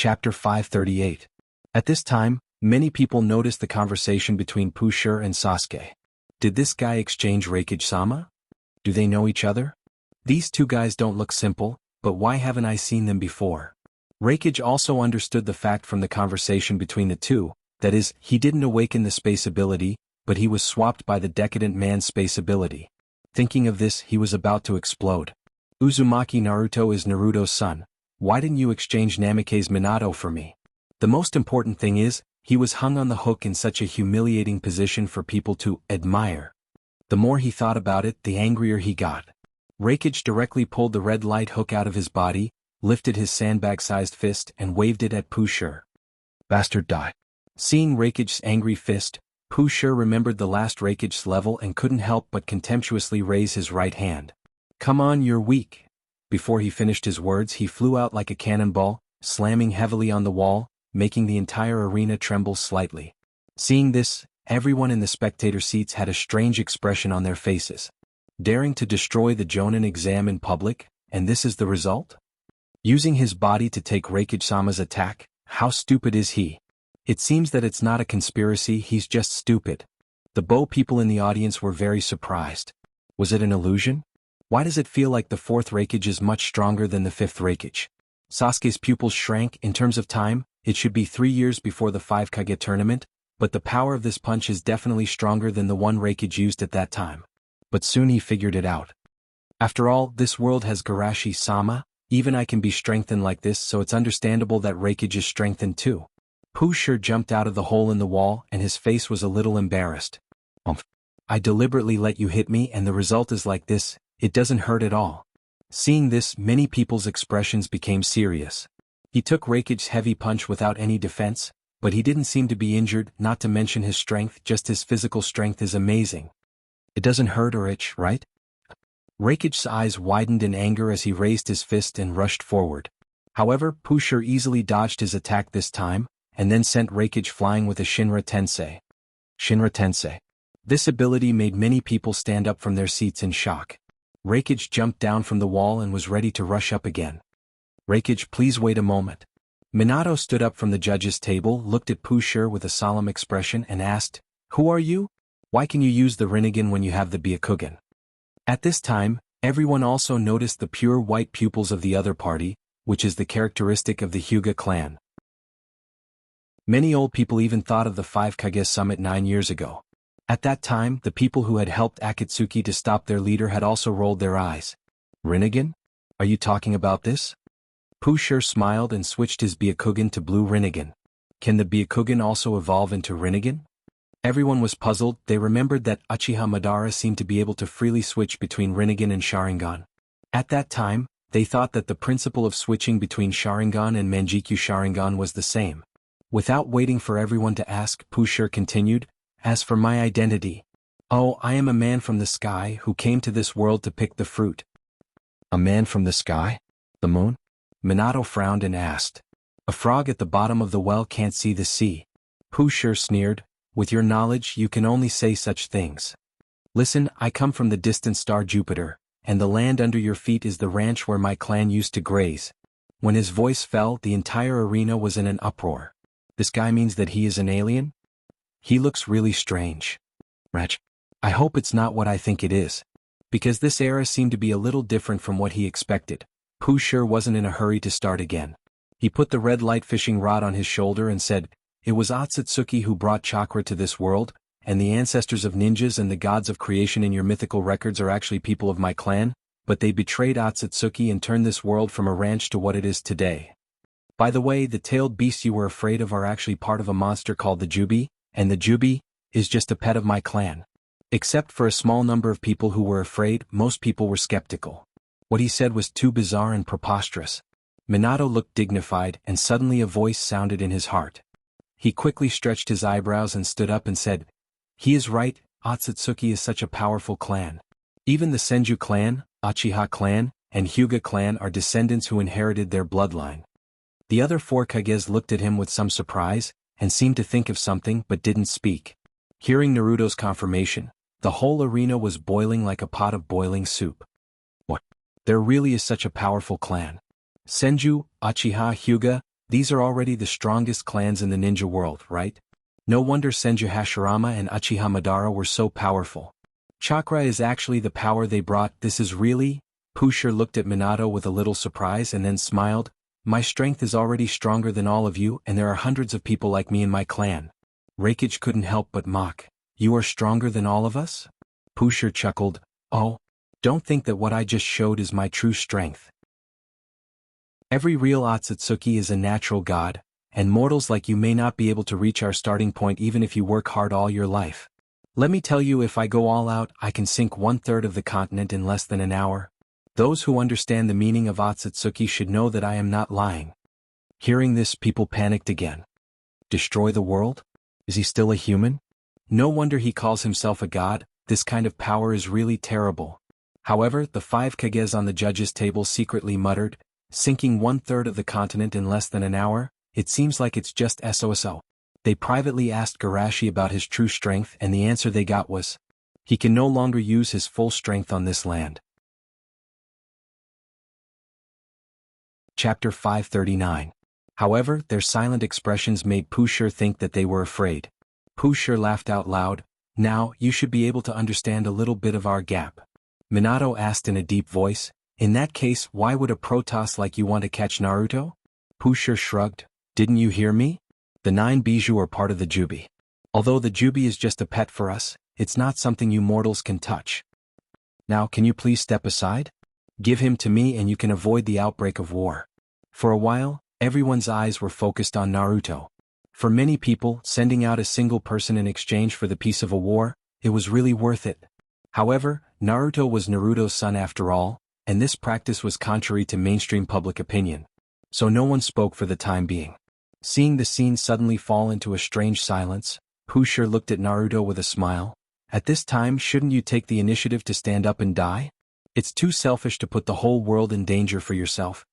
Chapter 538. At this time, many people noticed the conversation between Pusher and Sasuke. Did this guy exchange Raikage-sama? Do they know each other? These two guys don't look simple, but why haven't I seen them before? Raikage also understood the fact from the conversation between the two, that is, he didn't awaken the space ability, but he was swapped by the decadent man's space ability. Thinking of this, he was about to explode. Uzumaki Naruto is Naruto's son. Why didn't you exchange Namikaze Minato for me? The most important thing is, he was hung on the hook in such a humiliating position for people to admire. The more he thought about it, the angrier he got. Raikage directly pulled the red light hook out of his body, lifted his sandbag-sized fist and waved it at Pusher. Bastard die. Seeing Raikage's angry fist, Pusher remembered the last Raikage's level and couldn't help but contemptuously raise his right hand. Come on, you're weak. Before he finished his words, he flew out like a cannonball, slamming heavily on the wall, making the entire arena tremble slightly. Seeing this, everyone in the spectator seats had a strange expression on their faces. Daring to destroy the Jonin exam in public, and this is the result? Using his body to take Raikage-sama's attack, how stupid is he? It seems that it's not a conspiracy, he's just stupid. The Bo people in the audience were very surprised. Was it an illusion? Why does it feel like the fourth Raikage is much stronger than the fifth Raikage? Sasuke's pupils shrank. In terms of time, it should be 3 years before the 5 Kage tournament, but the power of this punch is definitely stronger than the one Raikage used at that time. But soon he figured it out. After all, this world has Garashi-sama, even I can be strengthened like this, so it's understandable that Raikage is strengthened too. Pusher jumped out of the hole in the wall and his face was a little embarrassed. I deliberately let you hit me and the result is like this, it doesn't hurt at all. Seeing this, many people's expressions became serious. He took Raikage's heavy punch without any defense, but he didn't seem to be injured, not to mention his strength, just his physical strength is amazing. It doesn't hurt or itch, right? Raikage's eyes widened in anger as he raised his fist and rushed forward. However, Pusher easily dodged his attack this time, and then sent Raikage flying with a Shinra Tensei. Shinra Tensei. This ability made many people stand up from their seats in shock. Raikage jumped down from the wall and was ready to rush up again. Raikage, please wait a moment. Minato stood up from the judge's table, looked at Pusher with a solemn expression and asked, Who are you? Why can you use the Rinnegan when you have the Byakugan? At this time, everyone also noticed the pure white pupils of the other party, which is the characteristic of the Hyuga clan. Many old people even thought of the 5 Kage summit 9 years ago. At that time, the people who had helped Akatsuki to stop their leader had also rolled their eyes. Rinnegan? Are you talking about this? Pusher smiled and switched his Byakugan to blue Rinnegan. Can the Byakugan also evolve into Rinnegan? Everyone was puzzled. They remembered that Uchiha Madara seemed to be able to freely switch between Rinnegan and Sharingan. At that time, they thought that the principle of switching between Sharingan and Manjikyu Sharingan was the same. Without waiting for everyone to ask, Pusher continued, As for my identity, I am a man from the sky who came to this world to pick the fruit. A man from the sky? The moon? Minato frowned and asked. A frog at the bottom of the well can't see the sea. Pusher sneered, With your knowledge you can only say such things. Listen, I come from the distant star Jupiter, and the land under your feet is the ranch where my clan used to graze. When his voice fell, the entire arena was in an uproar. This guy means that he is an alien? He looks really strange. Raj, I hope it's not what I think it is. Because this era seemed to be a little different from what he expected. Pusher wasn't in a hurry to start again. He put the red light fishing rod on his shoulder and said, It was Otsutsuki who brought chakra to this world, and the ancestors of ninjas and the gods of creation in your mythical records are actually people of my clan, but they betrayed Otsutsuki and turned this world from a ranch to what it is today. By the way, the tailed beasts you were afraid of are actually part of a monster called the Jubi, and the Jubi is just a pet of my clan. Except for a small number of people who were afraid, most people were skeptical. What he said was too bizarre and preposterous. Minato looked dignified, and suddenly a voice sounded in his heart. He quickly stretched his eyebrows and stood up and said, He is right, Otsutsuki is such a powerful clan. Even the Senju clan, Uchiha clan, and Hyuga clan are descendants who inherited their bloodline. The other 4 Kages looked at him with some surprise, and seemed to think of something but didn't speak. Hearing Naruto's confirmation, the whole arena was boiling like a pot of boiling soup. What? There really is such a powerful clan. Senju, Uchiha, Hyuga, These are already the strongest clans in the ninja world, right? No wonder Senju Hashirama and Uchiha Madara were so powerful. Chakra is actually the power they brought. This is really? Pusher looked at Minato with a little surprise and then smiled. My strength is already stronger than all of you, and there are hundreds of people like me in my clan. Reikage couldn't help but mock. You are stronger than all of us? Pusher chuckled. Oh, don't think that what I just showed is my true strength. Every real Otsutsuki is a natural god, and mortals like you may not be able to reach our starting point even if you work hard all your life. Let me tell you, if I go all out, I can sink 1/3 of the continent in less than an hour. Those who understand the meaning of Otsutsuki should know that I am not lying. Hearing this, people panicked again. Destroy the world? Is he still a human? No wonder he calls himself a god. This kind of power is really terrible. However, the 5 Kages on the judges' table secretly muttered, sinking 1/3 of the continent in less than an hour? It seems like it's just SOSO. They privately asked Garashi about his true strength, and the answer they got was, he can no longer use his full strength on this land. Chapter 539. However, their silent expressions made Pusher think that they were afraid. Pusher laughed out loud. Now, you should be able to understand a little bit of our gap. Minato asked in a deep voice, in that case, why would a Protoss like you want to catch Naruto? Pusher shrugged. Didn't you hear me? The 9 Bijou are part of the Jubi. Although the Jubi is just a pet for us, it's not something you mortals can touch. Now can you please step aside? Give him to me and you can avoid the outbreak of war. For a while, everyone's eyes were focused on Naruto. For many people, sending out a single person in exchange for the peace of a war, it was really worth it. However, Naruto was Naruto's son after all, and this practice was contrary to mainstream public opinion. So no one spoke for the time being. Seeing the scene suddenly fall into a strange silence, Pusher looked at Naruto with a smile. At this time, shouldn't you take the initiative to stand up and die? It's too selfish to put the whole world in danger for yourself.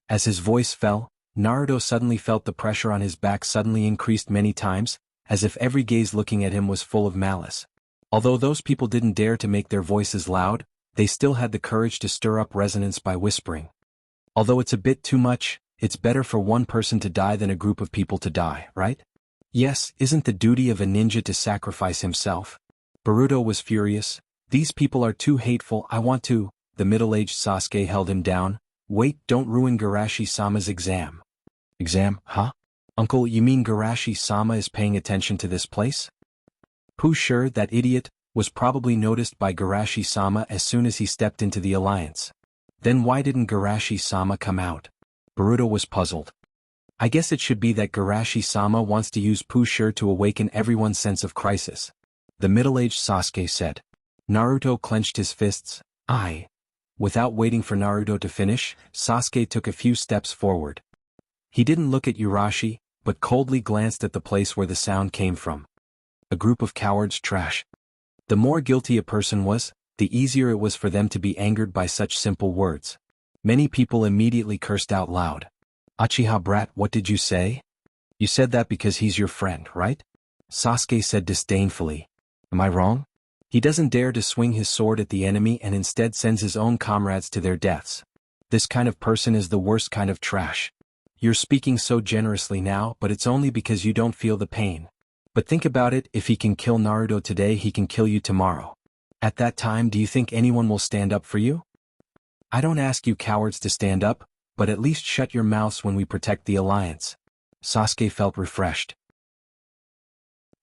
As his voice fell, Naruto suddenly felt the pressure on his back suddenly increased many times, as if every gaze looking at him was full of malice. Although those people didn't dare to make their voices loud, they still had the courage to stir up resonance by whispering. Although it's a bit too much, it's better for one person to die than a group of people to die, right? Yes, isn't the duty of a ninja to sacrifice himself? Boruto was furious. These people are too hateful. I want to. The middle-aged Sasuke held him down. Wait, don't ruin Garashi-sama's exam. Exam, huh? Uncle, you mean Garashi-sama is paying attention to this place? Pusher, that idiot, was probably noticed by Garashi-sama as soon as he stepped into the alliance. Then why didn't Garashi-sama come out? Boruto was puzzled. I guess it should be that Garashi-sama wants to use Pusher to awaken everyone's sense of crisis. The middle-aged Sasuke said. Naruto clenched his fists. Without waiting for Naruto to finish, Sasuke took a few steps forward. He didn't look at Urashi, but coldly glanced at the place where the sound came from. A group of cowards, trash. The more guilty a person was, the easier it was for them to be angered by such simple words. Many people immediately cursed out loud. Uchiha brat, what did you say? You said that because he's your friend, right? Sasuke said disdainfully. Am I wrong? He doesn't dare to swing his sword at the enemy and instead sends his own comrades to their deaths. This kind of person is the worst kind of trash. You're speaking so generously now, but it's only because you don't feel the pain. But think about it, if he can kill Naruto today, he can kill you tomorrow. At that time, do you think anyone will stand up for you? I don't ask you cowards to stand up, but at least shut your mouths when we protect the alliance. Sasuke felt refreshed.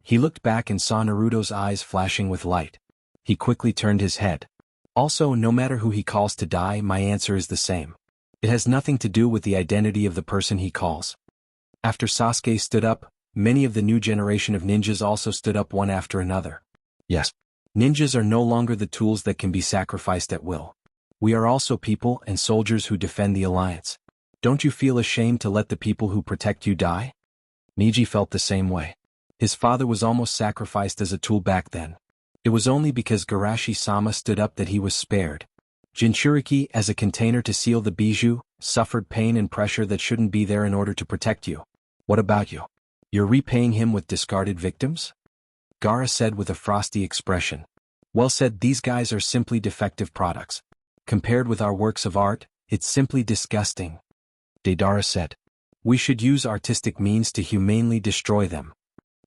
He looked back and saw Naruto's eyes flashing with light. He quickly turned his head. Also, no matter who he calls to die, my answer is the same. It has nothing to do with the identity of the person he calls. After Sasuke stood up, many of the new generation of ninjas also stood up one after another. Yes. Ninjas are no longer the tools that can be sacrificed at will. We are also people and soldiers who defend the alliance. Don't you feel ashamed to let the people who protect you die? Neji felt the same way. His father was almost sacrificed as a tool back then. It was only because Garashi-sama stood up that he was spared. Jinchuriki, as a container to seal the bijou, suffered pain and pressure that shouldn't be there in order to protect you. What about you? You're repaying him with discarded victims? Gaara said with a frosty expression. Well said, these guys are simply defective products. Compared with our works of art, it's simply disgusting. Deidara said. We should use artistic means to humanely destroy them.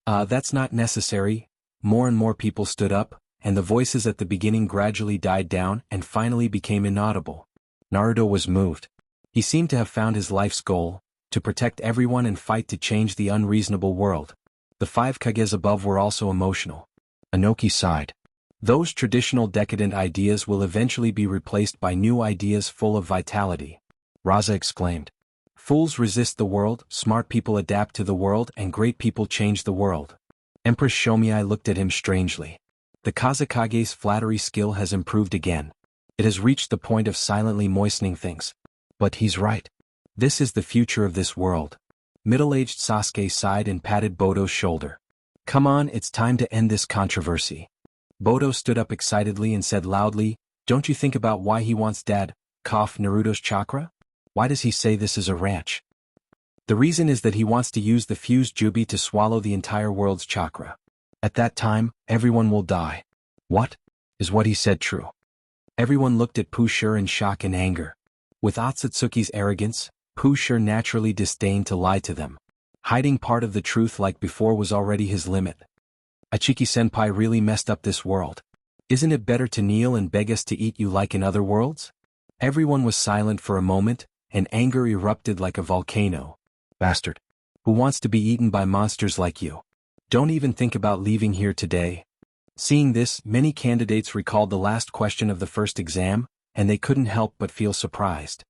That's not necessary. More and more people stood up, and the voices at the beginning gradually died down and finally became inaudible. Naruto was moved. He seemed to have found his life's goal, to protect everyone and fight to change the unreasonable world. The 5 Kages above were also emotional. Inoki sighed. Those traditional decadent ideas will eventually be replaced by new ideas full of vitality. Raza exclaimed. Fools resist the world, smart people adapt to the world, and great people change the world. Empress Shomiai looked at him strangely. The Kazekage's flattery skill has improved again. It has reached the point of silently moistening things. But he's right. This is the future of this world. Middle-aged Sasuke sighed and patted Bodo's shoulder. Come on, it's time to end this controversy. Bodo stood up excitedly and said loudly, don't you think about why he wants Naruto's chakra? Why does he say this is a ranch? The reason is that he wants to use the fused Jubi to swallow the entire world's chakra. At that time, everyone will die. What? Is what he said true? Everyone looked at Pushur in shock and anger. With Otsutsuki's arrogance, Pushur naturally disdained to lie to them. Hiding part of the truth like before was already his limit. Achiki-senpai really messed up this world. Isn't it better to kneel and beg us to eat you like in other worlds? Everyone was silent for a moment, and anger erupted like a volcano. Bastard. Who wants to be eaten by monsters like you? Don't even think about leaving here today. Seeing this, many candidates recalled the last question of the first exam, and they couldn't help but feel surprised.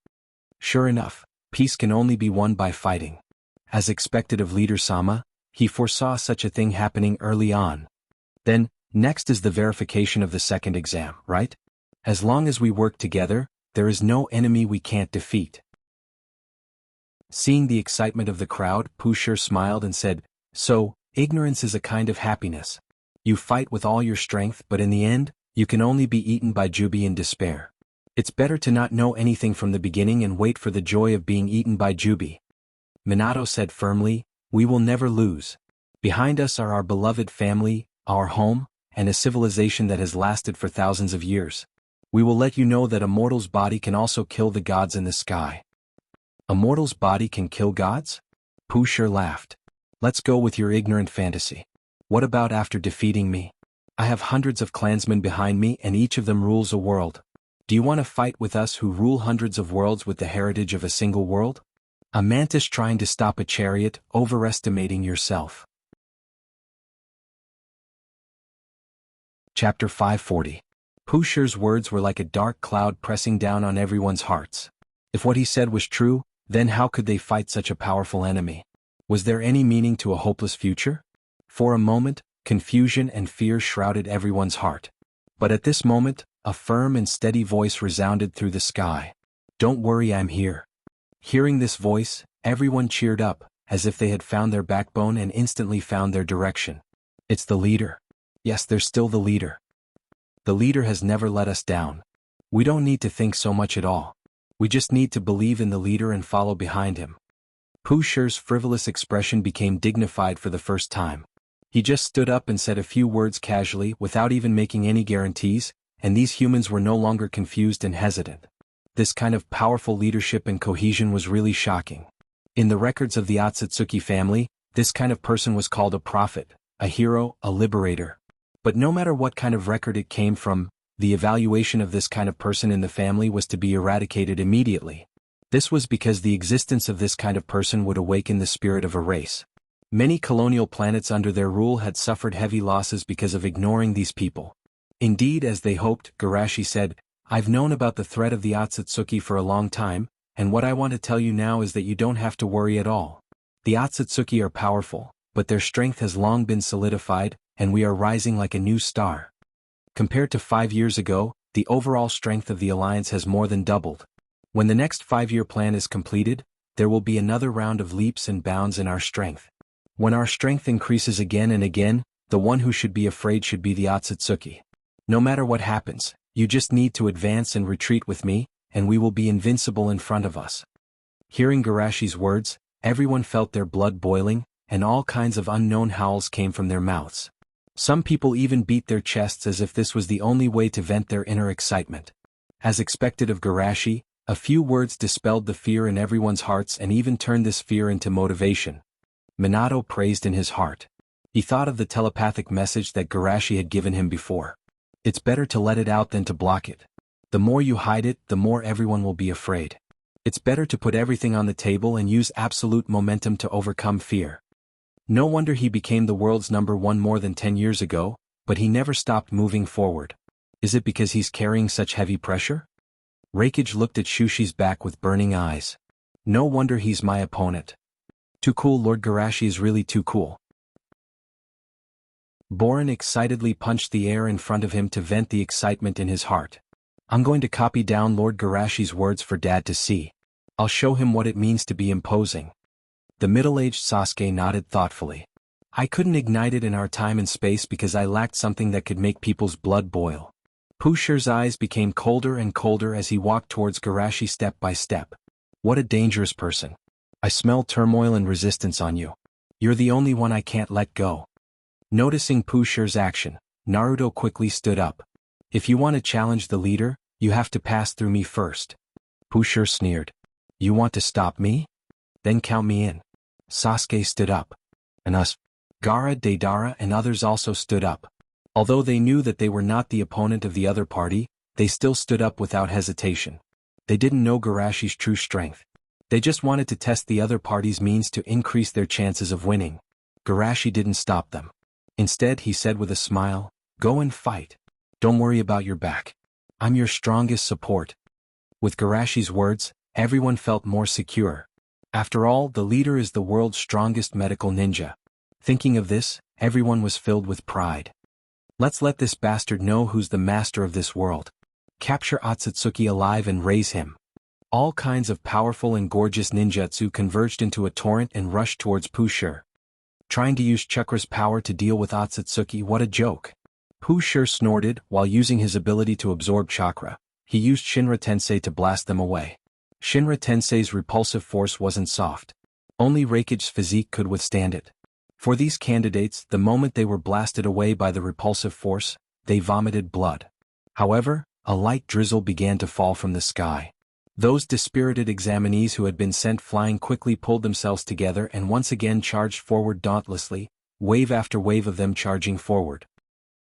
Sure enough, peace can only be won by fighting. As expected of Leader Sama, he foresaw such a thing happening early on. Then, next is the verification of the second exam, right? As long as we work together, there is no enemy we can't defeat. Seeing the excitement of the crowd, Pushur smiled and said, so, ignorance is a kind of happiness. You fight with all your strength, but in the end, you can only be eaten by Jubi in despair. It's better to not know anything from the beginning and wait for the joy of being eaten by Jubi. Minato said firmly, we will never lose. Behind us are our beloved family, our home, and a civilization that has lasted for thousands of years. We will let you know that a mortal's body can also kill the gods in the sky. A mortal's body can kill gods? Pushur laughed. Let's go with your ignorant fantasy. What about after defeating me? I have hundreds of clansmen behind me and each of them rules a world. Do you want to fight with us who rule hundreds of worlds with the heritage of a single world? A mantis trying to stop a chariot, overestimating yourself. Chapter 540. Pushur's words were like a dark cloud pressing down on everyone's hearts. If what he said was true, then how could they fight such a powerful enemy? Was there any meaning to a hopeless future? For a moment, confusion and fear shrouded everyone's heart. But at this moment, a firm and steady voice resounded through the sky. Don't worry, I'm here. Hearing this voice, everyone cheered up, as if they had found their backbone and instantly found their direction. It's the leader. Yes, there's still the leader. The leader has never let us down. We don't need to think so much at all. We just need to believe in the leader and follow behind him. Pushur's frivolous expression became dignified for the first time. He just stood up and said a few words casually without even making any guarantees, and these humans were no longer confused and hesitant. This kind of powerful leadership and cohesion was really shocking. In the records of the Otsutsuki family, this kind of person was called a prophet, a hero, a liberator. But no matter what kind of record it came from, the evaluation of this kind of person in the family was to be eradicated immediately. This was because the existence of this kind of person would awaken the spirit of a race. Many colonial planets under their rule had suffered heavy losses because of ignoring these people. Indeed, as they hoped, Garashi said, I've known about the threat of the Otsutsuki for a long time, and what I want to tell you now is that you don't have to worry at all. The Otsutsuki are powerful, but their strength has long been solidified, and we are rising like a new star. Compared to 5 years ago, the overall strength of the alliance has more than doubled. When the next 5-year plan is completed, there will be another round of leaps and bounds in our strength. When our strength increases again and again, the one who should be afraid should be the Otsutsuki. No matter what happens, you just need to advance and retreat with me, and we will be invincible in front of us. Hearing Garashi's words, everyone felt their blood boiling, and all kinds of unknown howls came from their mouths. Some people even beat their chests as if this was the only way to vent their inner excitement. As expected of Garashi, A few words dispelled the fear in everyone's hearts and even turned this fear into motivation. Minato praised in his heart. He thought of the telepathic message that Garashi had given him before. It's better to let it out than to block it. The more you hide it, the more everyone will be afraid. It's better to put everything on the table and use absolute momentum to overcome fear. No wonder he became the world's #1 more than 10 years ago, but he never stopped moving forward. Is it because he's carrying such heavy pressure? Reikage looked at Shushi's back with burning eyes. No wonder he's my opponent. Too cool. Lord Garashi is really too cool. Boran excitedly punched the air in front of him to vent the excitement in his heart. I'm going to copy down Lord Garashi's words for Dad to see. I'll show him what it means to be imposing. The middle-aged Sasuke nodded thoughtfully. I couldn't ignite it in our time and space because I lacked something that could make people's blood boil. Pusher's eyes became colder and colder as he walked towards Garashi step by step. What a dangerous person. I smell turmoil and resistance on you. You're the only one I can't let go. Noticing Pusher's action, Naruto quickly stood up. If you want to challenge the leader, you have to pass through me first. Pusher sneered. You want to stop me? Then count me in. Sasuke stood up. And us. Gaara, Deidara and others also stood up. Although they knew that they were not the opponent of the other party, they still stood up without hesitation. They didn't know Garashi's true strength. They just wanted to test the other party's means to increase their chances of winning. Garashi didn't stop them. Instead, he said with a smile, Go and fight. Don't worry about your back. I'm your strongest support. With Garashi's words, everyone felt more secure. After all, the leader is the world's strongest medical ninja. Thinking of this, everyone was filled with pride. Let's let this bastard know who's the master of this world. Capture Otsutsuki alive and raise him. All kinds of powerful and gorgeous ninjutsu converged into a torrent and rushed towards Pusher. Trying to use Chakra's power to deal with Otsutsuki, what a joke. Pusher snorted while using his ability to absorb chakra. He used Shinra Tensei to blast them away. Shinra Tensei's repulsive force wasn't soft. Only Reikage's physique could withstand it. For these candidates, the moment they were blasted away by the repulsive force, they vomited blood. However, a light drizzle began to fall from the sky. Those dispirited examinees who had been sent flying quickly pulled themselves together and once again charged forward dauntlessly, wave after wave of them charging forward.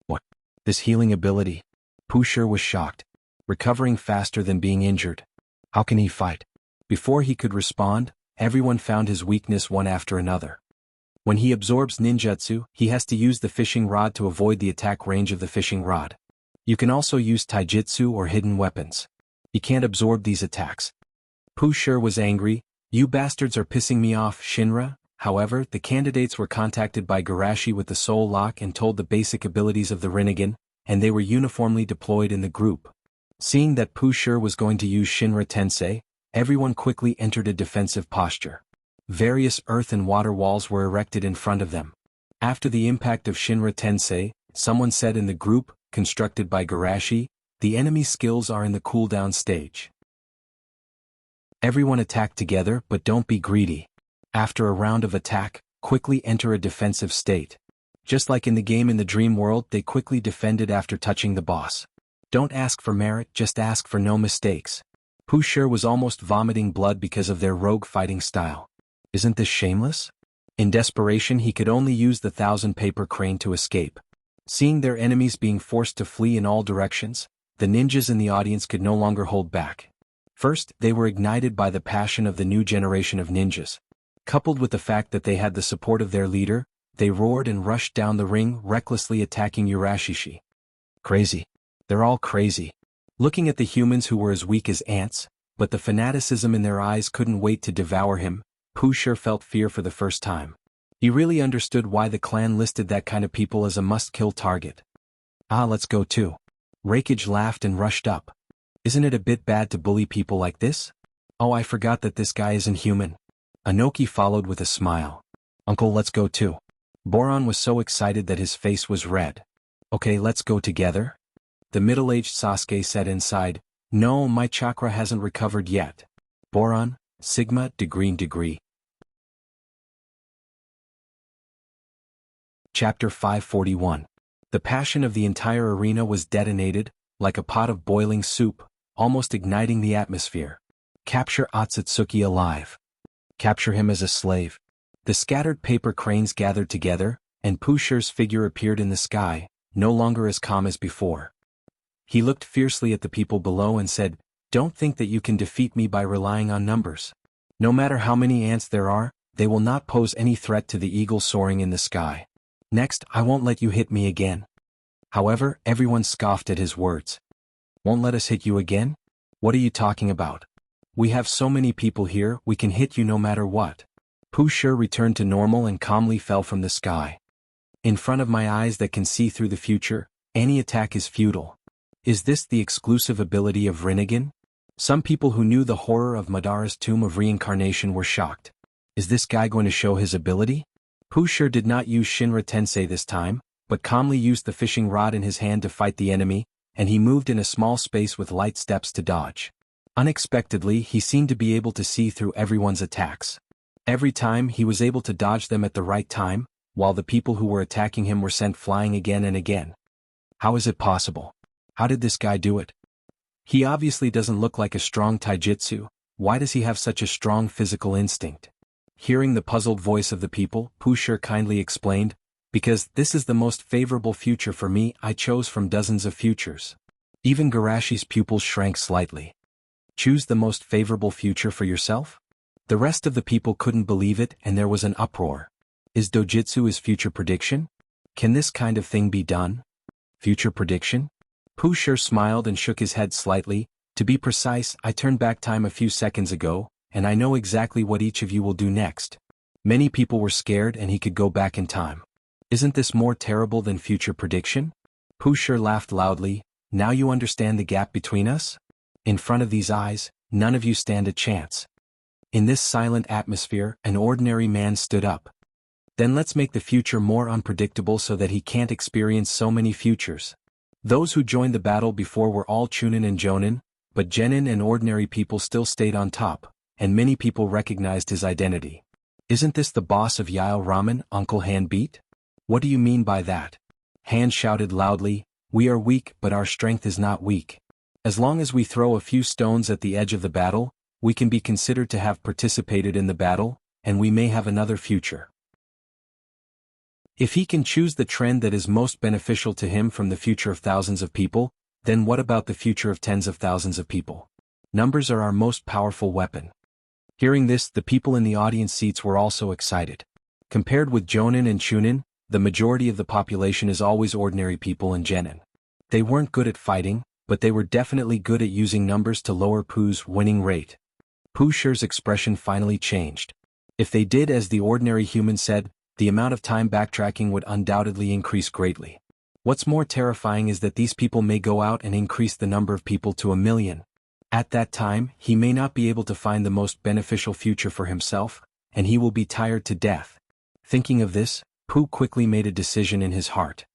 What? This healing ability? Pusher was shocked. Recovering faster than being injured. How can he fight? Before he could respond, everyone found his weakness one after another. When he absorbs ninjutsu, he has to use the fishing rod to avoid the attack range of the fishing rod. You can also use taijutsu or hidden weapons. He can't absorb these attacks. Pusher was angry. You bastards are pissing me off, Shinra. However, the candidates were contacted by Garashi with the soul lock and told the basic abilities of the Rinnegan, and they were uniformly deployed in the group. Seeing that Pusher was going to use Shinra Tensei, everyone quickly entered a defensive posture. Various earth and water walls were erected in front of them. After the impact of Shinra Tensei, someone said in the group, constructed by Garashi, the enemy's skills are in the cooldown stage. Everyone attack together, but don't be greedy. After a round of attack, quickly enter a defensive state. Just like in the game in the dream world, they quickly defended after touching the boss. Don't ask for merit, just ask for no mistakes. Pusher was almost vomiting blood because of their rogue fighting style. Isn't this shameless? In desperation, he could only use the 1,000-paper crane to escape. Seeing their enemies being forced to flee in all directions, the ninjas in the audience could no longer hold back. First, they were ignited by the passion of the new generation of ninjas. Coupled with the fact that they had the support of their leader, they roared and rushed down the ring, recklessly attacking Urashishi. Crazy. They're all crazy. Looking at the humans who were as weak as ants, but the fanaticism in their eyes couldn't wait to devour him, Pusher felt fear for the first time. He really understood why the clan listed that kind of people as a must-kill target. Let's go too. Reikage laughed and rushed up. Isn't it a bit bad to bully people like this? Oh, I forgot that this guy isn't human. Anoki followed with a smile. Uncle, let's go too. Boran was so excited that his face was red. Okay, let's go together. The middle-aged Sasuke said inside, No, my chakra hasn't recovered yet. Boran, Sigma, degree. Chapter 541. The passion of the entire arena was detonated, like a pot of boiling soup, almost igniting the atmosphere. Capture Otsutsuki alive. Capture him as a slave. The scattered paper cranes gathered together, and Pusher's figure appeared in the sky, no longer as calm as before. He looked fiercely at the people below and said, "Don't think that you can defeat me by relying on numbers. No matter how many ants there are, they will not pose any threat to the eagle soaring in the sky. Next, I won't let you hit me again." However, everyone scoffed at his words. "Won't let us hit you again? What are you talking about? We have so many people here, we can hit you no matter what." Pusher returned to normal and calmly fell from the sky. "In front of my eyes that can see through the future, any attack is futile. Is this the exclusive ability of Rinnegan?" Some people who knew the horror of Madara's tomb of reincarnation were shocked. Is this guy going to show his ability? Pusher did not use Shinra Tensei this time, but calmly used the fishing rod in his hand to fight the enemy, and he moved in a small space with light steps to dodge. Unexpectedly, he seemed to be able to see through everyone's attacks. Every time he was able to dodge them at the right time, while the people who were attacking him were sent flying again and again. How is it possible? How did this guy do it? He obviously doesn't look like a strong taijutsu. Why does he have such a strong physical instinct? Hearing the puzzled voice of the people, Pusher kindly explained, "Because this is the most favorable future for me, I chose from dozens of futures." Even Garashi's pupils shrank slightly. Choose the most favorable future for yourself? The rest of the people couldn't believe it, and there was an uproar. Is dojutsu his future prediction? Can this kind of thing be done? Future prediction? Pusher smiled and shook his head slightly. "To be precise, I turned back time a few seconds ago, and I know exactly what each of you will do next." Many people were scared and he could go back in time. Isn't this more terrible than future prediction? Pusher laughed loudly. "Now you understand the gap between us? In front of these eyes, none of you stand a chance." In this silent atmosphere, an ordinary man stood up. "Then let's make the future more unpredictable so that he can't experience so many futures." Those who joined the battle before were all Chunin and Jonin, but Genin and ordinary people still stayed on top, and many people recognized his identity. "Isn't this the boss of Yao Ramen, Uncle Han beat? What do you mean by that?" Han shouted loudly, "We are weak, but our strength is not weak. As long as we throw a few stones at the edge of the battle, we can be considered to have participated in the battle, and we may have another future. If he can choose the trend that is most beneficial to him from the future of thousands of people, then what about the future of tens of thousands of people? Numbers are our most powerful weapon." Hearing this, the people in the audience seats were also excited. Compared with Jonin and Chunin, the majority of the population is always ordinary people and Genin. They weren't good at fighting, but they were definitely good at using numbers to lower Pooh's winning rate. Pusher's expression finally changed. If they did as the ordinary human said, the amount of time backtracking would undoubtedly increase greatly. What's more terrifying is that these people may go out and increase the number of people to 1,000,000. At that time, he may not be able to find the most beneficial future for himself, and he will be tired to death. Thinking of this, Pooh quickly made a decision in his heart.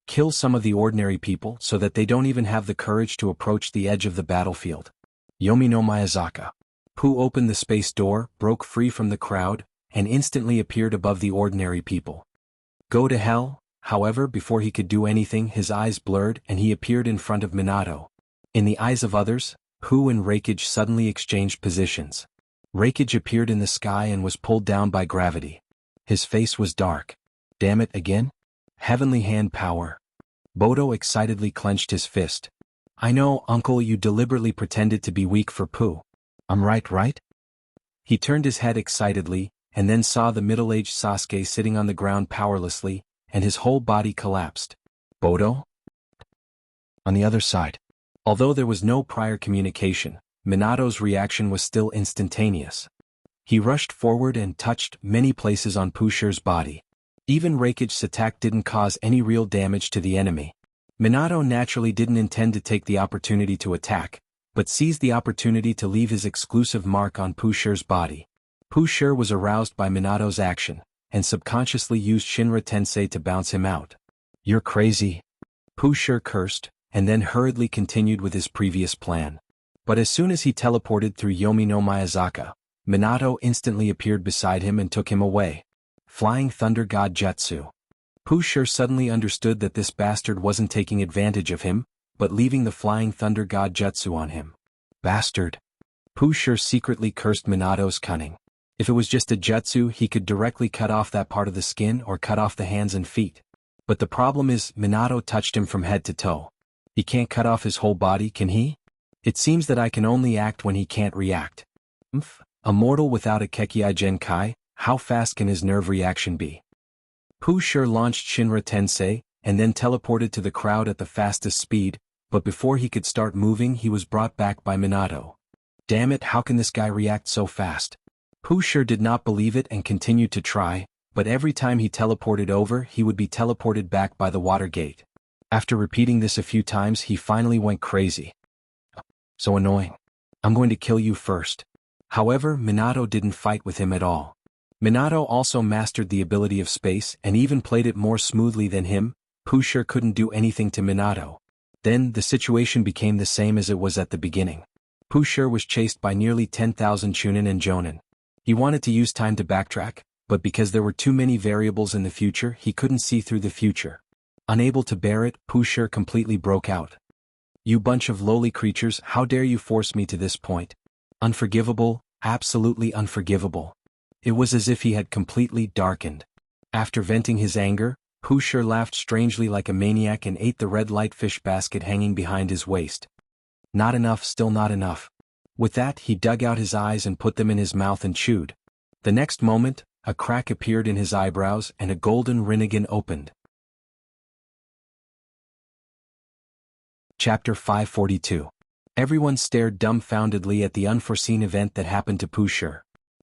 Kill some of the ordinary people so that they don't even have the courage to approach the edge of the battlefield. Yomi no Miyazaka. Pooh opened the space door, broke free from the crowd, and instantly appeared above the ordinary people. Go to hell. However, before he could do anything, his eyes blurred and he appeared in front of Minato. In the eyes of others, Pooh and Reikage suddenly exchanged positions. Reikage appeared in the sky and was pulled down by gravity. His face was dark. Damn it again? Heavenly hand power. Bodo excitedly clenched his fist. "I know, Uncle, you deliberately pretended to be weak for Pooh. I'm right? He turned his head excitedly, and then saw the middle-aged Sasuke sitting on the ground powerlessly, and his whole body collapsed. Bodo? On the other side. Although there was no prior communication, Minato's reaction was still instantaneous. He rushed forward and touched many places on Pusher's body. Even Reikage's attack didn't cause any real damage to the enemy. Minato naturally didn't intend to take the opportunity to attack, but seized the opportunity to leave his exclusive mark on Pusher's body. Pusher was aroused by Minato's action, and subconsciously used Shinra Tensei to bounce him out. "You're crazy." Pusher cursed, and then hurriedly continued with his previous plan. But as soon as he teleported through Yomi no Miyazaka, Minato instantly appeared beside him and took him away. Flying Thunder God Jutsu. Pusher suddenly understood that this bastard wasn't taking advantage of him, but leaving the Flying Thunder God Jutsu on him. Bastard. Pooh secretly cursed Minato's cunning. If it was just a jutsu, he could directly cut off that part of the skin or cut off the hands and feet. But the problem is, Minato touched him from head to toe. He can't cut off his whole body, can he? It seems that I can only act when he can't react. A mortal without a Kekkei Genkai, how fast can his nerve reaction be? Pooh launched Shinra Tensei, and then teleported to the crowd at the fastest speed, but before he could start moving he was brought back by Minato. Damn it, how can this guy react so fast? Pooh did not believe it and continued to try, but every time he teleported over he would be teleported back by the water gate. After repeating this a few times he finally went crazy. So annoying. I'm going to kill you first. However, Minato didn't fight with him at all. Minato also mastered the ability of space and even played it more smoothly than him. Pooh couldn't do anything to Minato. Then the situation became the same as it was at the beginning. Pooh was chased by nearly 10,000 Chunin and Jonin. He wanted to use time to backtrack, but because there were too many variables in the future he couldn't see through the future. Unable to bear it, Pooh completely broke out. You bunch of lowly creatures, how dare you force me to this point? Unforgivable, absolutely unforgivable. It was as if he had completely darkened. After venting his anger, Pooh laughed strangely like a maniac and ate the red light fish basket hanging behind his waist. Not enough, still not enough. With that he dug out his eyes and put them in his mouth and chewed. The next moment, a crack appeared in his eyebrows and a golden Rinnegan opened. Chapter 542. Everyone stared dumbfoundedly at the unforeseen event that happened to Pooh.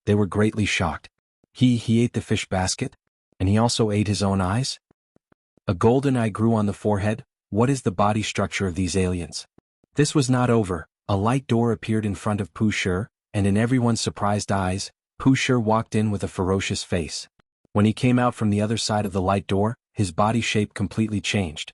They were greatly shocked. He ate the fish basket? And he also ate his own eyes? A golden eye grew on the forehead. What is the body structure of these aliens? This was not over. A light door appeared in front of Pooh, and in everyone's surprised eyes, Pooh walked in with a ferocious face. When he came out from the other side of the light door, his body shape completely changed.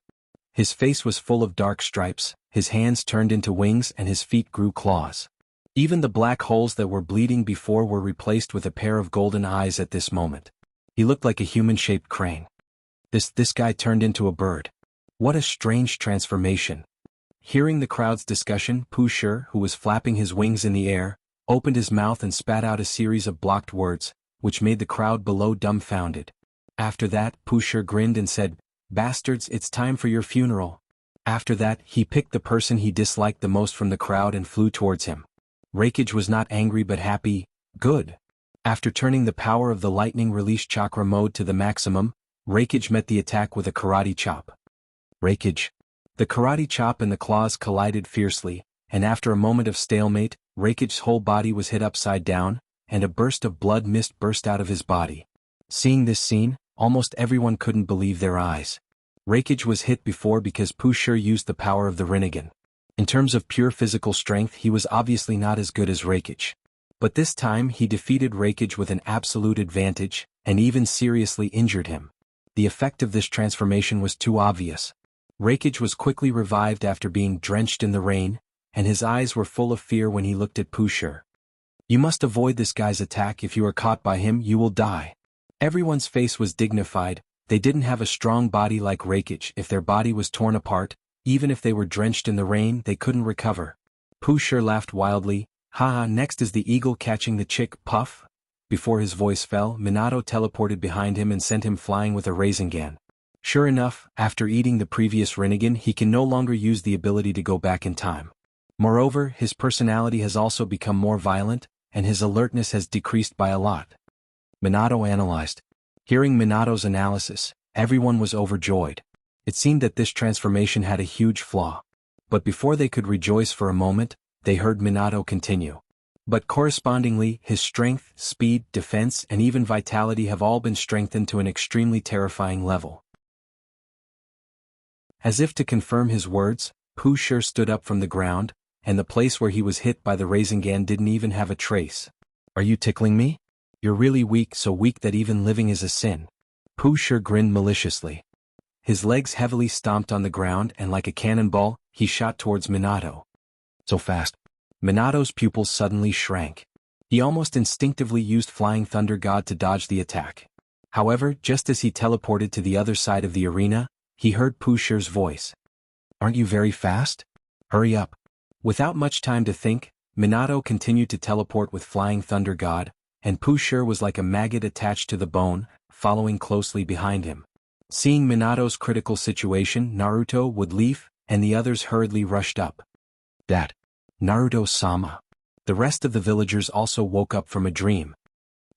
His face was full of dark stripes, his hands turned into wings and his feet grew claws. Even the black holes that were bleeding before were replaced with a pair of golden eyes at this moment. He looked like a human-shaped crane. This guy turned into a bird. What a strange transformation. Hearing the crowd's discussion, Pooh, who was flapping his wings in the air, opened his mouth and spat out a series of blocked words, which made the crowd below dumbfounded. After that, Pooh grinned and said, "Bastards, it's time for your funeral." After that, he picked the person he disliked the most from the crowd and flew towards him. Reikage was not angry but happy. Good. After turning the power of the lightning release chakra mode to the maximum, Reikage met the attack with a karate chop. Reikage. The karate chop and the claws collided fiercely, and after a moment of stalemate, Reikage's whole body was hit upside down, and a burst of blood mist burst out of his body. Seeing this scene, almost everyone couldn't believe their eyes. Reikage was hit before because Pooh used the power of the Rinnegan. In terms of pure physical strength he was obviously not as good as Reikage. But this time he defeated Reikage with an absolute advantage, and even seriously injured him. The effect of this transformation was too obvious. Reikage was quickly revived after being drenched in the rain, and his eyes were full of fear when he looked at Pooh. You must avoid this guy's attack. If you are caught by him you will die. Everyone's face was dignified. They didn't have a strong body like Reikage. If their body was torn apart, even if they were drenched in the rain they couldn't recover. Pooh laughed wildly. Haha, next is the eagle catching the chick, puff. Before his voice fell, Minato teleported behind him and sent him flying with a Rasengan. Sure enough, after eating the previous Rinnegan he can no longer use the ability to go back in time. Moreover, his personality has also become more violent, and his alertness has decreased by a lot. Minato analyzed. Hearing Minato's analysis, everyone was overjoyed. It seemed that this transformation had a huge flaw. But before they could rejoice for a moment, they heard Minato continue. But correspondingly, his strength, speed, defense, and even vitality have all been strengthened to an extremely terrifying level. As if to confirm his words, Pooh stood up from the ground, and the place where he was hit by the Rasengan didn't even have a trace. Are you tickling me? You're really weak, so weak that even living is a sin. Pooh grinned maliciously. His legs heavily stomped on the ground and like a cannonball, he shot towards Minato. So fast. Minato's pupils suddenly shrank. He almost instinctively used Flying Thunder God to dodge the attack. However, just as he teleported to the other side of the arena, he heard Pooh's voice. Aren't you very fast? Hurry up. Without much time to think, Minato continued to teleport with Flying Thunder God, and Pushur was like a maggot attached to the bone, following closely behind him. Seeing Minato's critical situation, Naruto would leave, and the others hurriedly rushed up. That Naruto-sama. The rest of the villagers also woke up from a dream.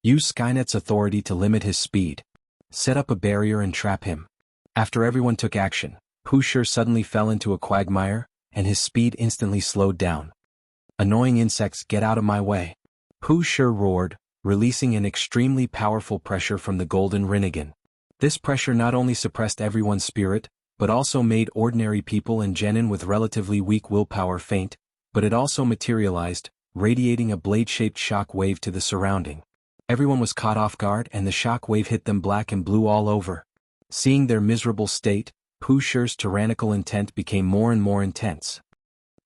Use Skynet's authority to limit his speed. Set up a barrier and trap him. After everyone took action, Pushur suddenly fell into a quagmire, and his speed instantly slowed down. Annoying insects, get out of my way. Pushur roared, releasing an extremely powerful pressure from the Golden Rinnegan. This pressure not only suppressed everyone's spirit, but also made ordinary people and genin with relatively weak willpower faint, but it also materialized, radiating a blade-shaped shock wave to the surrounding. Everyone was caught off guard and the shock wave hit them black and blue all over. Seeing their miserable state, Pushur's tyrannical intent became more and more intense.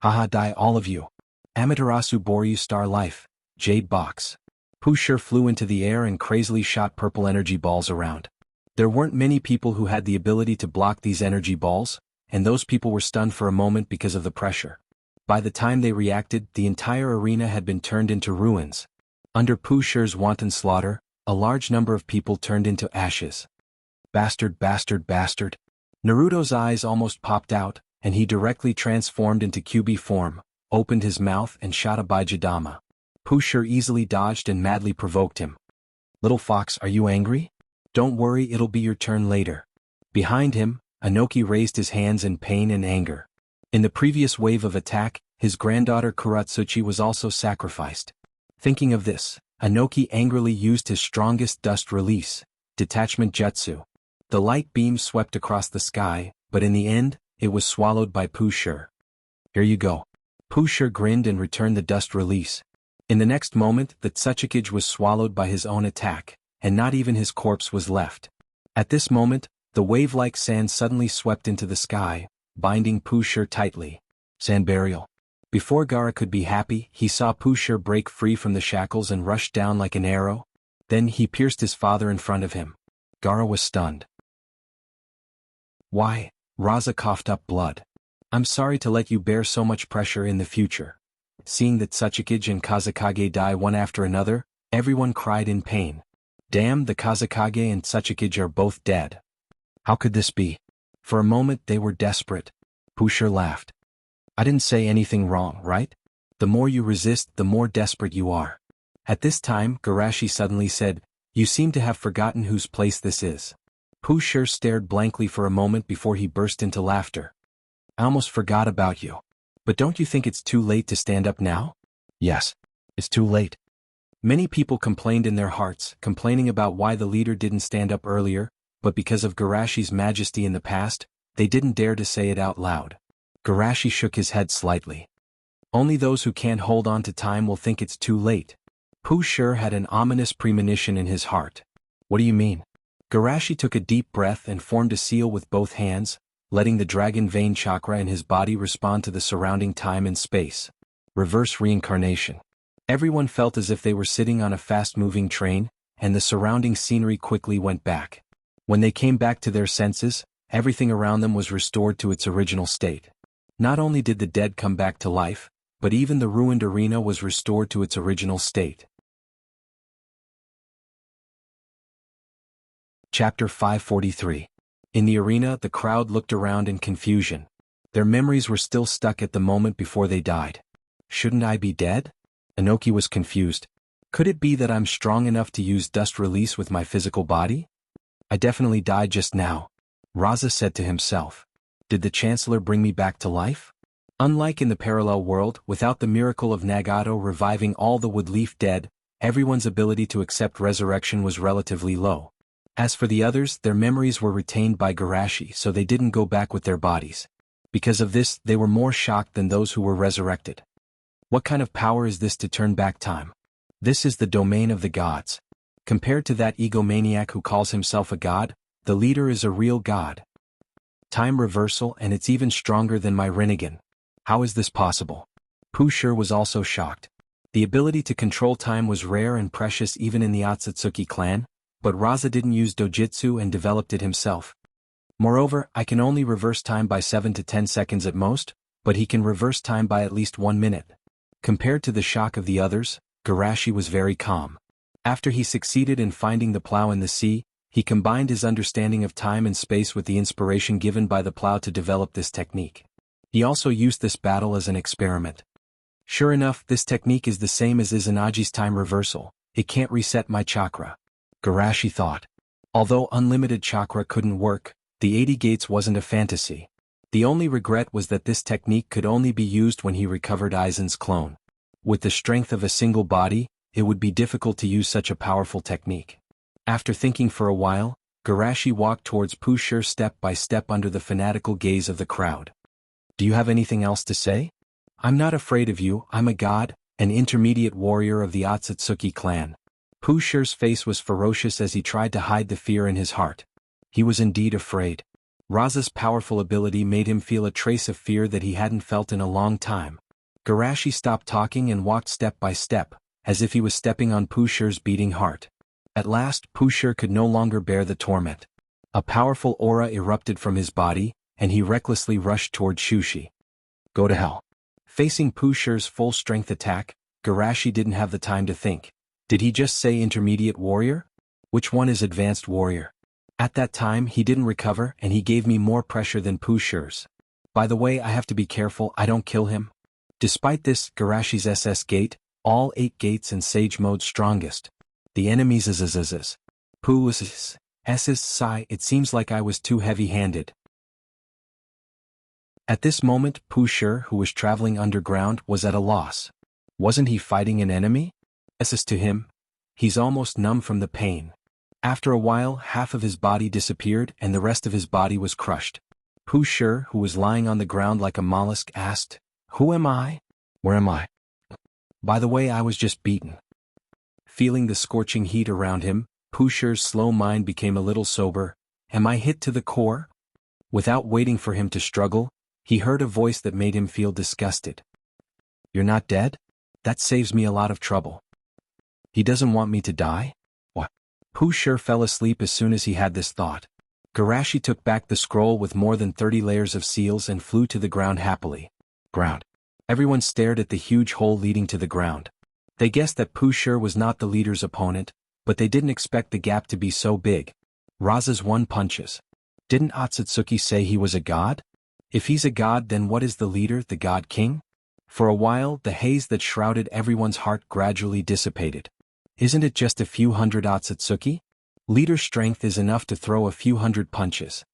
Haha, die all of you. Amaterasu Boryu Star Life, Jade Box. Pushur flew into the air and crazily shot purple energy balls around. There weren't many people who had the ability to block these energy balls, and those people were stunned for a moment because of the pressure. By the time they reacted, the entire arena had been turned into ruins. Under Pushur's wanton slaughter, a large number of people turned into ashes. Bastard, bastard, bastard. Naruto's eyes almost popped out, and he directly transformed into Kyuubi form, opened his mouth and shot a Baijidama. Pushur easily dodged and madly provoked him. Little fox, are you angry? Don't worry, it'll be your turn later. Behind him, Inoki raised his hands in pain and anger. In the previous wave of attack, his granddaughter Kuratsuchi was also sacrificed. Thinking of this, Inoki angrily used his strongest dust release, Detachment Jutsu. The light beam swept across the sky, but in the end, it was swallowed by Pushur. Here you go. Pushur grinned and returned the dust release. In the next moment, the Tsuchikage was swallowed by his own attack, and not even his corpse was left. At this moment, the wave-like sand suddenly swept into the sky, binding Pushur tightly. Sand burial. Before Gaara could be happy, he saw Pushur break free from the shackles and rush down like an arrow. Then he pierced his father in front of him. Gaara was stunned. Why? Raza coughed up blood. I'm sorry to let you bear so much pressure in the future. Seeing that Tsuchikage and Kazekage die one after another, everyone cried in pain. Damn, the Kazekage and Tsuchikage are both dead. How could this be? For a moment they were desperate. Pushur laughed. I didn't say anything wrong, right? The more you resist, the more desperate you are. At this time, Garashi suddenly said, You seem to have forgotten whose place this is. Pushur stared blankly for a moment before he burst into laughter. I almost forgot about you. But don't you think it's too late to stand up now? Yes. It's too late. Many people complained in their hearts, complaining about why the leader didn't stand up earlier, but because of Garashi's majesty in the past, they didn't dare to say it out loud. Garashi shook his head slightly. Only those who can't hold on to time will think it's too late. Pushur had an ominous premonition in his heart. What do you mean? Garashi took a deep breath and formed a seal with both hands, letting the dragon vein chakra in his body respond to the surrounding time and space. Reverse reincarnation. Everyone felt as if they were sitting on a fast-moving train, and the surrounding scenery quickly went back. When they came back to their senses, everything around them was restored to its original state. Not only did the dead come back to life, but even the ruined arena was restored to its original state. Chapter 543. In the arena, the crowd looked around in confusion. Their memories were still stuck at the moment before they died. Shouldn't I be dead? Inoki was confused. Could it be that I'm strong enough to use dust release with my physical body? I definitely died just now. Raza said to himself. Did the Chancellor bring me back to life? Unlike in the parallel world, without the miracle of Nagato reviving all the Woodleaf dead, everyone's ability to accept resurrection was relatively low. As for the others, their memories were retained by Garashi, so they didn't go back with their bodies. Because of this, they were more shocked than those who were resurrected. What kind of power is this to turn back time? This is the domain of the gods. Compared to that egomaniac who calls himself a god, the leader is a real god. Time reversal, and it's even stronger than my Rinnegan. How is this possible? Pushur was also shocked. The ability to control time was rare and precious even in the Otsutsuki clan, but Raza didn't use dojutsu and developed it himself. Moreover, I can only reverse time by 7 to 10 seconds at most, but he can reverse time by at least 1 minute. Compared to the shock of the others, Garashi was very calm. After he succeeded in finding the plow in the sea, he combined his understanding of time and space with the inspiration given by the plow to develop this technique. He also used this battle as an experiment. Sure enough, this technique is the same as Izanagi's time reversal. It can't reset my chakra. Garashi thought. Although unlimited chakra couldn't work, the 80 gates wasn't a fantasy. The only regret was that this technique could only be used when he recovered Aizen's clone. With the strength of a single body, it would be difficult to use such a powerful technique. After thinking for a while, Garashi walked towards Pushur step by step under the fanatical gaze of the crowd. Do you have anything else to say? I'm not afraid of you, I'm a god, an intermediate warrior of the Otsutsuki clan. Pushur's face was ferocious as he tried to hide the fear in his heart. He was indeed afraid. Raza's powerful ability made him feel a trace of fear that he hadn't felt in a long time. Garashi stopped talking and walked step by step, as if he was stepping on Pushur's beating heart. At last, Pushur could no longer bear the torment. A powerful aura erupted from his body, and he recklessly rushed toward Shushi. Go to hell. Facing Pushur's full-strength attack, Garashi didn't have the time to think. Did he just say intermediate warrior? Which one is advanced warrior? At that time he didn't recover and he gave me more pressure than Pushur's. By the way, I have to be careful I don't kill him. Despite this, Garashi's SS gate, all 8 gates in Sage mode strongest. The enemy's is. Pu's S's sigh, it seems like I was too heavy-handed. At this moment, Pushur, who was traveling underground, was at a loss. Wasn't he fighting an enemy? S's to him. He's almost numb from the pain. After a while, half of his body disappeared and the rest of his body was crushed. Pushur, who was lying on the ground like a mollusk, asked, Who am I? Where am I? By the way, I was just beaten. Feeling the scorching heat around him, Pushur's slow mind became a little sober. Am I hit to the core? Without waiting for him to struggle, he heard a voice that made him feel disgusted. You're not dead? That saves me a lot of trouble. He doesn't want me to die? What? Pushur fell asleep as soon as he had this thought. Garashi took back the scroll with more than 30 layers of seals and flew to the ground happily. Ground. Everyone stared at the huge hole leading to the ground. They guessed that Pushur was not the leader's opponent, but they didn't expect the gap to be so big. Raza's 1 punches. Didn't Otsutsuki say he was a god? If he's a god, then what is the leader, the god king? For a while, the haze that shrouded everyone's heart gradually dissipated. Isn't it just a few hundred Otsutsuki? Leader strength is enough to throw a few hundred punches.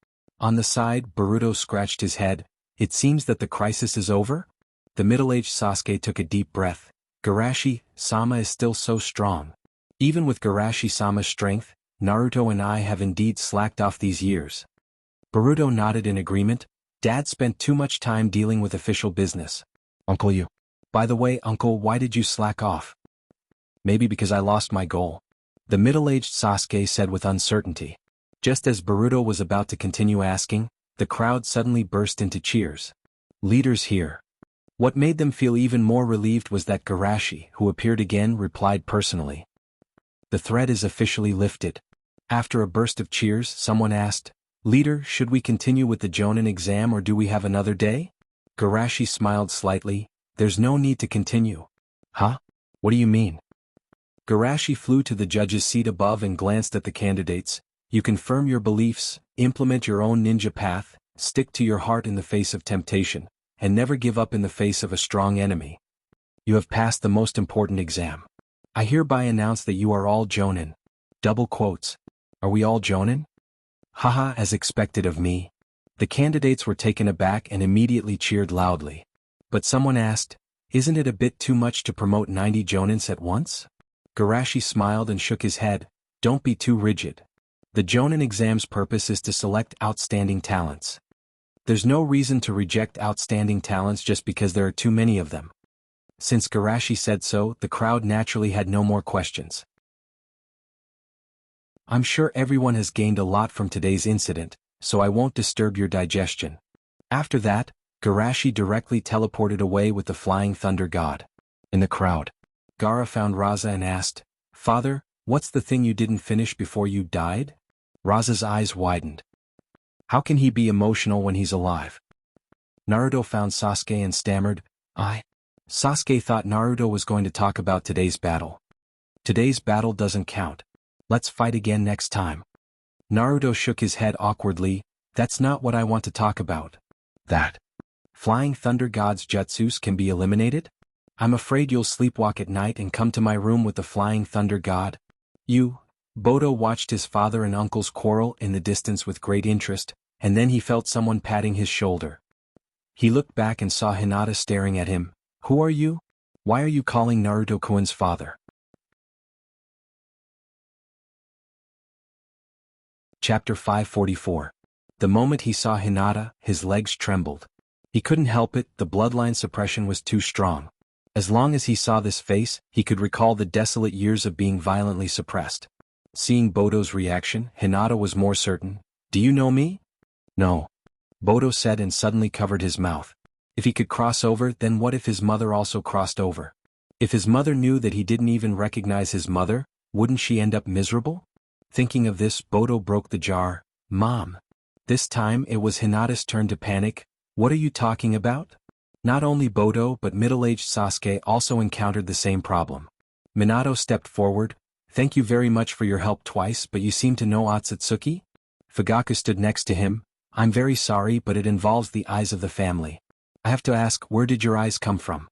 On the side, Boruto scratched his head. It seems that the crisis is over? The middle-aged Sasuke took a deep breath. Garashi-sama is still so strong. Even with Garashi-sama's strength, Naruto and I have indeed slacked off these years. Boruto nodded in agreement. Dad spent too much time dealing with official business. Uncle, you. By the way, Uncle, why did you slack off? Maybe because I lost my goal. The middle-aged Sasuke said with uncertainty. Just as Boruto was about to continue asking, the crowd suddenly burst into cheers. Leaders here. What made them feel even more relieved was that Garashi, who appeared again, replied personally. The threat is officially lifted. After a burst of cheers, someone asked, Leader, should we continue with the Jonin exam or do we have another day? Garashi smiled slightly. There's no need to continue. Huh? What do you mean? Garashi flew to the judge's seat above and glanced at the candidates. You confirm your beliefs, implement your own ninja path, stick to your heart in the face of temptation, and never give up in the face of a strong enemy. You have passed the most important exam. I hereby announce that you are all Jonin. Double quotes. Are we all Jonin? Haha, as expected of me. The candidates were taken aback and immediately cheered loudly. But someone asked, Isn't it a bit too much to promote 90 Jonins at once? Garashi smiled and shook his head. Don't be too rigid. The Jonin exam's purpose is to select outstanding talents. There's no reason to reject outstanding talents just because there are too many of them. Since Garashi said so, the crowd naturally had no more questions. I'm sure everyone has gained a lot from today's incident, so I won't disturb your digestion. After that, Garashi directly teleported away with the flying thunder god. In the crowd, Gaara found Raza and asked, Father, what's the thing you didn't finish before you died? Raza's eyes widened. How can he be emotional when he's alive? Naruto found Sasuke and stammered, Sasuke thought Naruto was going to talk about today's battle. Today's battle doesn't count. Let's fight again next time. Naruto shook his head awkwardly. That's not what I want to talk about. That Flying Thunder God's jutsus can be eliminated? I'm afraid you'll sleepwalk at night and come to my room with the Flying Thunder God. Bodo watched his father and uncle's quarrel in the distance with great interest, and then he felt someone patting his shoulder. He looked back and saw Hinata staring at him. Who are you? Why are you calling Naruto-kun's father? Chapter 544. The moment he saw Hinata, his legs trembled. He couldn't help it, the bloodline suppression was too strong. As long as he saw this face, he could recall the desolate years of being violently suppressed. Seeing Bodo's reaction, Hinata was more certain. Do you know me? No. Bodo said and suddenly covered his mouth. If he could cross over, then what if his mother also crossed over? If his mother knew that he didn't even recognize his mother, wouldn't she end up miserable? Thinking of this, Bodo broke the jar. Mom. This time it was Hinata's turn to panic. What are you talking about? Not only Bodo but middle-aged Sasuke also encountered the same problem. Minato stepped forward. Thank you very much for your help twice, but you seem to know Otsutsuki? Fugaku stood next to him. I'm very sorry, but it involves the eyes of the family. I have to ask, where did your eyes come from?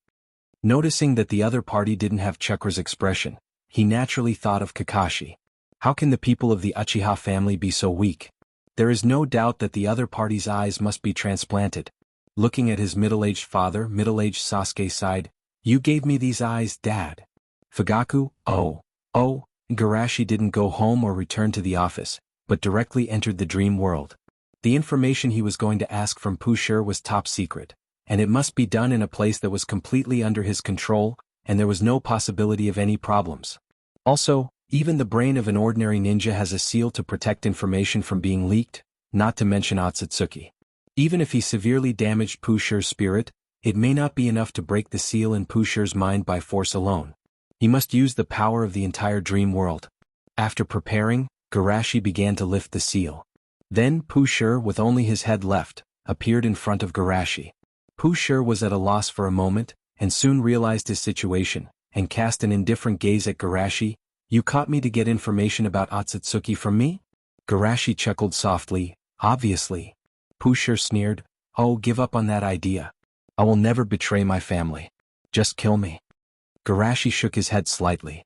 Noticing that the other party didn't have Chakra's expression, he naturally thought of Kakashi. How can the people of the Uchiha family be so weak? There is no doubt that the other party's eyes must be transplanted. Looking at his middle-aged father, middle-aged Sasuke sighed. You gave me these eyes, Dad. Fugaku, Garashi didn't go home or return to the office, but directly entered the dream world. The information he was going to ask from Pushur was top secret, and it must be done in a place that was completely under his control, and there was no possibility of any problems. Also, even the brain of an ordinary ninja has a seal to protect information from being leaked, not to mention Otsutsuki. Even if he severely damaged Pushur's spirit, it may not be enough to break the seal in Pushur's mind by force alone. He must use the power of the entire dream world. After preparing, Garashi began to lift the seal. Then Pushur, with only his head left, appeared in front of Garashi. Pushur was at a loss for a moment, and soon realized his situation, and cast an indifferent gaze at Garashi. You caught me to get information about Otsutsuki from me? Garashi chuckled softly. Obviously. Pushur sneered. Oh, give up on that idea. I will never betray my family. Just kill me. Garashi shook his head slightly.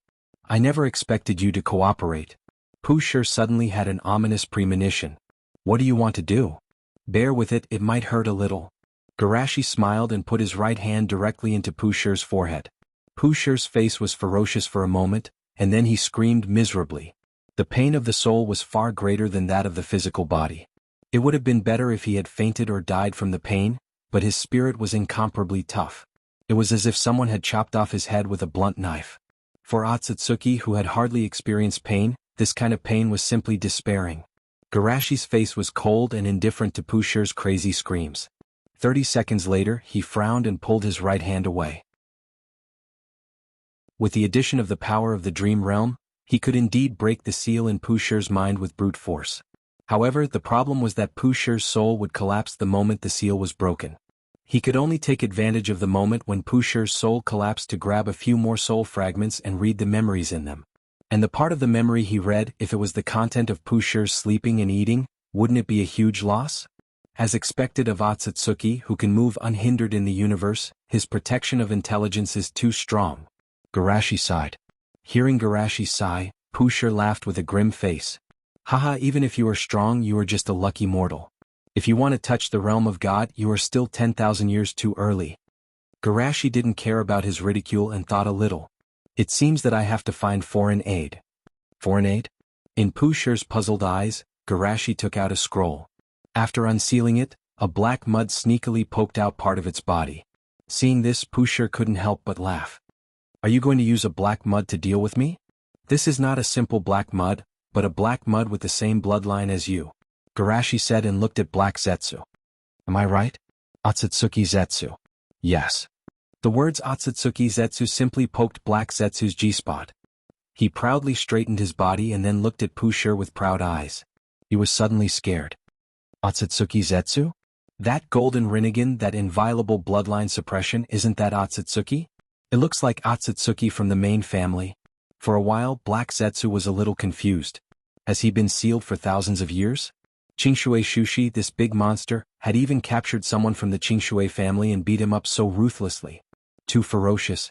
I never expected you to cooperate. Pushur suddenly had an ominous premonition. What do you want to do? Bear with it, it might hurt a little. Garashi smiled and put his right hand directly into Pushur's forehead. Pushur's face was ferocious for a moment, and then he screamed miserably. The pain of the soul was far greater than that of the physical body. It would have been better if he had fainted or died from the pain, but his spirit was incomparably tough. It was as if someone had chopped off his head with a blunt knife. For Otsutsuki, who had hardly experienced pain, this kind of pain was simply despairing. Garashi's face was cold and indifferent to Pushur's crazy screams. 30 seconds later, he frowned and pulled his right hand away. With the addition of the power of the dream realm, he could indeed break the seal in Pushur's mind with brute force. However, the problem was that Pushur's soul would collapse the moment the seal was broken. He could only take advantage of the moment when Pushur's soul collapsed to grab a few more soul fragments and read the memories in them. And the part of the memory he read, if it was the content of Pushur's sleeping and eating, wouldn't it be a huge loss? As expected of Otsutsuki, who can move unhindered in the universe, his protection of intelligence is too strong. Garashi sighed. Hearing Garashi sigh, Pushur laughed with a grim face. Haha, even if you are strong, you are just a lucky mortal. If you want to touch the realm of God, you are still 10,000 years too early. Garashi didn't care about his ridicule and thought a little. It seems that I have to find foreign aid. Foreign aid? In Pushur's puzzled eyes, Garashi took out a scroll. After unsealing it, a black mud sneakily poked out part of its body. Seeing this, Pushur couldn't help but laugh. Are you going to use a black mud to deal with me? This is not a simple black mud, but a black mud with the same bloodline as you. Garashi said and looked at Black Zetsu. Am I right? Otsutsuki Zetsu. Yes. The words Otsutsuki Zetsu simply poked Black Zetsu's G-spot. He proudly straightened his body and then looked at Pushur with proud eyes. He was suddenly scared. Otsutsuki Zetsu? That golden Rinnegan, that inviolable bloodline suppression, isn't that Otsutsuki? It looks like Otsutsuki from the main family. For a while, Black Zetsu was a little confused. Has he been sealed for thousands of years? Qingshui Shushi, this big monster, had even captured someone from the Qingshui family and beat him up so ruthlessly. Too ferocious.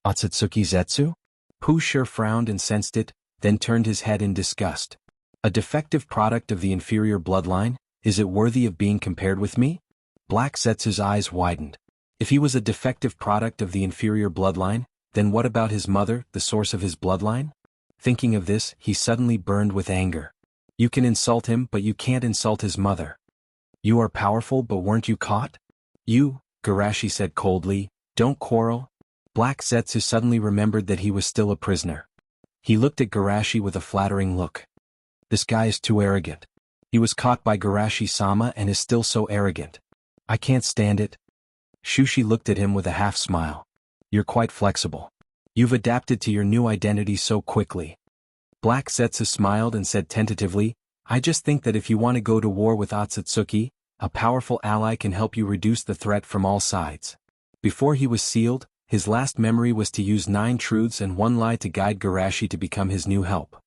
Otsutsuki Zetsu? Pu Shi frowned and sensed it, then turned his head in disgust. A defective product of the inferior bloodline? Is it worthy of being compared with me? Black Zetsu's eyes widened. If he was a defective product of the inferior bloodline, then what about his mother, the source of his bloodline? Thinking of this, he suddenly burned with anger. You can insult him, but you can't insult his mother. You are powerful, but weren't you caught? You, Garashi said coldly, don't quarrel. Black Zetsu suddenly remembered that he was still a prisoner. He looked at Garashi with a flattering look. This guy is too arrogant. He was caught by Garashi-sama and is still so arrogant. I can't stand it. Shushi looked at him with a half-smile. You're quite flexible. You've adapted to your new identity so quickly. Black Zetsu smiled and said tentatively, I just think that if you want to go to war with Otsutsuki, a powerful ally can help you reduce the threat from all sides. Before he was sealed, his last memory was to use 9 truths and 1 lie to guide Garashi to become his new help.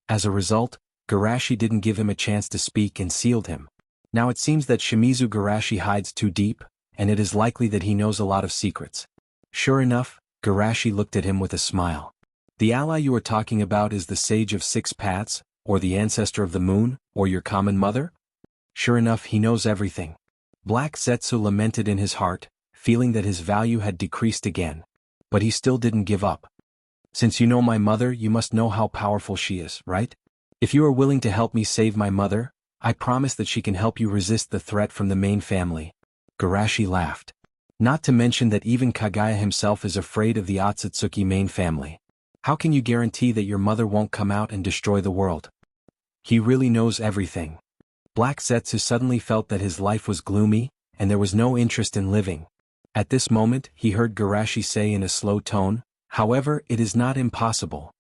As a result, Garashi didn't give him a chance to speak and sealed him. Now it seems that Shimizu Garashi hides too deep, and it is likely that he knows a lot of secrets. Sure enough, Garashi looked at him with a smile. The ally you are talking about is the Sage of 6 Paths, or the Ancestor of the Moon, or your common mother? Sure enough, he knows everything. Black Zetsu lamented in his heart, feeling that his value had decreased again. But he still didn't give up. Since you know my mother, you must know how powerful she is, right? If you are willing to help me save my mother, I promise that she can help you resist the threat from the main family. Garashi laughed. Not to mention that even Kagaya himself is afraid of the Otsutsuki main family. How can you guarantee that your mother won't come out and destroy the world? He really knows everything. Black Zetsu suddenly felt that his life was gloomy, and there was no interest in living. At this moment, he heard Garashi say in a slow tone, however, it is not impossible.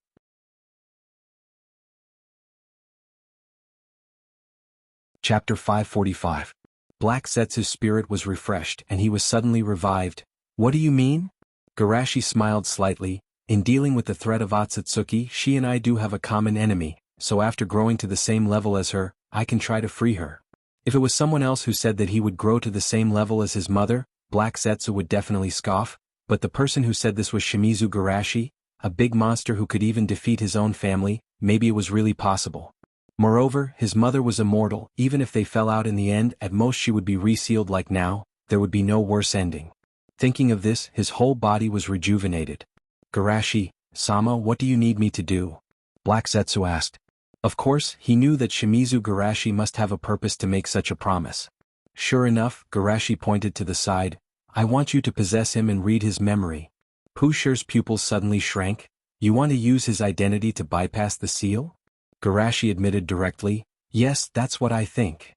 Chapter 545. Black Zetsu's spirit was refreshed and he was suddenly revived. What do you mean? Garashi smiled slightly. In dealing with the threat of Otsutsuki, she and I do have a common enemy, so after growing to the same level as her, I can try to free her. If it was someone else who said that he would grow to the same level as his mother, Black Zetsu would definitely scoff, but the person who said this was Shimizu Garashi, a big monster who could even defeat his own family. Maybe it was really possible. Moreover, his mother was immortal. Even if they fell out in the end, at most she would be resealed like now, there would be no worse ending. Thinking of this, his whole body was rejuvenated. Garashi-sama, what do you need me to do? Black Zetsu asked. Of course, he knew that Shimizu Garashi must have a purpose to make such a promise. Sure enough, Garashi pointed to the side. I want you to possess him and read his memory. Pu Shi's pupils suddenly shrank. You want to use his identity to bypass the seal? Garashi admitted directly. Yes, that's what I think.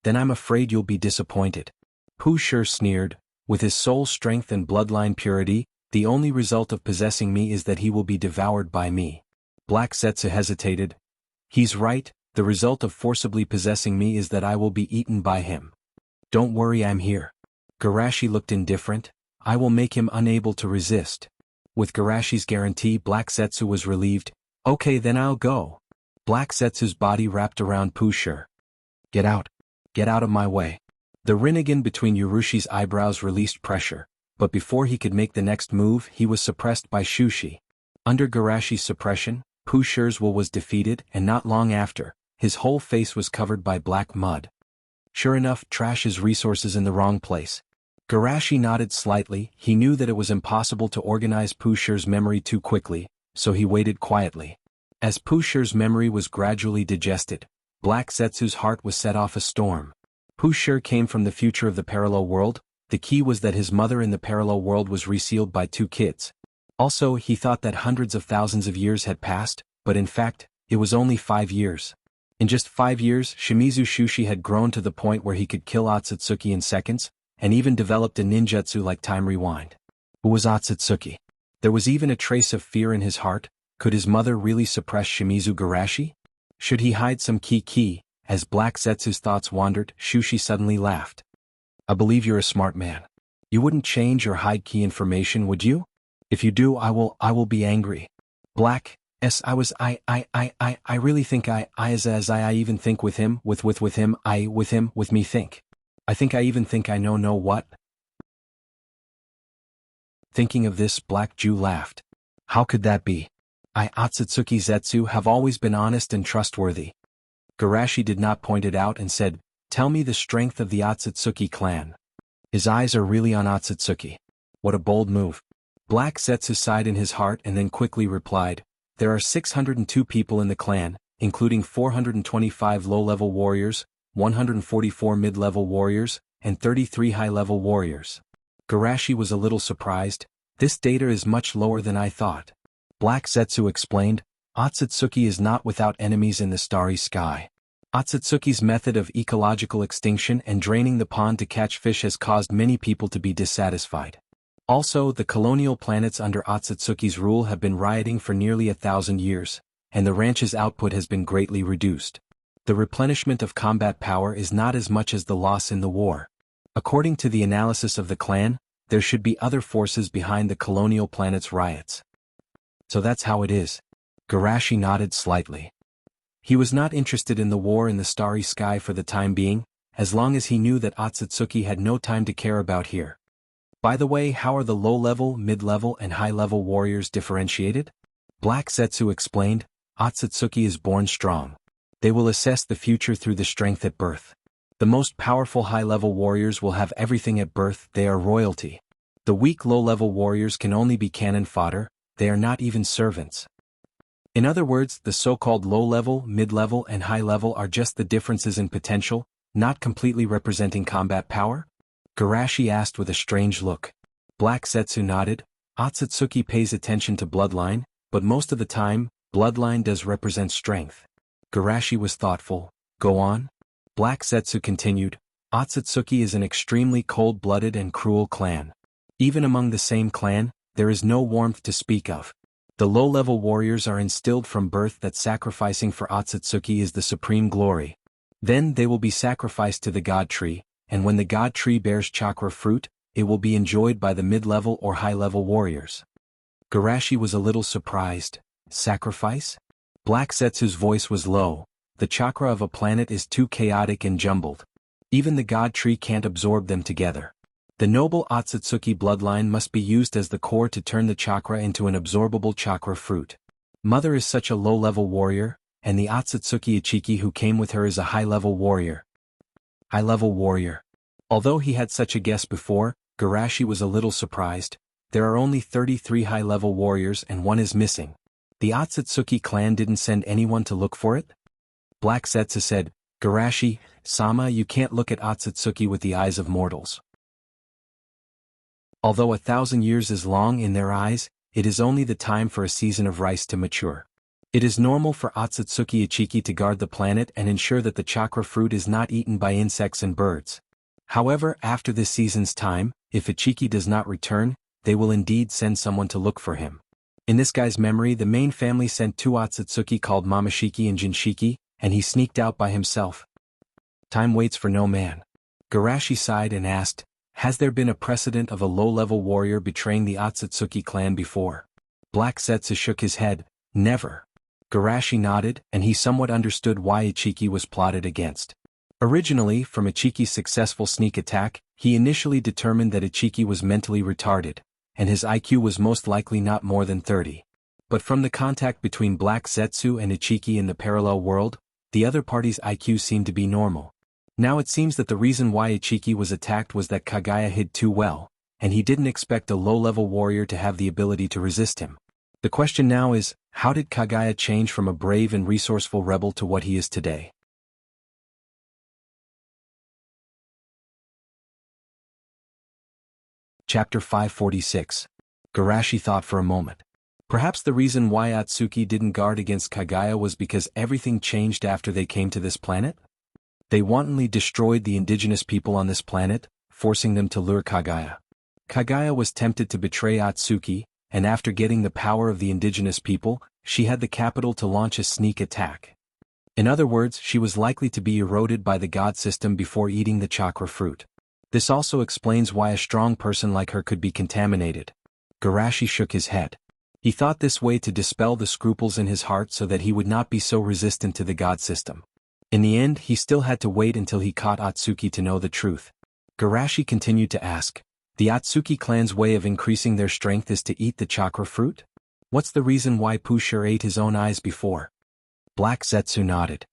Then I'm afraid you'll be disappointed. Pu Shi sneered. With his soul strength and bloodline purity, the only result of possessing me is that he will be devoured by me. Black Zetsu hesitated. He's right, the result of forcibly possessing me is that I will be eaten by him. Don't worry, I'm here. Garashi looked indifferent. I will make him unable to resist. With Garashi's guarantee, Black Zetsu was relieved. Okay, then I'll go. Black Zetsu's body wrapped around Pu Shi. Get out. Get out of my way. The Rinnegan between Urushi's eyebrows released pressure, but before he could make the next move, he was suppressed by Shushi. Under Garashi's suppression, Pu Shi's will was defeated, and not long after, his whole face was covered by black mud. Sure enough, trash his resources in the wrong place. Garashi nodded slightly. He knew that it was impossible to organize Pu Shi's memory too quickly, so he waited quietly. As Pu Shi's memory was gradually digested, Black Zetsu's heart was set off a storm. Pu Shi came from the future of the parallel world. The key was that his mother in the parallel world was resealed by 2 kids. Also, he thought that hundreds of thousands of years had passed, but in fact, it was only 5 years. In just 5 years, Shimizu Shushi had grown to the point where he could kill Otsutsuki in seconds, and even developed a ninjutsu like Time Rewind. Who was Otsutsuki? There was even a trace of fear in his heart. Could his mother really suppress Shimizu Garashi? Should he hide some key As Black Zetsu's thoughts wandered, Shushi suddenly laughed. I believe you're a smart man. You wouldn't change or hide key information, would you? If you do, I will be angry. Black, I really think I even think with him, with me think. I think I even think I know what? Thinking of this, Black Jew laughed. How could that be? I, Otsutsuki Zetsu, have always been honest and trustworthy. Garashi did not point it out and said, tell me the strength of the Otsutsuki clan. His eyes are really on Otsutsuki. What a bold move. Black Zetsu sighed in his heart and then quickly replied, there are 602 people in the clan, including 425 low-level warriors, 144 mid-level warriors, and 33 high-level warriors. Garashi was a little surprised. This data is much lower than I thought. Black Zetsu explained, Otsutsuki is not without enemies in the starry sky. Otsutsuki's method of ecological extinction and draining the pond to catch fish has caused many people to be dissatisfied. Also, the colonial planets under Otsutsuki's rule have been rioting for nearly 1,000 years, and the ranch's output has been greatly reduced. The replenishment of combat power is not as much as the loss in the war. According to the analysis of the clan, there should be other forces behind the colonial planet's riots. So that's how it is. Garashi nodded slightly. He was not interested in the war in the starry sky for the time being, as long as he knew that Otsutsuki had no time to care about here. By the way, how are the low-level, mid-level, and high-level warriors differentiated? Black Zetsu explained, Otsutsuki is born strong. They will assess the future through the strength at birth. The most powerful high-level warriors will have everything at birth, they are royalty. The weak low-level warriors can only be cannon fodder, they are not even servants. In other words, the so-called low-level, mid-level, and high-level are just the differences in potential, not completely representing combat power? Garashi asked with a strange look. Black Zetsu nodded. Otsutsuki pays attention to bloodline, but most of the time, bloodline does represent strength. Garashi was thoughtful. Go on? Black Zetsu continued. Otsutsuki is an extremely cold-blooded and cruel clan. Even among the same clan, there is no warmth to speak of. The low-level warriors are instilled from birth that sacrificing for Otsutsuki is the supreme glory. Then they will be sacrificed to the god tree, and when the god tree bears chakra fruit, it will be enjoyed by the mid-level or high-level warriors. Garashi was a little surprised. Sacrifice? Black Zetsu's voice was low. The chakra of a planet is too chaotic and jumbled. Even the god tree can't absorb them together. The noble Otsutsuki bloodline must be used as the core to turn the chakra into an absorbable chakra fruit. Mother is such a low-level warrior, and the Otsutsuki Ichiki who came with her is a high-level warrior. High-level warrior. Although he had such a guess before, Garashi was a little surprised. There are only 33 high-level warriors and one is missing. The Otsutsuki clan didn't send anyone to look for it? Black Zetsu said, Garashi-sama, you can't look at Otsutsuki with the eyes of mortals. Although 1,000 years is long in their eyes, it is only the time for a season of rice to mature. It is normal for Otsutsuki Ichiki to guard the planet and ensure that the chakra fruit is not eaten by insects and birds. However, after this season's time, if Ichiki does not return, they will indeed send someone to look for him. In this guy's memory, the main family sent 2 Otsutsuki called Mamashiki and Jinshiki, and he sneaked out by himself. Time waits for no man. Garashi sighed and asked, has there been a precedent of a low-level warrior betraying the Otsutsuki clan before? Black Zetsu shook his head, never. Garashi nodded, and he somewhat understood why Ichiki was plotted against. Originally, from Ichiki's successful sneak attack, he initially determined that Ichiki was mentally retarded, and his IQ was most likely not more than 30. But from the contact between Black Zetsu and Ichiki in the parallel world, the other party's IQ seemed to be normal. Now it seems that the reason why Ichiki was attacked was that Kagaya hid too well, and he didn't expect a low-level warrior to have the ability to resist him. The question now is, how did Kagaya change from a brave and resourceful rebel to what he is today? Chapter 546. Garashi thought for a moment. Perhaps the reason why Atsuki didn't guard against Kagaya was because everything changed after they came to this planet? They wantonly destroyed the indigenous people on this planet, forcing them to lure Kagaya. Kagaya was tempted to betray Atsuki, and after getting the power of the indigenous people, she had the capital to launch a sneak attack. In other words, she was likely to be eroded by the god system before eating the chakra fruit. This also explains why a strong person like her could be contaminated. Garashi shook his head. He thought this way to dispel the scruples in his heart so that he would not be so resistant to the god system. In the end, he still had to wait until he caught Atsuki to know the truth. Garashi continued to ask, the Atsuki clan's way of increasing their strength is to eat the chakra fruit? What's the reason why Pusher ate his own eyes before? Black Zetsu nodded.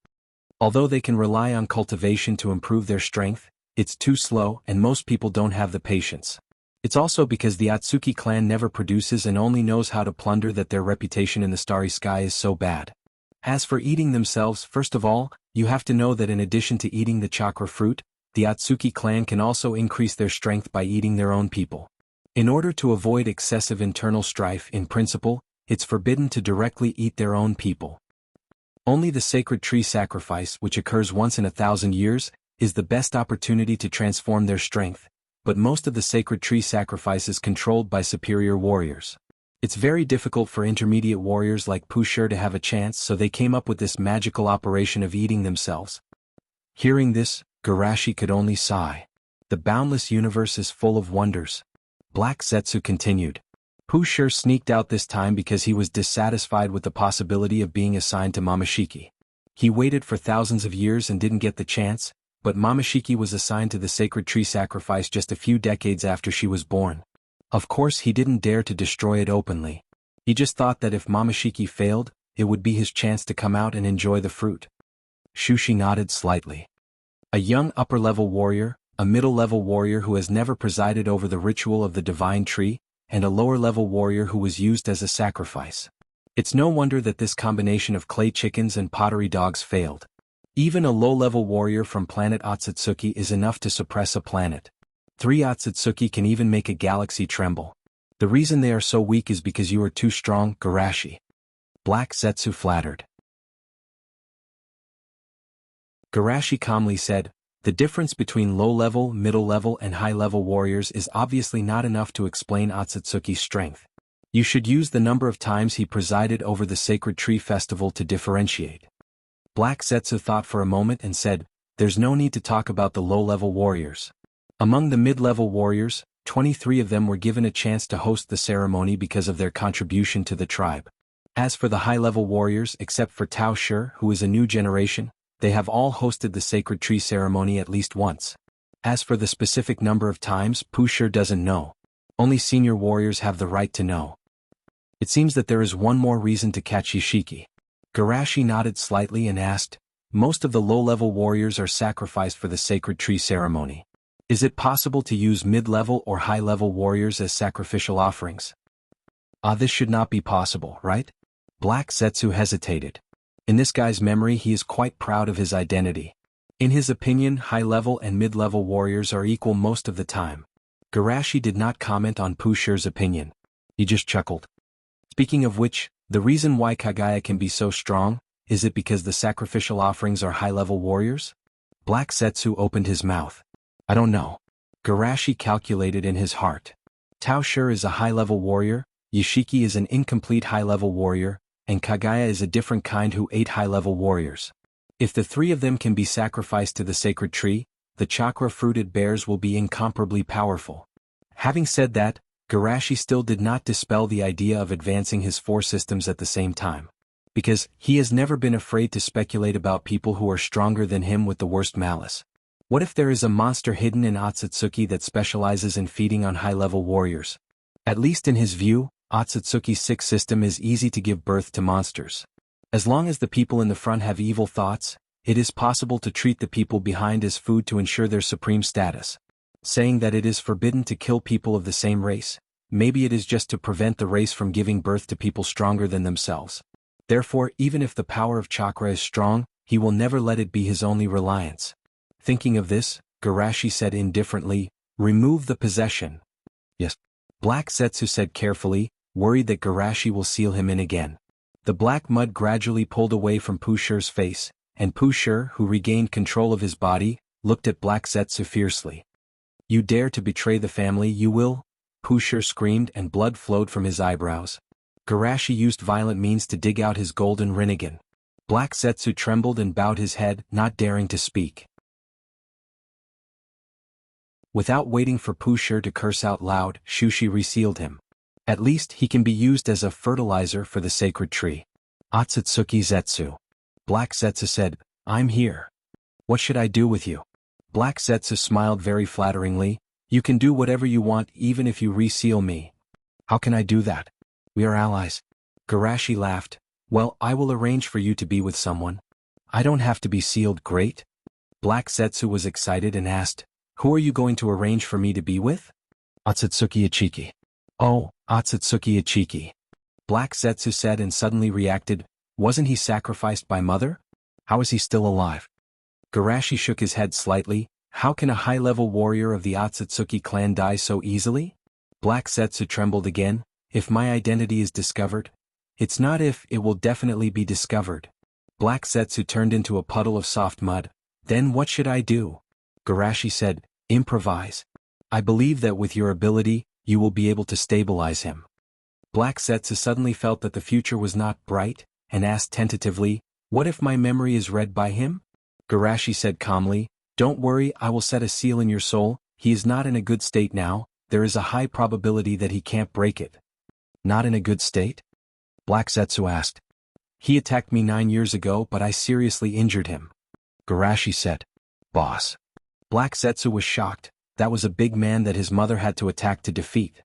Although they can rely on cultivation to improve their strength, it's too slow and most people don't have the patience. It's also because the Atsuki clan never produces and only knows how to plunder that their reputation in the starry sky is so bad. As for eating themselves, first of all, you have to know that in addition to eating the chakra fruit, the Atsuki clan can also increase their strength by eating their own people. In order to avoid excessive internal strife, in principle, it's forbidden to directly eat their own people. Only the sacred tree sacrifice, which occurs once in 1,000 years, is the best opportunity to transform their strength, but most of the sacred tree sacrifice is controlled by superior warriors. It's very difficult for intermediate warriors like Pusher to have a chance, so they came up with this magical operation of eating themselves. Hearing this, Garashi could only sigh. The boundless universe is full of wonders. Black Zetsu continued. Pusher sneaked out this time because he was dissatisfied with the possibility of being assigned to Momoshiki. He waited for thousands of years and didn't get the chance, but Momoshiki was assigned to the sacred tree sacrifice just a few decades after she was born. Of course, he didn't dare to destroy it openly. He just thought that if Momoshiki failed, it would be his chance to come out and enjoy the fruit. Shushi nodded slightly. A young upper-level warrior, a middle-level warrior who has never presided over the ritual of the divine tree, and a lower-level warrior who was used as a sacrifice. It's no wonder that this combination of clay chickens and pottery dogs failed. Even a low-level warrior from planet Otsutsuki is enough to suppress a planet. 3 Otsutsuki can even make a galaxy tremble. The reason they are so weak is because you are too strong, Garashi. Black Zetsu flattered. Garashi calmly said, the difference between low-level, middle-level and high-level warriors is obviously not enough to explain Otsutsuki's strength. You should use the number of times he presided over the Sacred Tree Festival to differentiate. Black Zetsu thought for a moment and said, there's no need to talk about the low-level warriors. Among the mid-level warriors, 23 of them were given a chance to host the ceremony because of their contribution to the tribe. As for the high-level warriors, except for Tao Shi, who is a new generation, they have all hosted the sacred tree ceremony at least once. As for the specific number of times, Pusher doesn't know. Only senior warriors have the right to know. It seems that there is one more reason to catch Yashiki. Garashi nodded slightly and asked, most of the low-level warriors are sacrificed for the sacred tree ceremony. Is it possible to use mid-level or high-level warriors as sacrificial offerings? This should not be possible, right? Black Zetsu hesitated. In this guy's memory, he is quite proud of his identity. In his opinion, high-level and mid-level warriors are equal most of the time. Garashi did not comment on Pusher's opinion. He just chuckled. Speaking of which, the reason why Kagaya can be so strong, is it because the sacrificial offerings are high-level warriors? Black Zetsu opened his mouth. I don't know. Garashi calculated in his heart. Tao Shi is a high-level warrior, Yashiki is an incomplete high-level warrior, and Kagaya is a different kind who ate high-level warriors. If the 3 of them can be sacrificed to the sacred tree, the chakra fruit it bears will be incomparably powerful. Having said that, Garashi still did not dispel the idea of advancing his 4 systems at the same time. Because he has never been afraid to speculate about people who are stronger than him with the worst malice. What if there is a monster hidden in Otsutsuki that specializes in feeding on high-level warriors? At least in his view, Otsutsuki's 6th system is easy to give birth to monsters. As long as the people in the front have evil thoughts, it is possible to treat the people behind as food to ensure their supreme status. Saying that it is forbidden to kill people of the same race, maybe it is just to prevent the race from giving birth to people stronger than themselves. Therefore, even if the power of chakra is strong, he will never let it be his only reliance. Thinking of this, Garashi said indifferently, remove the possession. Yes. Black Zetsu said carefully, worried that Garashi will seal him in again. The black mud gradually pulled away from Pusher's face, and Pusher, who regained control of his body, looked at Black Zetsu fiercely. You dare to betray the family, you will? Pusher screamed and blood flowed from his eyebrows. Garashi used violent means to dig out his golden rinnegan. Black Setsu trembled and bowed his head, not daring to speak. Without waiting for Pusher to curse out loud, Shushi resealed him. At least he can be used as a fertilizer for the sacred tree. Otsutsuki Zetsu. Black Setsu said, I'm here. What should I do with you? Black Setsu smiled very flatteringly. You can do whatever you want even if you reseal me. How can I do that? We are allies. Garashi laughed. Well, I will arrange for you to be with someone. I don't have to be sealed, great? Black Setsu was excited and asked, who are you going to arrange for me to be with? Otsutsuki Ichiki. Oh, Otsutsuki Ichiki. Black Setsu said and suddenly reacted, wasn't he sacrificed by mother? How is he still alive? Garashi shook his head slightly. How can a high-level warrior of the Otsutsuki clan die so easily? Black Setsu trembled again. If my identity is discovered? It's not if, it will definitely be discovered. Black Setsu turned into a puddle of soft mud. Then what should I do? Garashi said, improvise. I believe that with your ability, you will be able to stabilize him. Black Setsu suddenly felt that the future was not bright, and asked tentatively, what if my memory is read by him? Garashi said calmly, don't worry, I will set a seal in your soul. He is not in a good state now, there is a high probability that he can't break it. Not in a good state? Black Setsu asked. He attacked me 9 years ago but I seriously injured him. Garashi said. Boss. Black Setsu was shocked. That was a big man that his mother had to attack to defeat.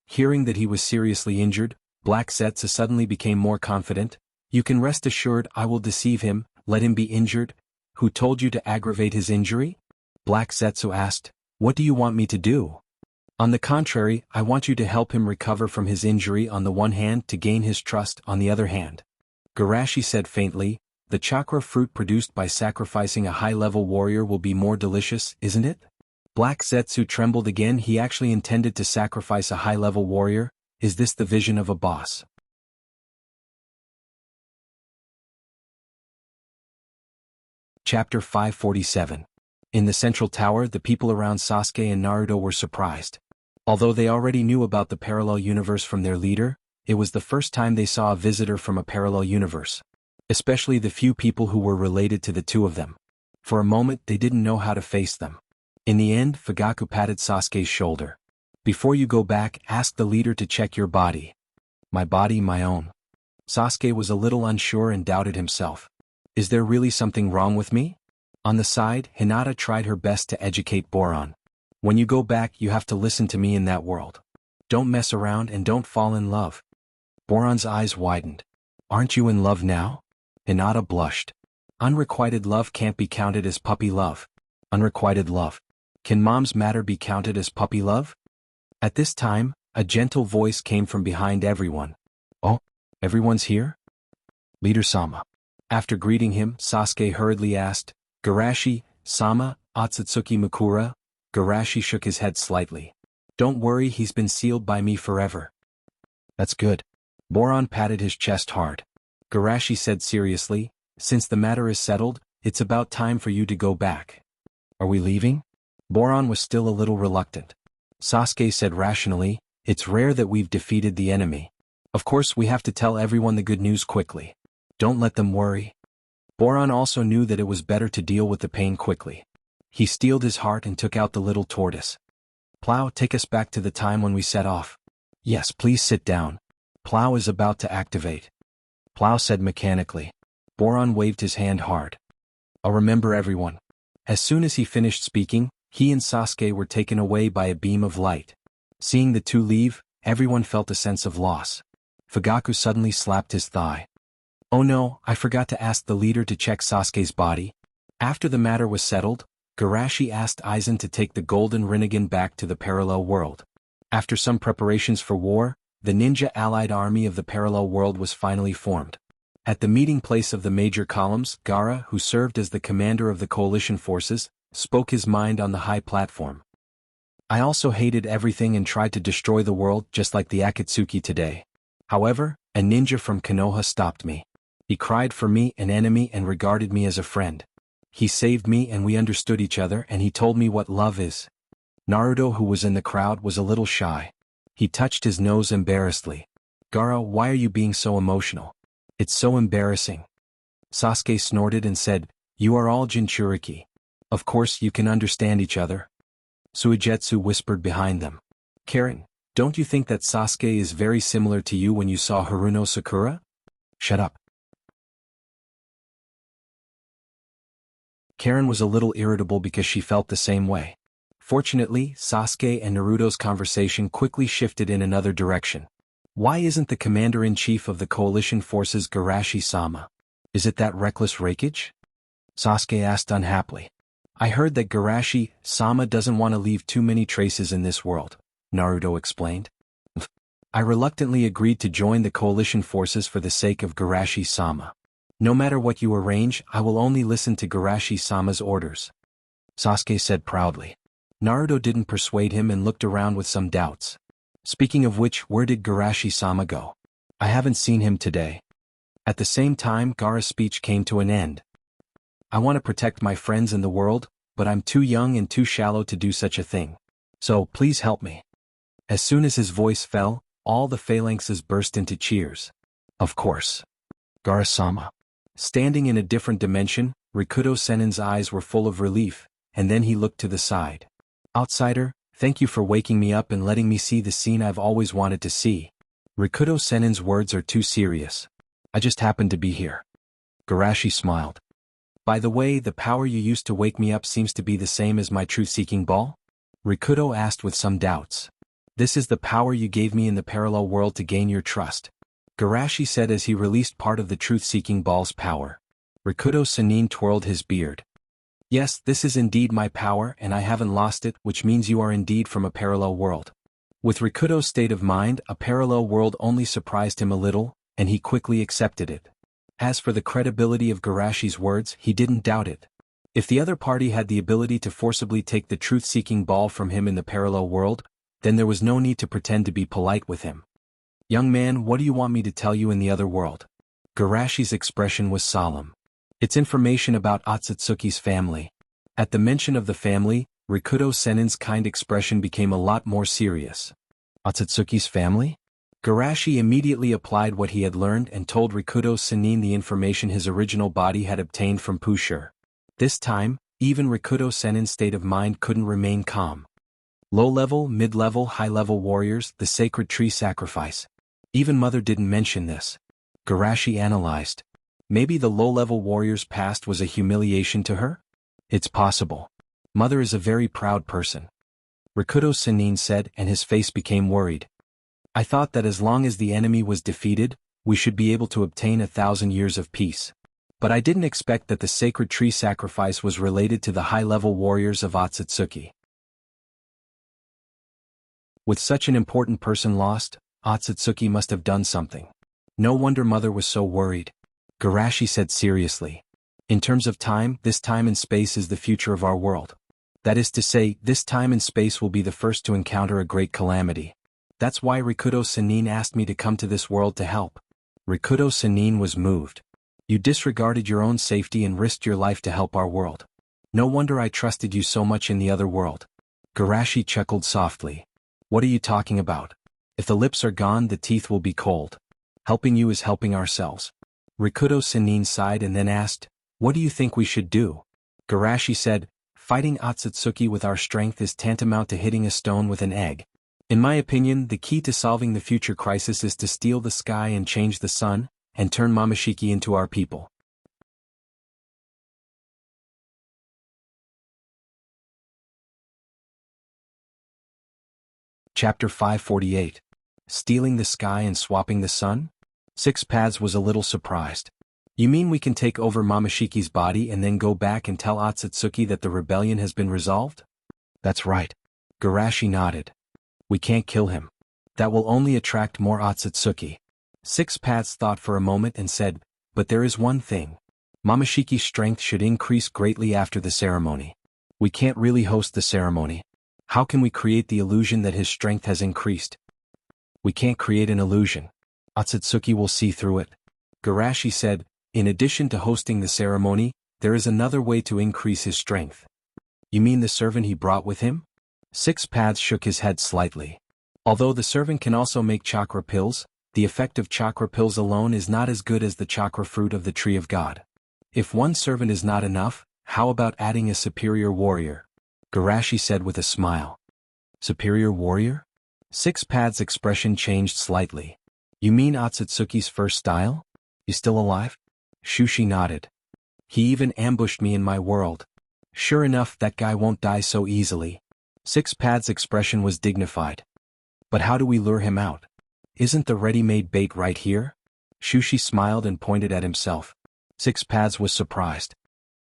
Hearing that he was seriously injured, Black Setsu suddenly became more confident. You can rest assured I will deceive him, let him be injured. Who told you to aggravate his injury? Black Setsu asked. What do you want me to do? On the contrary, I want you to help him recover from his injury on the one hand to gain his trust on the other hand. Garashi said faintly, the chakra fruit produced by sacrificing a high-level warrior will be more delicious, isn't it? Black Setsu trembled again. He actually intended to sacrifice a high-level warrior. Is this the vision of a boss? Chapter 547. In the central tower, the people around Sasuke and Naruto were surprised. Although they already knew about the parallel universe from their leader, it was the first time they saw a visitor from a parallel universe. Especially the few people who were related to the two of them. For a moment they didn't know how to face them. In the end, Fugaku patted Sasuke's shoulder. Before you go back, ask the leader to check your body. My body, my own. Sasuke was a little unsure and doubted himself. Is there really something wrong with me? On the side, Hinata tried her best to educate Boron. When you go back you have to listen to me in that world. Don't mess around and don't fall in love. Boron's eyes widened. Aren't you in love now? Hinata blushed. Unrequited love can't be counted as puppy love. Unrequited love. Can mom's matter be counted as puppy love? At this time, a gentle voice came from behind everyone. Oh, everyone's here? Leader Sama. After greeting him, Sasuke hurriedly asked, Garashi, Sama, Otsutsuki Makura? Garashi shook his head slightly. Don't worry, he's been sealed by me forever. That's good. Boron patted his chest hard. Garashi said seriously, since the matter is settled, it's about time for you to go back. Are we leaving? Boron was still a little reluctant. Sasuke said rationally, it's rare that we've defeated the enemy. Of course we have to tell everyone the good news quickly. Don't let them worry. Boron also knew that it was better to deal with the pain quickly. He steeled his heart and took out the little tortoise. Plow, take us back to the time when we set off. Yes, please sit down. Plow is about to activate. Plow said mechanically. Boron waved his hand hard. I'll remember everyone. As soon as he finished speaking, he and Sasuke were taken away by a beam of light. Seeing the two leave, everyone felt a sense of loss. Fugaku suddenly slapped his thigh. Oh no, I forgot to ask the leader to check Sasuke's body. After the matter was settled, Garashi asked Aizen to take the golden Rinnegan back to the parallel world. After some preparations for war, the ninja allied army of the parallel world was finally formed. At the meeting place of the major columns, Gaara, who served as the commander of the coalition forces, spoke his mind on the high platform. I also hated everything and tried to destroy the world just like the Akatsuki today. However, a ninja from Konoha stopped me. He cried for me, an enemy, and regarded me as a friend. He saved me and we understood each other and he told me what love is. Naruto, who was in the crowd, was a little shy. He touched his nose embarrassedly. Gaara, why are you being so emotional? It's so embarrassing. Sasuke snorted and said, "You are all Jinchuriki. Of course you can understand each other." Suigetsu whispered behind them. "Karen, don't you think that Sasuke is very similar to you when you saw Haruno Sakura?" "Shut up." Karen was a little irritable because she felt the same way. Fortunately, Sasuke and Naruto's conversation quickly shifted in another direction. "Why isn't the commander-in-chief of the coalition forces Garashi-sama? Is it that reckless Raikage?" Sasuke asked unhappily. "I heard that Garashi-sama doesn't want to leave too many traces in this world," Naruto explained. "I reluctantly agreed to join the coalition forces for the sake of Garashi-sama. No matter what you arrange, I will only listen to Garashi-sama's orders," Sasuke said proudly. Naruto didn't persuade him and looked around with some doubts. "Speaking of which, where did Garashi-sama go? I haven't seen him today." At the same time, Gaara's speech came to an end. "I want to protect my friends in the world, but I'm too young and too shallow to do such a thing. So, please help me." As soon as his voice fell, all the phalanxes burst into cheers. "Of course. Gaara-sama." Standing in a different dimension, Rikudo Senin's eyes were full of relief, and then he looked to the side. "Outsider, thank you for waking me up and letting me see the scene I've always wanted to see. Rikudo Senin's words are too serious. I just happened to be here." Garashi smiled. "By the way, the power you used to wake me up seems to be the same as my truth-seeking ball?" Rikudo asked with some doubts. "This is the power you gave me in the parallel world to gain your trust," Garashi said as he released part of the truth-seeking ball's power. Rikudo Senin twirled his beard. "Yes, this is indeed my power and I haven't lost it, which means you are indeed from a parallel world." With Rikudo's state of mind, a parallel world only surprised him a little, and he quickly accepted it. As for the credibility of Garashi's words, he didn't doubt it. If the other party had the ability to forcibly take the truth-seeking ball from him in the parallel world, then there was no need to pretend to be polite with him. "Young man, what do you want me to tell you in the other world?" Garashi's expression was solemn. "It's information about Otsutsuki's family." At the mention of the family, Rikudo Senin's kind expression became a lot more serious. "Otsutsuki's family?" Garashi immediately applied what he had learned and told Rikudo Senin the information his original body had obtained from Pushur. This time, even Rikudo Senin's state of mind couldn't remain calm. Low-level, mid-level, high-level warriors, the sacred tree sacrifice. Even Mother didn't mention this. Garashi analyzed. Maybe the low-level warrior's past was a humiliation to her? It's possible. Mother is a very proud person. Rikudo Senin said, and his face became worried. "I thought that as long as the enemy was defeated, we should be able to obtain 1,000 years of peace. But I didn't expect that the sacred tree sacrifice was related to the high-level warriors of Otsutsuki. With such an important person lost, Otsutsuki must have done something. No wonder Mother was so worried." Garashi said seriously. "In terms of time, this time and space is the future of our world. That is to say, this time and space will be the first to encounter a great calamity. That's why Rikudo Senin asked me to come to this world to help." Rikudo Senin was moved. "You disregarded your own safety and risked your life to help our world. No wonder I trusted you so much in the other world." Garashi chuckled softly. "What are you talking about? If the lips are gone, the teeth will be cold. Helping you is helping ourselves." Rikudo Senin sighed and then asked, "What do you think we should do?" Garashi said, "Fighting Otsutsuki with our strength is tantamount to hitting a stone with an egg. In my opinion, the key to solving the future crisis is to steal the sky and change the sun, and turn Momoshiki into our people." Chapter 548. Stealing the Sky and Swapping the Sun? Six Paths was a little surprised. "You mean we can take over Momoshiki's body and then go back and tell Otsutsuki that the rebellion has been resolved?" "That's right." Garashi nodded. "We can't kill him. That will only attract more Otsutsuki." Six Paths thought for a moment and said, "But there is one thing. Momoshiki's strength should increase greatly after the ceremony. We can't really host the ceremony. How can we create the illusion that his strength has increased?" "We can't create an illusion. Otsutsuki will see through it." Garashi said, "In addition to hosting the ceremony, there is another way to increase his strength." "You mean the servant he brought with him?" Six Paths shook his head slightly. "Although the servant can also make chakra pills, the effect of chakra pills alone is not as good as the chakra fruit of the Tree of God. If one servant is not enough, how about adding a superior warrior? Garashi said with a smile. Superior warrior? Six Paths' expression changed slightly. You mean Otsutsuki's first style? You still alive? Shushi nodded. He even ambushed me in my world. Sure enough, that guy won't die so easily. Six Paths' expression was dignified. But how do we lure him out? Isn't the ready-made bait right here? Shushi smiled and pointed at himself. Six Paths was surprised.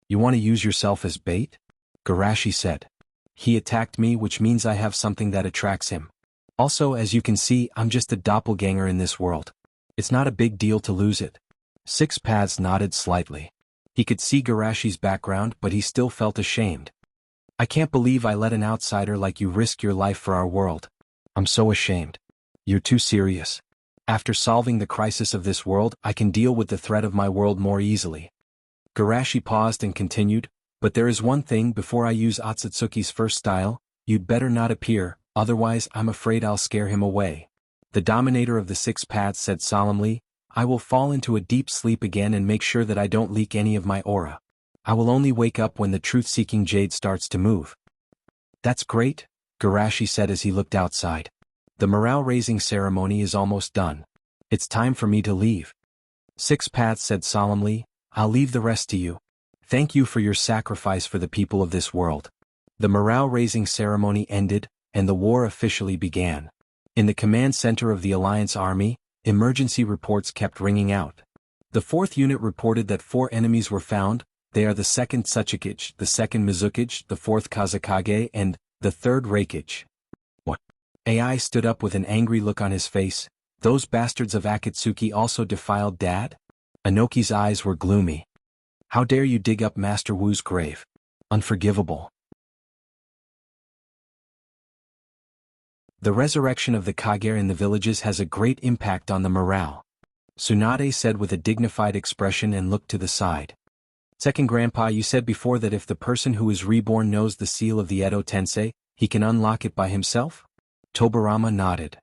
You want to use yourself as bait? Garashi said. He attacked me, which means I have something that attracts him. Also, as you can see, I'm just a doppelganger in this world. It's not a big deal to lose it. Six Paths nodded slightly. He could see Garashi's background, but he still felt ashamed. I can't believe I let an outsider like you risk your life for our world. I'm so ashamed. You're too serious. After solving the crisis of this world, I can deal with the threat of my world more easily. Garashi paused and continued, but there is one thing before I use Otsutsuki's first style, you'd better not appear, otherwise I'm afraid I'll scare him away. The dominator of the Six Paths said solemnly, I will fall into a deep sleep again and make sure that I don't leak any of my aura. I will only wake up when the truth-seeking jade starts to move. That's great, Garashi said as he looked outside. The morale-raising ceremony is almost done. It's time for me to leave. Six Paths said solemnly, I'll leave the rest to you. Thank you for your sacrifice for the people of this world. The morale-raising ceremony ended, and the war officially began. In the command center of the Alliance Army, emergency reports kept ringing out. The 4th unit reported that 4 enemies were found. They are the 2nd Tsuchikage, the 2nd Mizukage, the 4th Kazakage, and the 3rd Reikage. What? AI stood up with an angry look on his face. Those bastards of Akatsuki also defiled Dad? Anoki's eyes were gloomy. How dare you dig up Master Wu's grave? Unforgivable. The resurrection of the Kage in the villages has a great impact on the morale. Tsunade said with a dignified expression and looked to the side. Second Grandpa, you said before that if the person who is reborn knows the seal of the Edo Tensei, he can unlock it by himself? Tobarama nodded.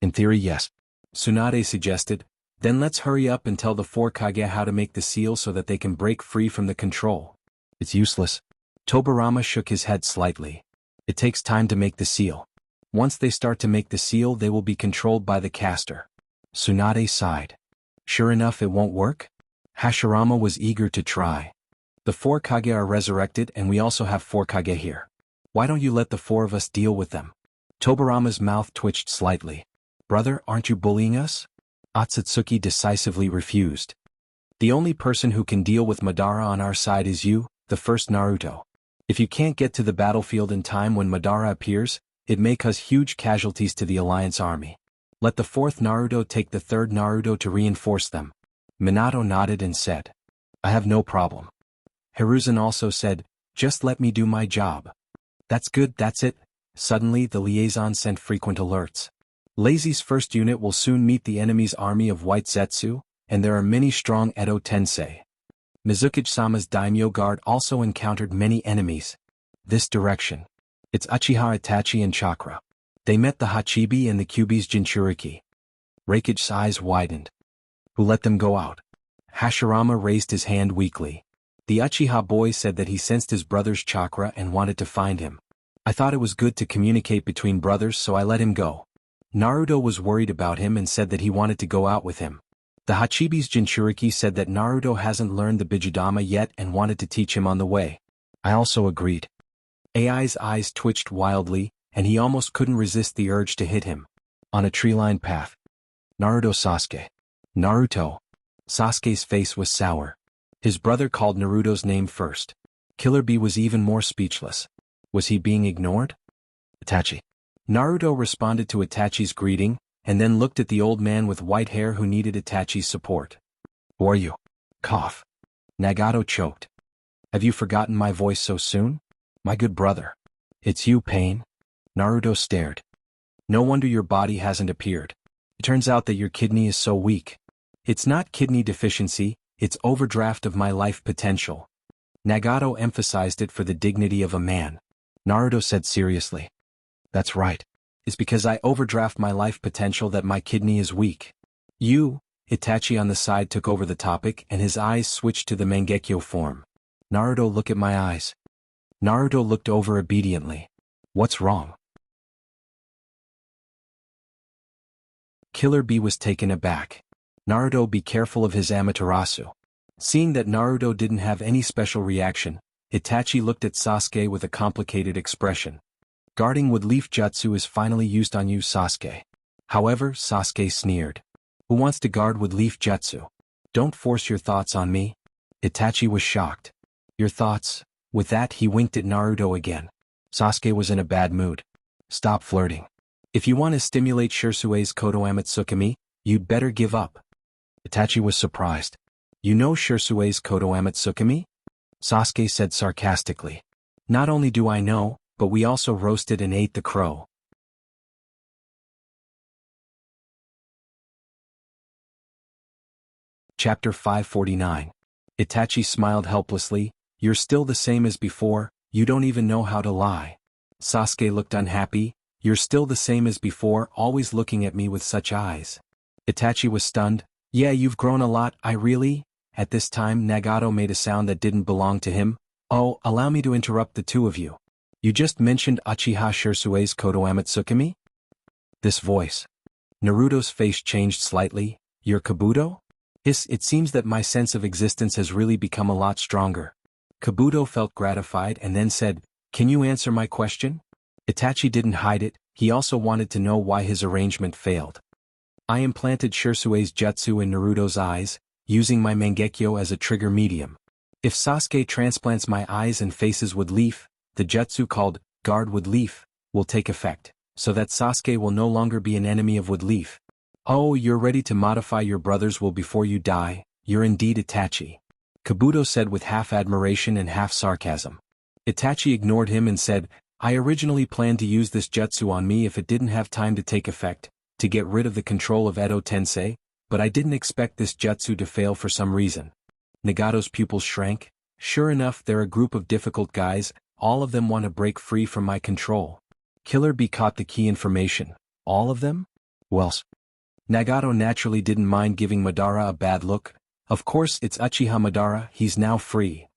In theory, yes. Tsunade suggested, then let's hurry up and tell the 4 Kage how to make the seal so that they can break free from the control. It's useless. Tobarama shook his head slightly. It takes time to make the seal. Once they start to make the seal, they will be controlled by the caster. Tsunade sighed. Sure enough, it won't work? Hashirama was eager to try. The 4 Kage are resurrected and we also have 4 Kage here. Why don't you let the 4 of us deal with them? Tobarama's mouth twitched slightly. Brother, aren't you bullying us? Otsutsuki decisively refused. The only person who can deal with Madara on our side is you, the first Naruto. If you can't get to the battlefield in time when Madara appears, it may cause huge casualties to the Alliance Army. Let the 4th Naruto take the 3rd Naruto to reinforce them. Minato nodded and said, I have no problem. Hiruzen also said, just let me do my job. That's good, that's it. Suddenly the liaison sent frequent alerts. Lazy's first unit will soon meet the enemy's army of White Zetsu, and there are many strong Edo Tensei. Mizukage-sama's daimyo guard also encountered many enemies. This direction. It's Uchiha Itachi and Chakra. They met the Hachibi and the Kyubi's Jinchuriki. Reikage's eyes widened. Who let them go out? Hashirama raised his hand weakly. The Uchiha boy said that he sensed his brother's chakra and wanted to find him. I thought it was good to communicate between brothers, so I let him go. Naruto was worried about him and said that he wanted to go out with him. The Hachibi's Jinchuriki said that Naruto hasn't learned the Bijudama yet and wanted to teach him on the way. I also agreed. AI's eyes twitched wildly, and he almost couldn't resist the urge to hit him. On a tree-lined path. Naruto Sasuke. Naruto. Sasuke's face was sour. His brother called Naruto's name first. Killer Bee was even more speechless. Was he being ignored? Itachi. Naruto responded to Itachi's greeting, and then looked at the old man with white hair who needed Itachi's support. Who are you? Cough. Nagato choked. Have you forgotten my voice so soon? My good brother. It's you, Pain. Naruto stared. No wonder your body hasn't appeared. It turns out that your kidney is so weak. It's not kidney deficiency, it's overdraft of my life potential. Nagato emphasized it for the dignity of a man. Naruto said seriously. That's right. It's because I overdraft my life potential that my kidney is weak. You, Itachi on the side took over the topic and his eyes switched to the Mangekyo form. Naruto, look at my eyes. Naruto looked over obediently. What's wrong? Killer Bee was taken aback. Naruto, be careful of his Amaterasu. Seeing that Naruto didn't have any special reaction, Itachi looked at Sasuke with a complicated expression. Guarding wood leaf jutsu is finally used on you, Sasuke. However, Sasuke sneered. Who wants to guard wood leaf jutsu? Don't force your thoughts on me. Itachi was shocked. Your thoughts? With that he winked at Naruto again. Sasuke was in a bad mood. Stop flirting. If you want to stimulate Shirsue's Kodo Amatsukami, you'd better give up. Itachi was surprised. You know Shirsue's Kodo Amatsukami? Sasuke said sarcastically. Not only do I know, but we also roasted and ate the crow. Chapter 549. Itachi smiled helplessly. You're still the same as before, you don't even know how to lie. Sasuke looked unhappy. You're still the same as before, always looking at me with such eyes. Itachi was stunned. Yeah, you've grown a lot, I really? At this time Nagato made a sound that didn't belong to him. Oh, allow me to interrupt the two of you. You just mentioned Uchiha Shirsue's Kodo Amatsukami? This voice. Naruto's face changed slightly. You're Kabuto? It seems that my sense of existence has really become a lot stronger. Kabuto felt gratified and then said, can you answer my question? Itachi didn't hide it, he also wanted to know why his arrangement failed. I implanted Shirsue's jutsu in Naruto's eyes, using my Mangekyo as a trigger medium. If Sasuke transplants my eyes and faces wood leaf, the jutsu called Guard Wood Leaf will take effect, so that Sasuke will no longer be an enemy of wood leaf. Oh, you're ready to modify your brother's will before you die, you're indeed Itachi. Kabuto said with half admiration and half sarcasm. Itachi ignored him and said, I originally planned to use this jutsu on me if it didn't have time to take effect, to get rid of the control of Edo Tensei, but I didn't expect this jutsu to fail for some reason. Nagato's pupils shrank. Sure enough, they're a group of difficult guys, all of them want to break free from my control. Killer Bee caught the key information. All of them? Well, Nagato naturally didn't mind giving Madara a bad look. Of course it's Uchiha Madara, he's now free.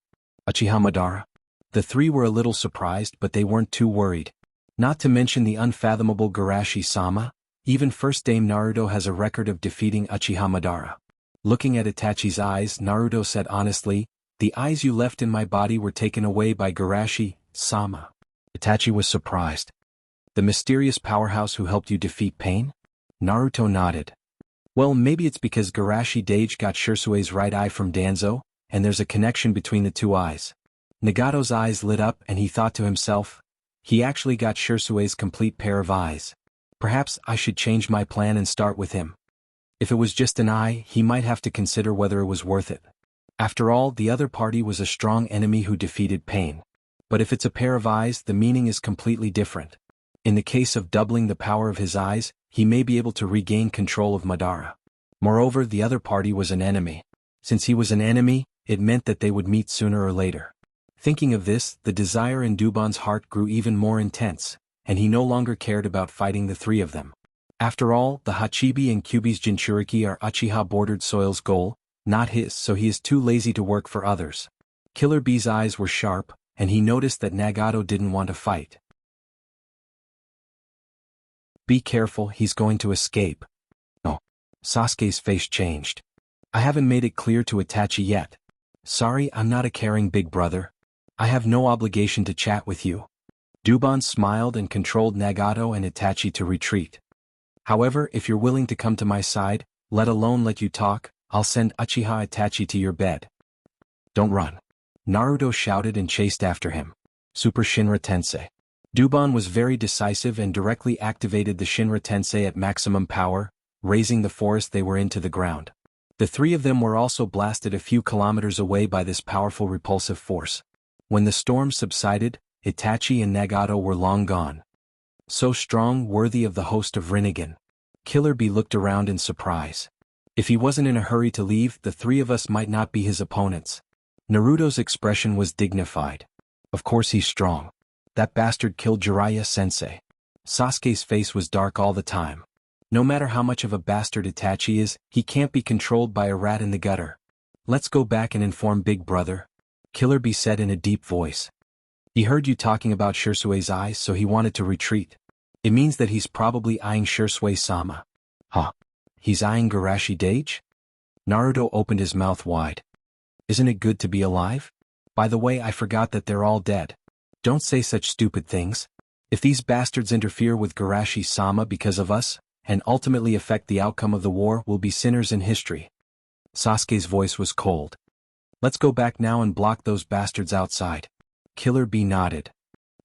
Uchiha Madara? The three were a little surprised but they weren't too worried. Not to mention the unfathomable Garashi-sama, even First Dame Naruto has a record of defeating Uchiha Madara. Looking at Itachi's eyes, Naruto said honestly, the eyes you left in my body were taken away by Garashi-sama. Itachi was surprised. The mysterious powerhouse who helped you defeat Pain? Naruto nodded. Well, maybe it's because Garashi Dage got Shirsue's right eye from Danzo, and there's a connection between the two eyes. Nagato's eyes lit up and he thought to himself, he actually got Shirsue's complete pair of eyes. Perhaps I should change my plan and start with him. If it was just an eye, he might have to consider whether it was worth it. After all, the other party was a strong enemy who defeated Pain. But if it's a pair of eyes, the meaning is completely different. In the case of doubling the power of his eyes, he may be able to regain control of Madara. Moreover, the other party was an enemy. Since he was an enemy, it meant that they would meet sooner or later. Thinking of this, the desire in Duban's heart grew even more intense, and he no longer cared about fighting the three of them. After all, the Hachibi and Kyubi's Jinchuriki are Uchiha bordered soil's goal, not his, so he is too lazy to work for others. Killer Bee's eyes were sharp, and he noticed that Nagato didn't want to fight. Be careful, he's going to escape. Oh. Sasuke's face changed. I haven't made it clear to Itachi yet. Sorry, I'm not a caring big brother. I have no obligation to chat with you. Duban smiled and controlled Nagato and Itachi to retreat. However, if you're willing to come to my side, let alone let you talk, I'll send Uchiha Itachi to your bed. Don't run. Naruto shouted and chased after him. Super Shinra Tensei. Duban was very decisive and directly activated the Shinra Tensei at maximum power, razing the forest they were in to the ground. The three of them were also blasted a few kilometers away by this powerful repulsive force. When the storm subsided, Itachi and Nagato were long gone. So strong, worthy of the host of Rinnegan. Killer Bee looked around in surprise. If he wasn't in a hurry to leave, the three of us might not be his opponents. Naruto's expression was dignified. Of course he's strong. That bastard killed Jiraiya-sensei. Sasuke's face was dark all the time. No matter how much of a bastard Itachi is, he can't be controlled by a rat in the gutter. Let's go back and inform Big Brother, Killer Bee said in a deep voice. He heard you talking about Shirsue's eyes, so he wanted to retreat. It means that he's probably eyeing Shirsue-sama. Huh? He's eyeing Garashi Dage? Naruto opened his mouth wide. Isn't it good to be alive? By the way, I forgot that they're all dead. Don't say such stupid things. If these bastards interfere with Garashi-sama because of us, and ultimately affect the outcome of the war, we'll be sinners in history. Sasuke's voice was cold. Let's go back now and block those bastards outside. Killer Bee nodded.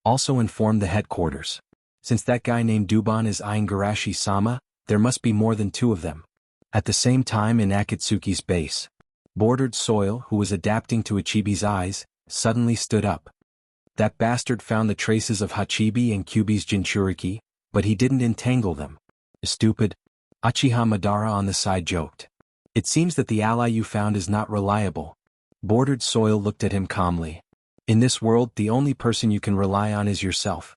Also inform the headquarters. Since that guy named Duban is eyeing Garashi-sama, there must be more than 2 of them. At the same time in Akatsuki's base, Bordered Soil, who was adapting to Ichibi's eyes, suddenly stood up. That bastard found the traces of Hachibi and Kyubi's Jinchuriki, but he didn't entangle them. Stupid. Uchiha Madara on the side joked. It seems that the ally you found is not reliable. Bordered Soil looked at him calmly. In this world, the only person you can rely on is yourself.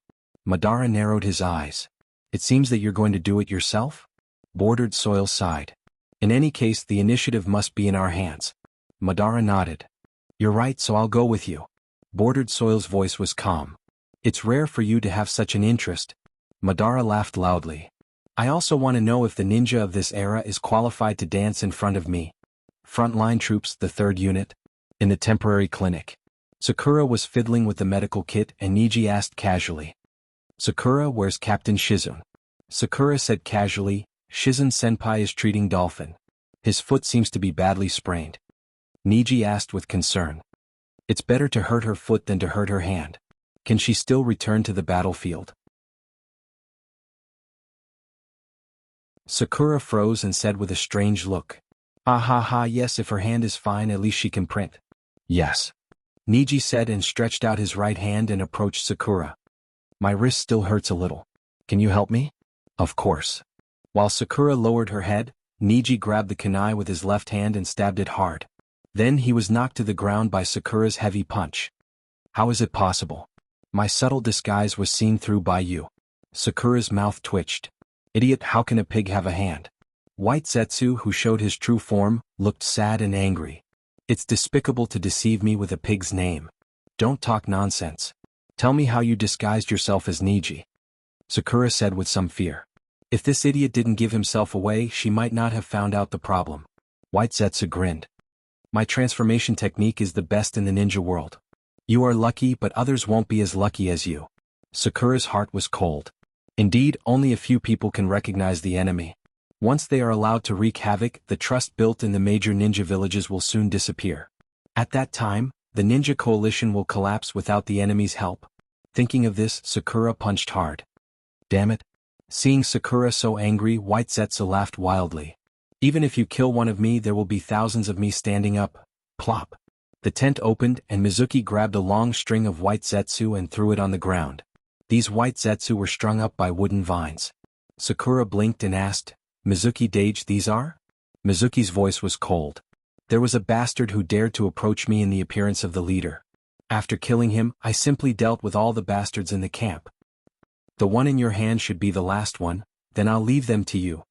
Madara narrowed his eyes. It seems that you're going to do it yourself? Bordered Soil sighed. In any case, the initiative must be in our hands. Madara nodded. You're right, so I'll go with you. Bordered Soil's voice was calm. It's rare for you to have such an interest. Madara laughed loudly. I also want to know if the ninja of this era is qualified to dance in front of me. Frontline troops, the 3rd unit. In the temporary clinic. Sakura was fiddling with the medical kit and Niji asked casually. Sakura, where's Captain Shizune? Sakura said casually, Shizune-senpai is treating Dolphin. His foot seems to be badly sprained. Niji asked with concern. It's better to hurt her foot than to hurt her hand. Can she still return to the battlefield? Sakura froze and said with a strange look. Ha ha ha, yes, if her hand is fine, at least she can print. Yes. Niji said and stretched out his right hand and approached Sakura. My wrist still hurts a little. Can you help me? Of course. While Sakura lowered her head, Niji grabbed the kunai with his left hand and stabbed it hard. Then he was knocked to the ground by Sakura's heavy punch. How is it possible? My subtle disguise was seen through by you. Sakura's mouth twitched. Idiot, how can a pig have a hand? White Zetsu, who showed his true form, looked sad and angry. It's despicable to deceive me with a pig's name. Don't talk nonsense. Tell me how you disguised yourself as Niji. Sakura said with some fear. If this idiot didn't give himself away, she might not have found out the problem. White Zetsu grinned. My transformation technique is the best in the ninja world. You are lucky, but others won't be as lucky as you. Sakura's heart was cold. Indeed, only a few people can recognize the enemy. Once they are allowed to wreak havoc, the trust built in the major ninja villages will soon disappear. At that time, the ninja coalition will collapse without the enemy's help. Thinking of this, Sakura punched hard. Damn it. Seeing Sakura so angry, White Zetsu laughed wildly. Even if you kill one of me, there will be thousands of me standing up. Plop. The tent opened and Mizuki grabbed a long string of White Zetsu and threw it on the ground. These White Zetsu were strung up by wooden vines. Sakura blinked and asked, Mizuki Dage, these are? Mizuki's voice was cold. There was a bastard who dared to approach me in the appearance of the leader. After killing him, I simply dealt with all the bastards in the camp. The one in your hand should be the last one, then I'll leave them to you.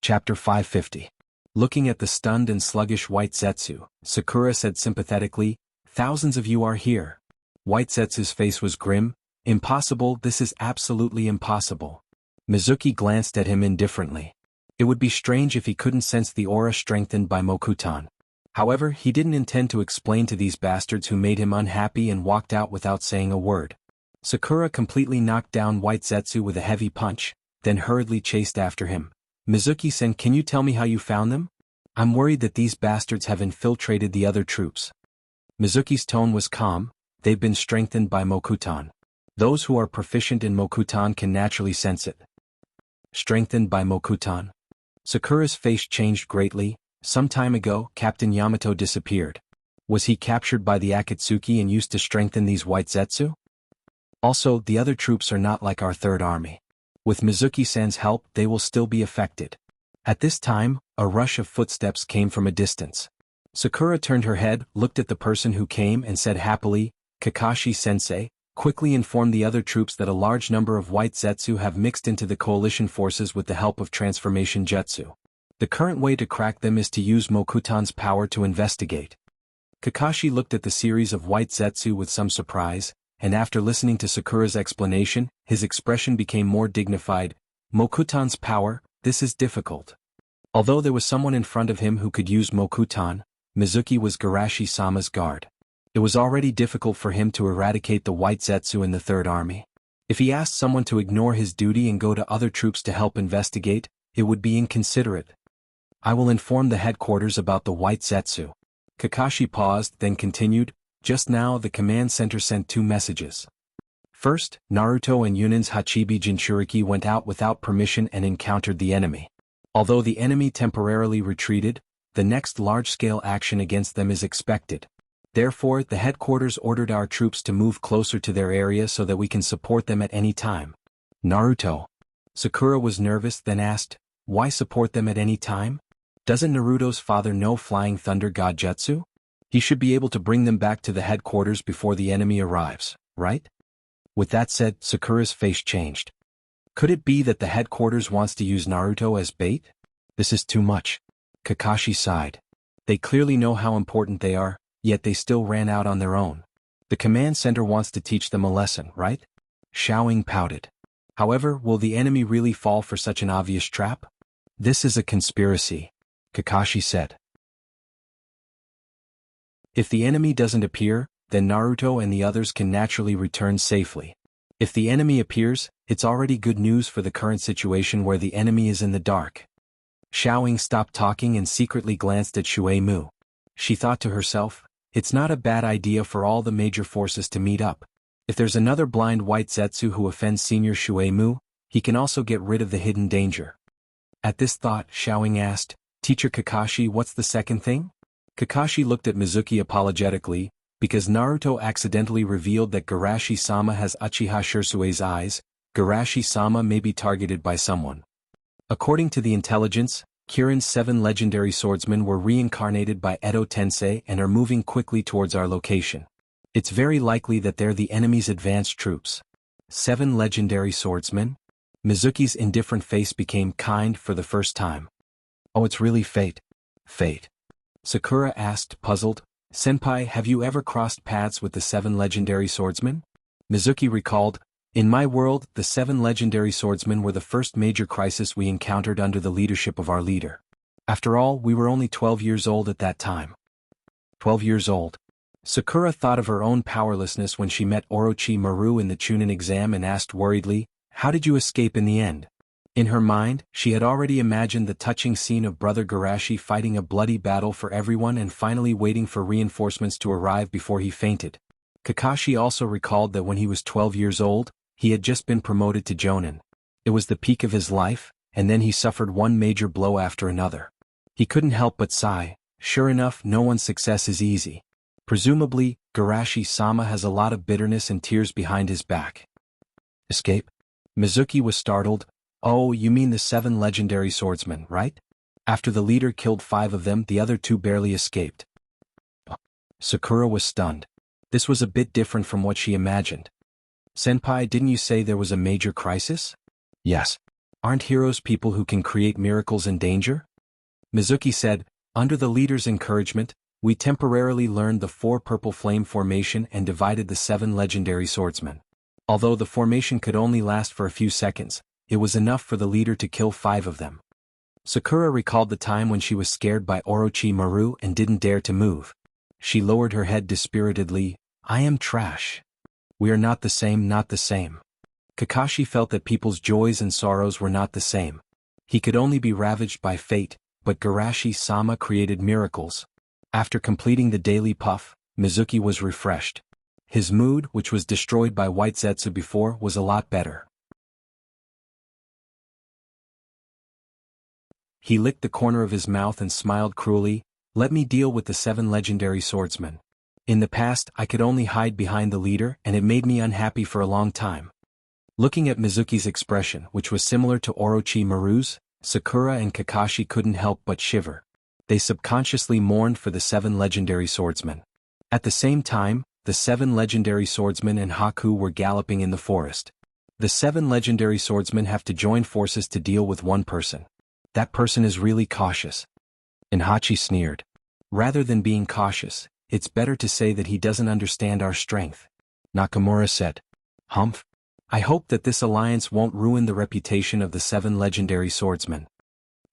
Chapter 550. Looking at the stunned and sluggish White Zetsu, Sakura said sympathetically, Thousands of you are here. White Zetsu's face was grim. Impossible, this is absolutely impossible. Mizuki glanced at him indifferently. It would be strange if he couldn't sense the aura strengthened by Mokutan. However, he didn't intend to explain to these bastards who made him unhappy and walked out without saying a word. Sakura completely knocked down White Zetsu with a heavy punch, then hurriedly chased after him. Mizuki-sen, can you tell me how you found them? I'm worried that these bastards have infiltrated the other troops. Mizuki's tone was calm. They've been strengthened by Mokutan. Those who are proficient in Mokutan can naturally sense it. Strengthened by Mokutan. Sakura's face changed greatly. Some time ago, Captain Yamato disappeared. Was he captured by the Akatsuki and used to strengthen these White Zetsu? Also, the other troops are not like our Third Army. With Mizuki-san's help, they will still be affected. At this time, a rush of footsteps came from a distance. Sakura turned her head, looked at the person who came and said happily, Kakashi-sensei, quickly inform the other troops that a large number of white Zetsu have mixed into the coalition forces with the help of transformation jutsu. The current way to crack them is to use Mokutan's power to investigate. Kakashi looked at the series of white Zetsu with some surprise, and after listening to Sakura's explanation, his expression became more dignified. Mokutan's power, this is difficult. Although there was someone in front of him who could use Mokutan, Mizuki was Garashi-sama's guard. It was already difficult for him to eradicate the white Zetsu in the Third Army. If he asked someone to ignore his duty and go to other troops to help investigate, it would be inconsiderate. I will inform the headquarters about the white Zetsu. Kakashi paused, then continued, just now the command center sent 2 messages. First, Naruto and Yunin's Hachibi Jinchuriki went out without permission and encountered the enemy. Although the enemy temporarily retreated, the next large-scale action against them is expected. Therefore, the headquarters ordered our troops to move closer to their area so that we can support them at any time. Naruto. Sakura was nervous, then asked, why support them at any time? Doesn't Naruto's father know Flying Thunder God Jutsu? He should be able to bring them back to the headquarters before the enemy arrives, right? With that said, Sakura's face changed. Could it be that the headquarters wants to use Naruto as bait? This is too much. Kakashi sighed. They clearly know how important they are, yet they still ran out on their own. The command center wants to teach them a lesson, right? Xiaoying pouted. However, will the enemy really fall for such an obvious trap? This is a conspiracy, Kakashi said. If the enemy doesn't appear, then Naruto and the others can naturally return safely. If the enemy appears, it's already good news for the current situation where the enemy is in the dark. Xiaoying stopped talking and secretly glanced at Shuei-mu. She thought to herself, it's not a bad idea for all the major forces to meet up. If there's another blind white Zetsu who offends Senior Shuei-mu, he can also get rid of the hidden danger. At this thought, Xiaoying asked, Teacher Kakashi, what's the second thing? Kakashi looked at Mizuki apologetically, because Naruto accidentally revealed that Garashi-sama has Uchiha Shirsue's eyes, Garashi-sama may be targeted by someone. According to the intelligence, Kirin's 7 legendary swordsmen were reincarnated by Edo Tensei and are moving quickly towards our location. It's very likely that they're the enemy's advanced troops. 7 legendary swordsmen? Mizuki's indifferent face became kind for the first time. Oh, it's really fate. Fate. Sakura asked, puzzled, Senpai, have you ever crossed paths with the 7 legendary swordsmen? Mizuki recalled, in my world, the 7 legendary swordsmen were the first major crisis we encountered under the leadership of our leader. After all, we were only 12 years old at that time. 12 years old. Sakura thought of her own powerlessness when she met Orochimaru in the Chunin exam and asked worriedly, how did you escape in the end? In her mind, she had already imagined the touching scene of Brother Garashi fighting a bloody battle for everyone and finally waiting for reinforcements to arrive before he fainted. Kakashi also recalled that when he was 12 years old, he had just been promoted to Jonin. It was the peak of his life, and then he suffered one major blow after another. He couldn't help but sigh. Sure enough, no one's success is easy. Presumably, Garashi-sama has a lot of bitterness and tears behind his back. Escape? Mizuki was startled. Oh, you mean the 7 legendary swordsmen, right? After the leader killed 5 of them, the other 2 barely escaped. Sakura was stunned. This was a bit different from what she imagined. Senpai, didn't you say there was a major crisis? Yes. Aren't heroes people who can create miracles in danger? Mizuki said, under the leader's encouragement, we temporarily learned the 4 purple flame formation and divided the 7 legendary swordsmen. Although the formation could only last for a few seconds, it was enough for the leader to kill 5 of them. Sakura recalled the time when she was scared by Orochimaru and didn't dare to move. She lowered her head dispiritedly, I am trash. We are not the same, not the same. Kakashi felt that people's joys and sorrows were not the same. He could only be ravaged by fate, but Garashi-sama created miracles. After completing the daily puff, Mizuki was refreshed. His mood, which was destroyed by White Zetsu before, was a lot better. He licked the corner of his mouth and smiled cruelly, let me deal with the 7 legendary swordsmen. In the past, I could only hide behind the leader and it made me unhappy for a long time. Looking at Mizuki's expression, which was similar to Orochimaru's, Sakura and Kakashi couldn't help but shiver. They subconsciously mourned for the 7 legendary swordsmen. At the same time, the 7 legendary swordsmen and Haku were galloping in the forest. The 7 legendary swordsmen have to join forces to deal with one person. That person is really cautious. Hachi sneered. Rather than being cautious, it's better to say that he doesn't understand our strength. Nakamura said. Humph. I hope that this alliance won't ruin the reputation of the 7 legendary swordsmen.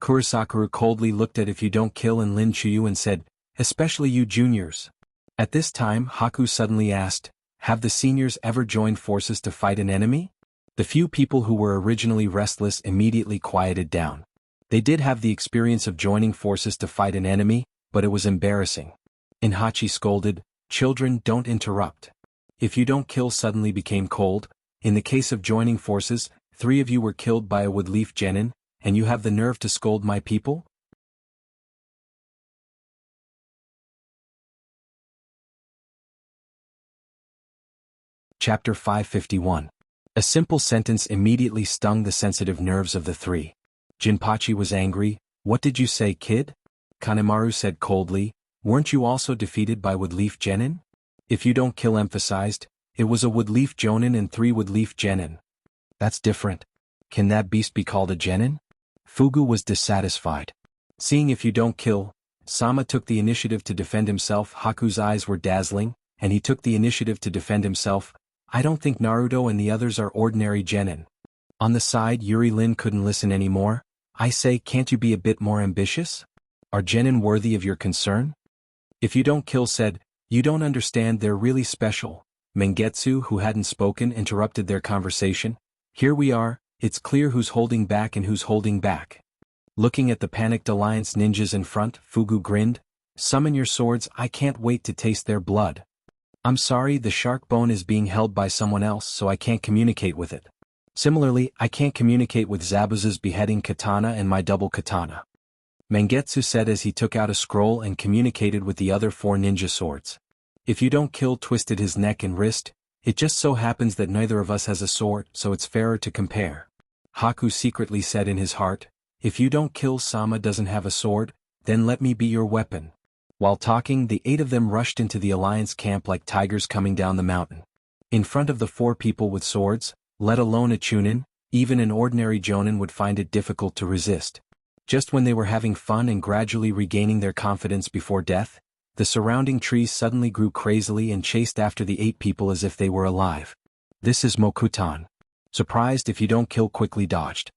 Kurosakura coldly looked at If You Don't Kill and Lin Chuyu and said, especially you juniors. At this time Haku suddenly asked, have the seniors ever joined forces to fight an enemy? The few people who were originally restless immediately quieted down. They did have the experience of joining forces to fight an enemy, but it was embarrassing. Hachi scolded, children, don't interrupt. If You Don't Kill suddenly became cold. In the case of joining forces, 3 of you were killed by a woodleaf genin, and you have the nerve to scold my people? Chapter 551. A simple sentence immediately stung the sensitive nerves of the 3. Jinpachi was angry. What did you say, kid? Kanemaru said coldly, weren't you also defeated by woodleaf genin? If You Don't Kill emphasized, it was a woodleaf jonin and 3 woodleaf genin. That's different. Can that beast be called a genin? Fugu was dissatisfied. Seeing If You Don't Kill, Sama took the initiative to defend himself. Haku's eyes were dazzling, and he took the initiative to defend himself. I don't think Naruto and the others are ordinary genin. On the side, Yuri Lin couldn't listen anymore. I say, can't you be a bit more ambitious? Are genin worthy of your concern? If You Don't Kill said, you don't understand, they're really special. Mengetsu, who hadn't spoken, interrupted their conversation. Here we are, it's clear who's holding back and who's holding back. Looking at the panicked alliance ninjas in front, Fugu grinned. Summon your swords, I can't wait to taste their blood. I'm sorry, the shark bone is being held by someone else, so I can't communicate with it. Similarly, I can't communicate with Zabuza's beheading katana and my double katana. Mengetsu said as he took out a scroll and communicated with the other 4 ninja swords. If You Don't Kill twisted his neck and wrist. It just so happens that neither of us has a sword, so it's fairer to compare. Haku secretly said in his heart, if You Don't Kill Sama doesn't have a sword, then let me be your weapon. While talking, the 8 of them rushed into the alliance camp like tigers coming down the mountain. In front of the 4 people with swords, let alone a chunin, even an ordinary jonin would find it difficult to resist. Just when they were having fun and gradually regaining their confidence before death, the surrounding trees suddenly grew crazily and chased after the 8 people as if they were alive. This is Mokutan. Surprised If You Don't Kill quickly dodged.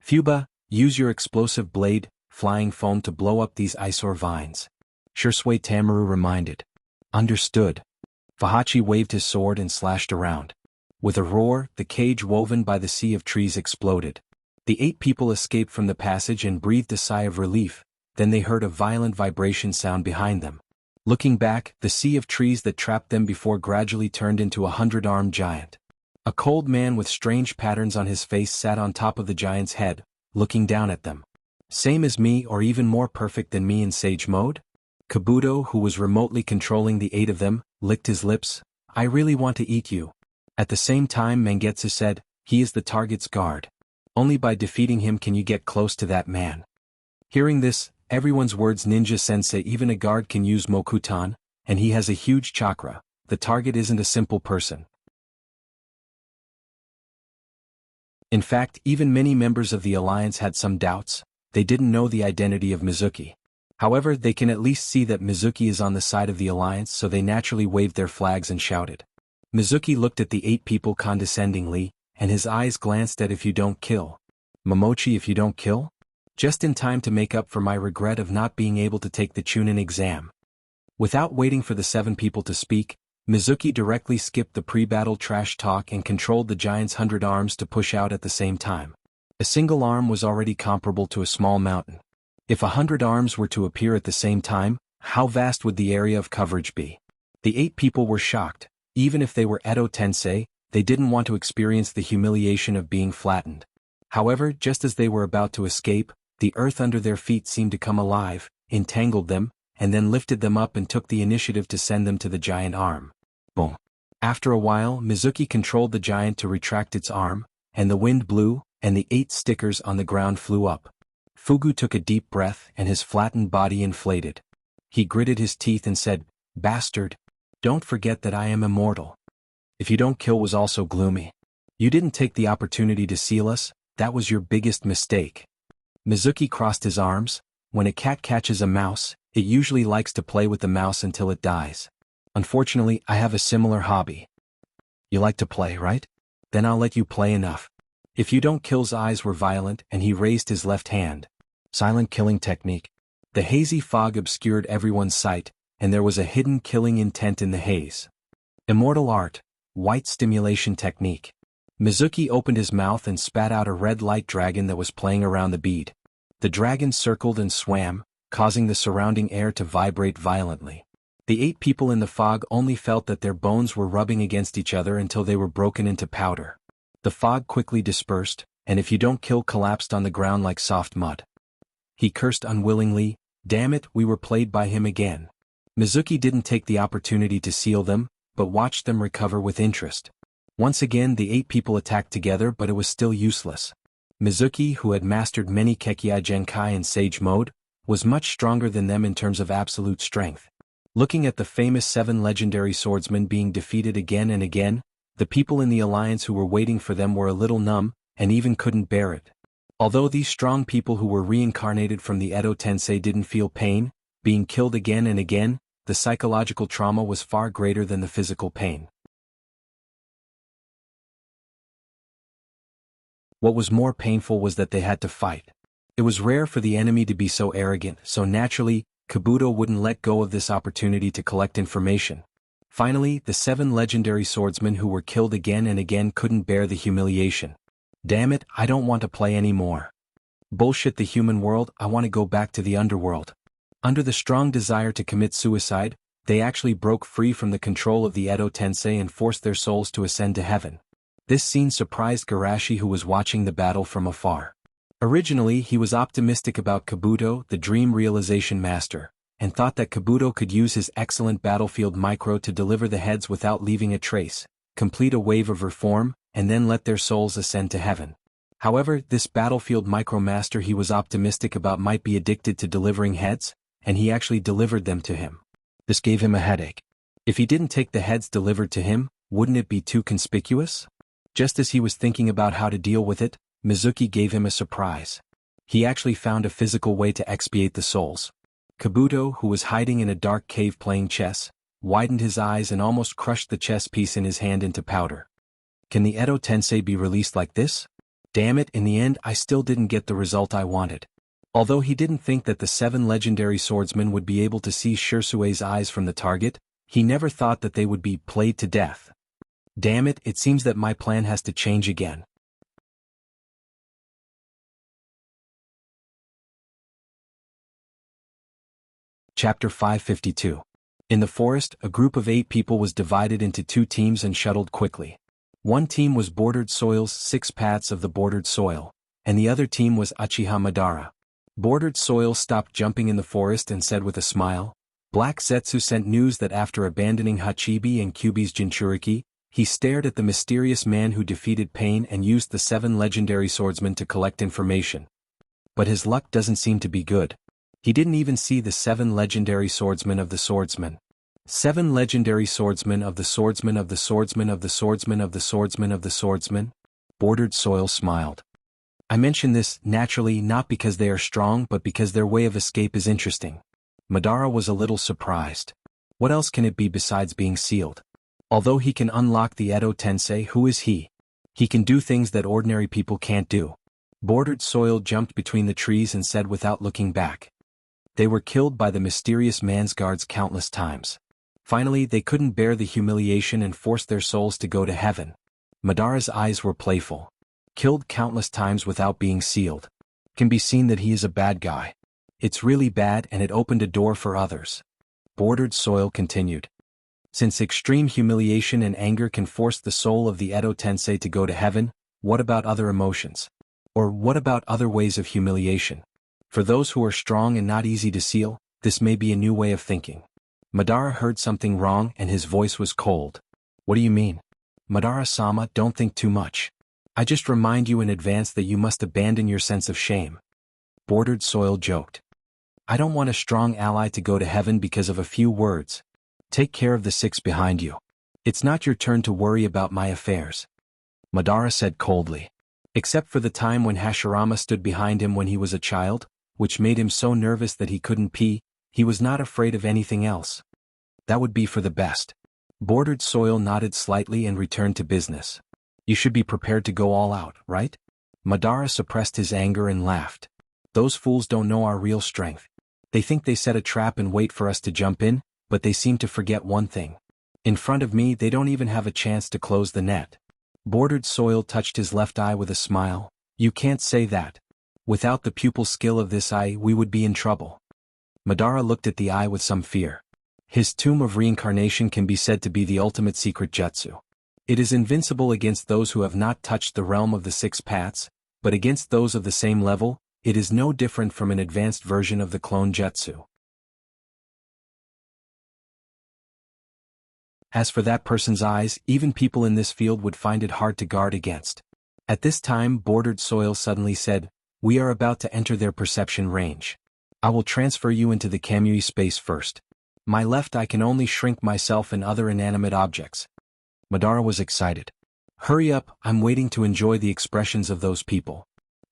Fuba, use your explosive blade, flying foam to blow up these eyesore vines. Shursui Tamaru reminded. Understood. Fahachi waved his sword and slashed around. With a roar, the cage woven by the sea of trees exploded. The 8 people escaped from the passage and breathed a sigh of relief, then they heard a violent vibration sound behind them. Looking back, the sea of trees that trapped them before gradually turned into a 100-armed giant. A cold man with strange patterns on his face sat on top of the giant's head, looking down at them. Same as me or even more perfect than me in sage mode? Kabuto, who was remotely controlling the 8 of them, licked his lips. I really want to eat you. At the same time Mengetsu said, he is the target's guard. Only by defeating him can you get close to that man. Hearing this, everyone's words ninja-sensei, even a guard can use Mokutan, and he has a huge chakra. The target isn't a simple person. In fact, even many members of the alliance had some doubts. They didn't know the identity of Mizuki. However, they can at least see that Mizuki is on the side of the alliance, so they naturally waved their flags and shouted. Mizuki looked at the 8 people condescendingly, and his eyes glanced at If You Don't Kill. Momochi, if you don't kill? Just in time to make up for my regret of not being able to take the Chunin exam. Without waiting for the 7 people to speak, Mizuki directly skipped the pre-battle trash talk and controlled the giant's 100 arms to push out at the same time. A single arm was already comparable to a small mountain. If 100 arms were to appear at the same time, how vast would the area of coverage be? The 8 people were shocked. Even if they were Edo Tensei, they didn't want to experience the humiliation of being flattened. However, just as they were about to escape, the earth under their feet seemed to come alive, entangled them, and then lifted them up and took the initiative to send them to the giant arm. Boom. After a while, Mizuki controlled the giant to retract its arm, and the wind blew, and the 8 stickers on the ground flew up. Fugu took a deep breath and his flattened body inflated. He gritted his teeth and said, "Bastard." Don't forget that I am immortal. If you don't kill was also gloomy. You didn't take the opportunity to seal us, that was your biggest mistake. Mizuki crossed his arms. When a cat catches a mouse, it usually likes to play with the mouse until it dies. Unfortunately, I have a similar hobby. You like to play, right? Then I'll let you play enough. If you don't kill's eyes were violent and he raised his left hand. Silent killing technique. The hazy fog obscured everyone's sight, and there was a hidden killing intent in the haze. Immortal art, white stimulation technique. Mizuki opened his mouth and spat out a red light dragon that was playing around the bead. The dragon circled and swam, causing the surrounding air to vibrate violently. The 8 people in the fog only felt that their bones were rubbing against each other until they were broken into powder. The fog quickly dispersed, and if you don't kill collapsed on the ground like soft mud. He cursed unwillingly, damn it, we were played by him again. Mizuki didn't take the opportunity to seal them, but watched them recover with interest. Once again the 8 people attacked together, but it was still useless. Mizuki, who had mastered many Kekkei Genkai in Sage mode, was much stronger than them in terms of absolute strength. Looking at the famous 7 legendary swordsmen being defeated again and again, the people in the alliance who were waiting for them were a little numb, and even couldn't bear it. Although these strong people who were reincarnated from the Edo Tensei didn't feel pain, being killed again and again, the psychological trauma was far greater than the physical pain. What was more painful was that they had to fight. It was rare for the enemy to be so arrogant, so naturally, Kabuto wouldn't let go of this opportunity to collect information. Finally, the 7 legendary swordsmen who were killed again and again couldn't bear the humiliation. Damn it, I don't want to play anymore. Bullshit the human world, I want to go back to the underworld. Under the strong desire to commit suicide, they actually broke free from the control of the Edo Tensei and forced their souls to ascend to heaven. This scene surprised Garashi, who was watching the battle from afar. Originally he was optimistic about Kabuto, the dream realization master, and thought that Kabuto could use his excellent battlefield micro to deliver the heads without leaving a trace, complete a wave of reform, and then let their souls ascend to heaven. However, this battlefield micro master he was optimistic about might be addicted to delivering heads, and he actually delivered them to him. This gave him a headache. If he didn't take the heads delivered to him, wouldn't it be too conspicuous? Just as he was thinking about how to deal with it, Mizuki gave him a surprise. He actually found a physical way to expiate the souls. Kabuto, who was hiding in a dark cave playing chess, widened his eyes and almost crushed the chess piece in his hand into powder. Can the Edo Tensei be released like this? Damn it, in the end I still didn't get the result I wanted. Although he didn't think that the 7 legendary swordsmen would be able to see Shirsue's eyes from the target, he never thought that they would be played to death. Damn it, it seems that my plan has to change again. Chapter 552. In the forest, a group of 8 people was divided into 2 teams and shuttled quickly. One team was Bordered Soil's 6 Paths of the Bordered Soil, and the other team was Uchiha Madara. Bordered Soil stopped jumping in the forest and said with a smile, Black Zetsu sent news that after abandoning Hachibi and Kyubi's Jinchuriki, he stared at the mysterious man who defeated Pain and used the 7 legendary swordsmen to collect information. But his luck doesn't seem to be good. He didn't even see the 7 legendary swordsmen of the swordsmen. 7 legendary swordsmen of the swordsmen of the swordsmen of the swordsmen of the swordsmen of the swordsmen? Bordered Soil smiled. I mention this, naturally, not because they are strong but because their way of escape is interesting. Madara was a little surprised. What else can it be besides being sealed? Although he can unlock the Edo Tensei, who is he? He can do things that ordinary people can't do. Bordered Soil jumped between the trees and said without looking back. They were killed by the mysterious man's guards countless times. Finally, they couldn't bear the humiliation and forced their souls to go to heaven. Madara's eyes were playful. Killed countless times without being sealed. Can be seen that he is a bad guy. It's really bad, and it opened a door for others. Bordered Soil continued. Since extreme humiliation and anger can force the soul of the Edo Tensei to go to heaven, what about other emotions? Or what about other ways of humiliation? For those who are strong and not easy to seal, this may be a new way of thinking. Madara heard something wrong and his voice was cold. What do you mean? Madara-sama, don't think too much. I just remind you in advance that you must abandon your sense of shame. Bordered Soil joked. I don't want a strong ally to go to heaven because of a few words. Take care of the six behind you. It's not your turn to worry about my affairs. Madara said coldly. Except for the time when Hashirama stood behind him when he was a child, which made him so nervous that he couldn't pee, he was not afraid of anything else. That would be for the best. Bordered Soil nodded slightly and returned to business. You should be prepared to go all out, right? Madara suppressed his anger and laughed. Those fools don't know our real strength. They think they set a trap and wait for us to jump in, but they seem to forget one thing. In front of me they don't even have a chance to close the net. Bordered Soil touched his left eye with a smile. You can't say that. Without the pupil skill of this eye we would be in trouble. Madara looked at the eye with some fear. His Tomb of Reincarnation can be said to be the ultimate secret jutsu. It is invincible against those who have not touched the realm of the six paths, but against those of the same level, it is no different from an advanced version of the clone jutsu. As for that person's eyes, even people in this field would find it hard to guard against. At this time Bordered Soil suddenly said, we are about to enter their perception range. I will transfer you into the Kamui space first. My left eye can only shrink myself and other inanimate objects. Madara was excited. Hurry up, I'm waiting to enjoy the expressions of those people.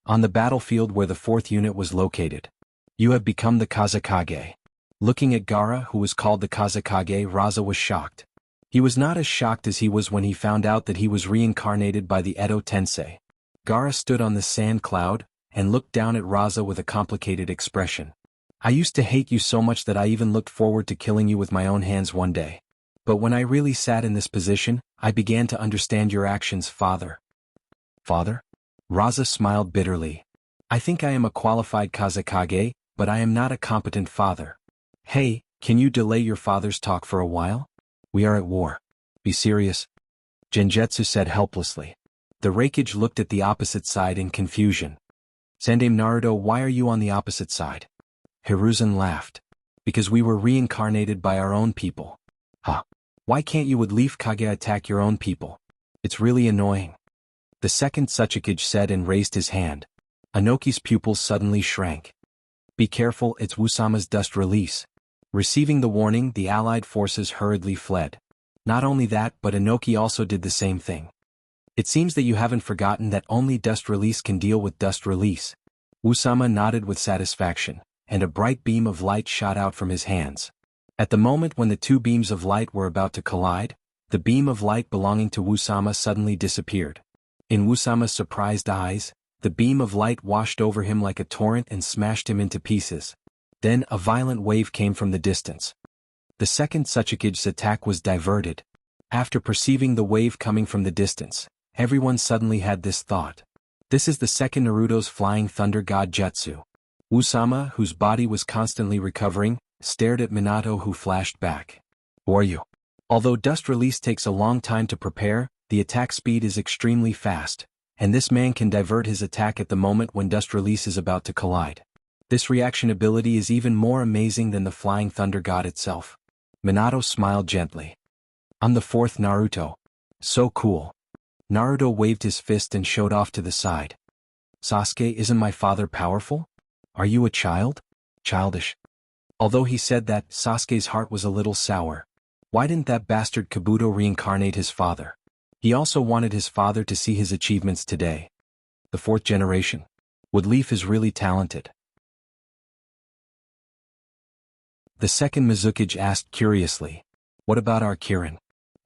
On the battlefield where the fourth unit was located. You have become the Kazekage. Looking at Gaara, who was called the Kazekage, Raza was shocked. He was not as shocked as he was when he found out that he was reincarnated by the Edo Tensei. Gaara stood on the sand cloud, and looked down at Raza with a complicated expression. I used to hate you so much that I even looked forward to killing you with my own hands one day. But when I really sat in this position, I began to understand your actions, father. Father? Raza smiled bitterly. I think I am a qualified Kazekage, but I am not a competent father. Hey, can you delay your father's talk for a while? We are at war. Be serious. Genjutsu said helplessly. The Raikage looked at the opposite side in confusion. Sandame Naruto, why are you on the opposite side? Hiruzen laughed. Because we were reincarnated by our own people. Huh. Why can't you would leave Kage attack your own people? It's really annoying. The second Tsuchikage said and raised his hand. Anoki's pupils suddenly shrank. Be careful, it's Wusama's dust release. Receiving the warning, the allied forces hurriedly fled. Not only that, but Inoki also did the same thing. It seems that you haven't forgotten that only dust release can deal with dust release. Wusama nodded with satisfaction, and a bright beam of light shot out from his hands. At the moment when the two beams of light were about to collide, the beam of light belonging to Wusama suddenly disappeared. In Wusama's surprised eyes, the beam of light washed over him like a torrent and smashed him into pieces. Then a violent wave came from the distance. The second Tsuchikage's attack was diverted. After perceiving the wave coming from the distance, everyone suddenly had this thought. This is the second Naruto's Flying Thunder God Jutsu. Wusama, whose body was constantly recovering, stared at Minato, who flashed back. Who are you? Although dust release takes a long time to prepare, the attack speed is extremely fast, and this man can divert his attack at the moment when dust release is about to collide. This reaction ability is even more amazing than the Flying Thunder God itself. Minato smiled gently. I'm the fourth Naruto. So cool. Naruto waved his fist and showed off to the side. Sasuke, isn't my father powerful? Are you a child? Childish. Although he said that, Sasuke's heart was a little sour. Why didn't that bastard Kabuto reincarnate his father? He also wanted his father to see his achievements today. The fourth generation. Wood Leaf is really talented. The second Mizukage asked curiously. What about our Kirin?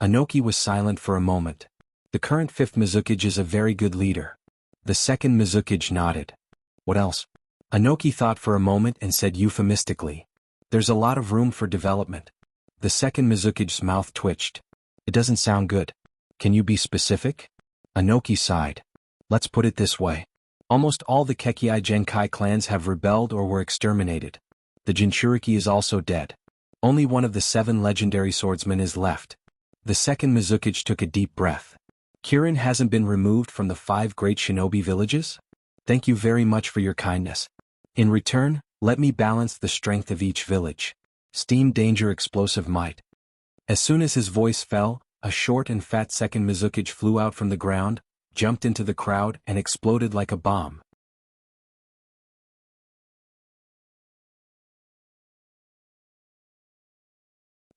Inoki was silent for a moment. The current fifth Mizukage is a very good leader. The second Mizukage nodded. What else? Inoki thought for a moment and said euphemistically. There's a lot of room for development. The second Mizukage's mouth twitched. It doesn't sound good. Can you be specific? Inoki sighed. Let's put it this way. Almost all the Kekkei Genkai clans have rebelled or were exterminated. The Jinchuriki is also dead. Only one of the 7 legendary swordsmen is left. The second Mizukage took a deep breath. Kirin hasn't been removed from the 5 great shinobi villages? Thank you very much for your kindness. In return, let me balance the strength of each village. Steam danger explosive might. As soon as his voice fell, a short and fat second Mizukage flew out from the ground, jumped into the crowd and exploded like a bomb.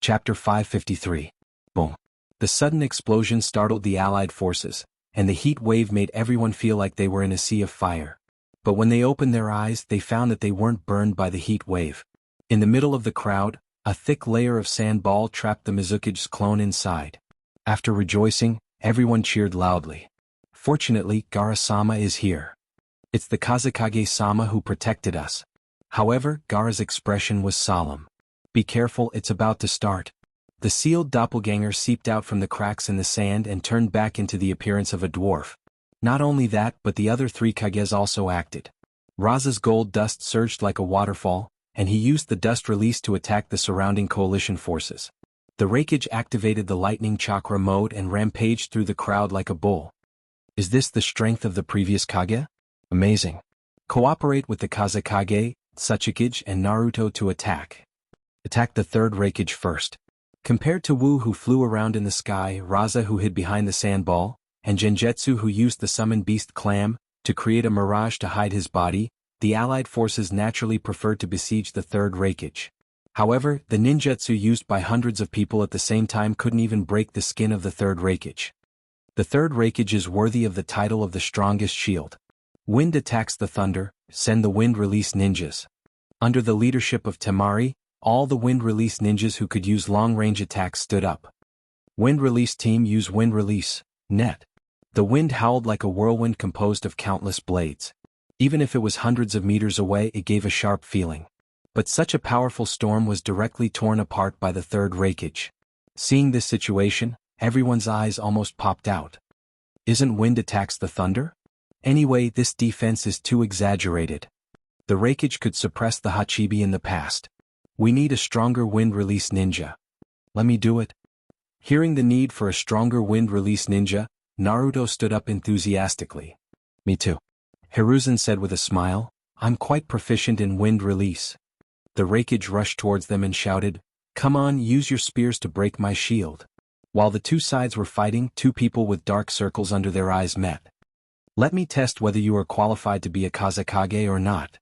Chapter 553. Boom. The sudden explosion startled the Allied forces, and the heat wave made everyone feel like they were in a sea of fire. But when they opened their eyes, they found that they weren't burned by the heat wave. In the middle of the crowd, a thick layer of sand ball trapped the Mizukige's clone inside. After rejoicing, everyone cheered loudly. Fortunately, Gaara-sama is here. It's the Kazekage-sama who protected us. However, Gaara's expression was solemn. Be careful, it's about to start. The sealed doppelganger seeped out from the cracks in the sand and turned back into the appearance of a dwarf. Not only that, but the other three Kages also acted. Raza's gold dust surged like a waterfall, and he used the dust release to attack the surrounding coalition forces. The Reikage activated the lightning chakra mode and rampaged through the crowd like a bull. Is this the strength of the previous Kage? Amazing. Cooperate with the Kazekage, Tsuchikage and Naruto to attack. Attack the third Reikage first. Compared to Wu who flew around in the sky, Raza who hid behind the sandball, and Genjutsu who used the summoned beast clam to create a mirage to hide his body, the Allied forces naturally preferred to besiege the third Reikage. However, the ninjutsu used by hundreds of people at the same time couldn't even break the skin of the third Reikage. The third Reikage is worthy of the title of the strongest shield. Wind attacks the thunder, send the wind release ninjas. Under the leadership of Temari, all the wind release ninjas who could use long-range attacks stood up. Wind release team use wind release, net. The wind howled like a whirlwind composed of countless blades. Even if it was hundreds of meters away, it gave a sharp feeling. But such a powerful storm was directly torn apart by the third Reikage. Seeing this situation, everyone's eyes almost popped out. Isn't wind attacks the thunder? Anyway, this defense is too exaggerated. The Reikage could suppress the Hachibi in the past. We need a stronger wind release ninja. Let me do it. Hearing the need for a stronger wind release ninja, Naruto stood up enthusiastically. Me too. Hiruzen said with a smile, I'm quite proficient in wind release. The Reikage rushed towards them and shouted, come on, use your spears to break my shield. While the two sides were fighting, two people with dark circles under their eyes met. Let me test whether you are qualified to be a Kazekage or not,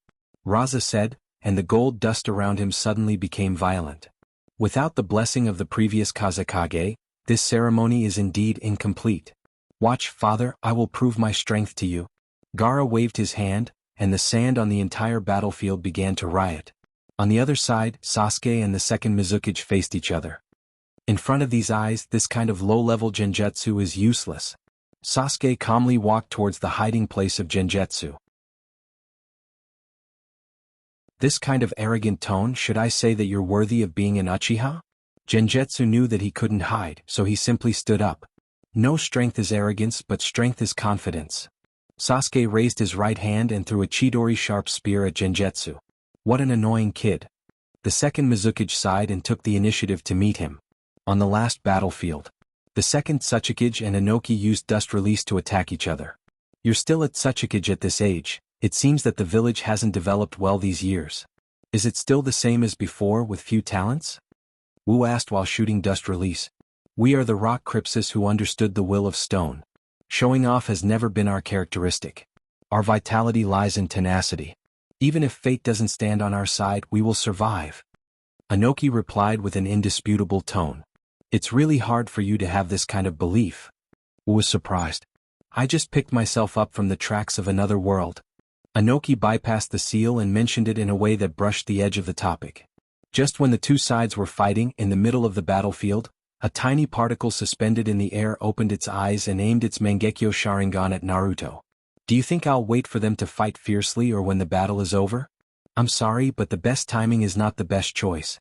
Raza said, and the gold dust around him suddenly became violent. Without the blessing of the previous Kazekage, this ceremony is indeed incomplete. Watch, father, I will prove my strength to you. Gaara waved his hand, and the sand on the entire battlefield began to riot. On the other side, Sasuke and the second Mizukage faced each other. In front of these eyes, this kind of low-level genjutsu is useless. Sasuke calmly walked towards the hiding place of genjutsu. This kind of arrogant tone, should I say that you're worthy of being an Uchiha? Genjutsu knew that he couldn't hide, so he simply stood up. No strength is arrogance, but strength is confidence. Sasuke raised his right hand and threw a Chidori sharp spear at Genjutsu. What an annoying kid. The second Mizukage sighed and took the initiative to meet him. On the last battlefield, the second Tsuchikage and Inoki used dust release to attack each other. You're still at Tsuchikage at this age. It seems that the village hasn't developed well these years. Is it still the same as before with few talents? Wu asked while shooting dust release. We are the rock Crypsis who understood the will of stone. Showing off has never been our characteristic. Our vitality lies in tenacity. Even if fate doesn't stand on our side, we will survive. Inoki replied with an indisputable tone. It's really hard for you to have this kind of belief. Wu was surprised. I just picked myself up from the tracks of another world. Inoki bypassed the seal and mentioned it in a way that brushed the edge of the topic. Just when the two sides were fighting in the middle of the battlefield, a tiny particle suspended in the air opened its eyes and aimed its Mangekyo Sharingan at Naruto. Do you think I'll wait for them to fight fiercely or when the battle is over? I'm sorry, but the best timing is not the best choice.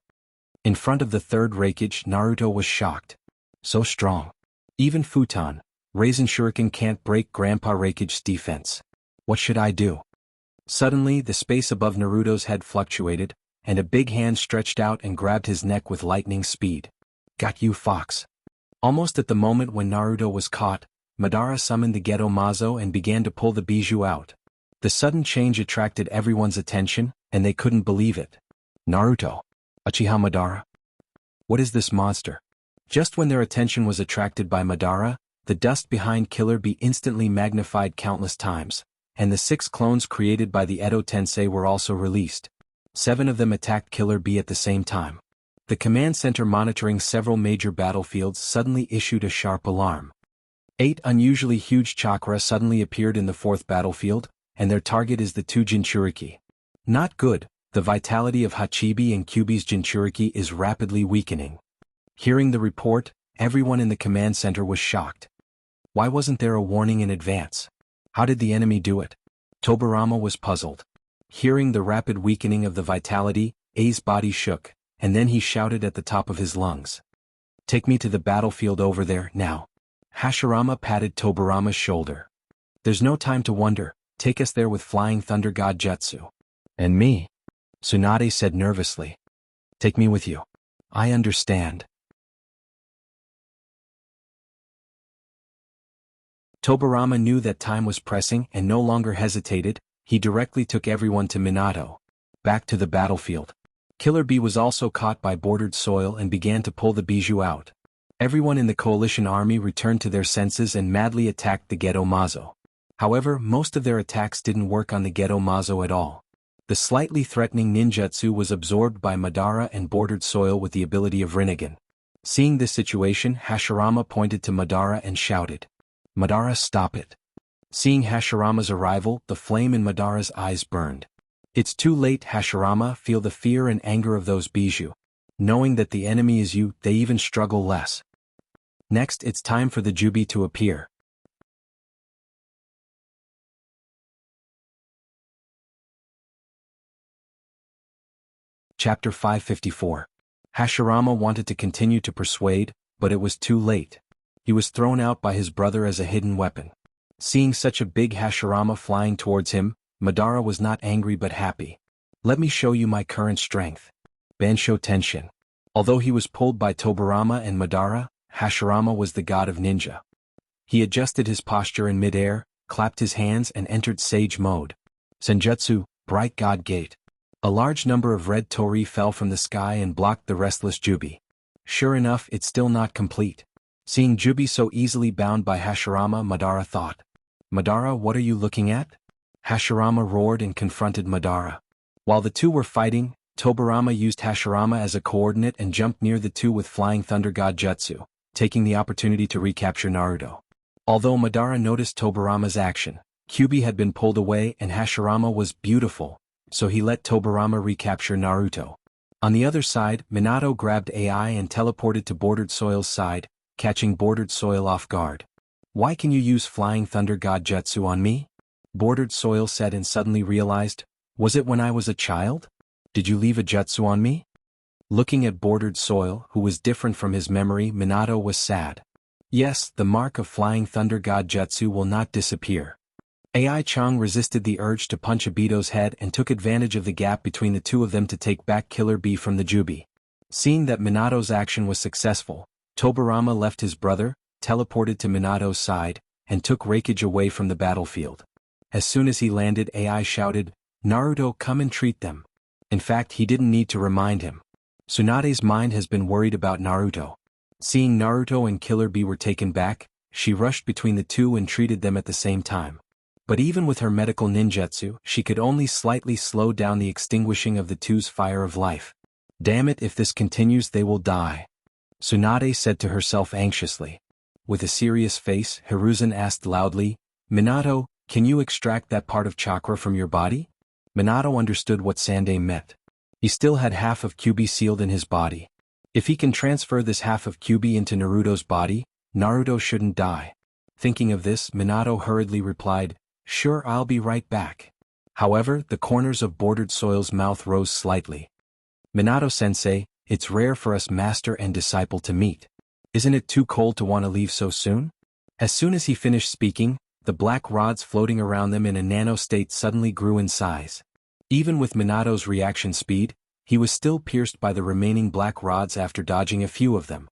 In front of the third Reikage, Naruto was shocked. So strong. Even Futon, Raisin Shuriken can't break Grandpa Reikage's defense. What should I do? Suddenly, the space above Naruto's head fluctuated, and a big hand stretched out and grabbed his neck with lightning speed. Got you, Fox. Almost at the moment when Naruto was caught, Madara summoned the Geto Mazo and began to pull the bijou out. The sudden change attracted everyone's attention, and they couldn't believe it. Naruto. Uchiha Madara? What is this monster? Just when their attention was attracted by Madara, the dust behind Killer Bee instantly magnified countless times, and the 6 clones created by the Edo Tensei were also released. 7 of them attacked Killer Bee at the same time. The command center monitoring several major battlefields suddenly issued a sharp alarm. 8 unusually huge chakra suddenly appeared in the 4th battlefield, and their target is the 2 Jinchuriki. Not good, the vitality of Hachibi and Kyuubi's Jinchuriki is rapidly weakening. Hearing the report, everyone in the command center was shocked. Why wasn't there a warning in advance? How did the enemy do it? Tobarama was puzzled. Hearing the rapid weakening of the vitality, A's body shook, and then he shouted at the top of his lungs. Take me to the battlefield over there, now. Hashirama patted Tobarama's shoulder. There's no time to wonder, take us there with Flying Thunder God Jutsu. And me? Tsunade said nervously. Take me with you. I understand. Tobarama knew that time was pressing and no longer hesitated. He directly took everyone to Minato. Back to the battlefield. Killer Bee was also caught by bordered soil and began to pull the bijou out. Everyone in the coalition army returned to their senses and madly attacked the Gedo Mazo. However, most of their attacks didn't work on the Gedo Mazo at all. The slightly threatening ninjutsu was absorbed by Madara and bordered soil with the ability of Rinnegan. Seeing this situation, Hashirama pointed to Madara and shouted, Madara, stop it. Seeing Hashirama's arrival, the flame in Madara's eyes burned. It's too late, Hashirama, feel the fear and anger of those bijou. Knowing that the enemy is you, they even struggle less. Next, it's time for the Jubi to appear. Chapter 554. Hashirama wanted to continue to persuade, but it was too late. He was thrown out by his brother as a hidden weapon. Seeing such a big Hashirama flying towards him, Madara was not angry but happy. Let me show you my current strength. Bansho Tenshin. Although he was pulled by Tobarama and Madara, Hashirama was the god of ninja. He adjusted his posture in midair, clapped his hands and entered Sage mode. Senjutsu, Bright God Gate. A large number of red torii fell from the sky and blocked the restless Jubi. Sure enough, it's still not complete. Seeing Jubi so easily bound by Hashirama, Madara thought. Madara, what are you looking at? Hashirama roared and confronted Madara. While the two were fighting, Tobarama used Hashirama as a coordinate and jumped near the two with Flying Thunder God Jutsu, taking the opportunity to recapture Naruto. Although Madara noticed Tobarama's action, Kyuubi had been pulled away and Hashirama was beautiful, so he let Tobarama recapture Naruto. On the other side, Minato grabbed AI and teleported to Bordered Soil's side, catching Bordered Soil off guard. Why can you use Flying Thunder God Jutsu on me? Bordered Soil said and suddenly realized, was it when I was a child? Did you leave a jutsu on me? Looking at Bordered Soil, who was different from his memory, Minato was sad. Yes, the mark of Flying Thunder God Jutsu will not disappear. Ai Chang resisted the urge to punch Obito's head and took advantage of the gap between the two of them to take back Killer Bee from the Jubi. Seeing that Minato's action was successful, Tobarama left his brother, teleported to Minato's side, and took Raikage away from the battlefield. As soon as he landed, Ai shouted, Naruto, come and treat them. In fact, he didn't need to remind him. Tsunade's mind has been worried about Naruto. Seeing Naruto and Killer Bee were taken back, she rushed between the two and treated them at the same time. But even with her medical ninjutsu, she could only slightly slow down the extinguishing of the two's fire of life. Damn it, if this continues they will die. Tsunade said to herself anxiously. With a serious face, Hiruzen asked loudly, Minato, can you extract that part of chakra from your body? Minato understood what Sande meant. He still had half of Kyuubi sealed in his body. If he can transfer this half of Kyuubi into Naruto's body, Naruto shouldn't die. Thinking of this, Minato hurriedly replied, Sure, I'll be right back. However, the corners of Bordered Soil's mouth rose slightly. Minato-sensei, it's rare for us master and disciple to meet. Isn't it too cold to want to leave so soon? As soon as he finished speaking, the black rods floating around them in a nano-state suddenly grew in size. Even with Minato's reaction speed, he was still pierced by the remaining black rods after dodging a few of them.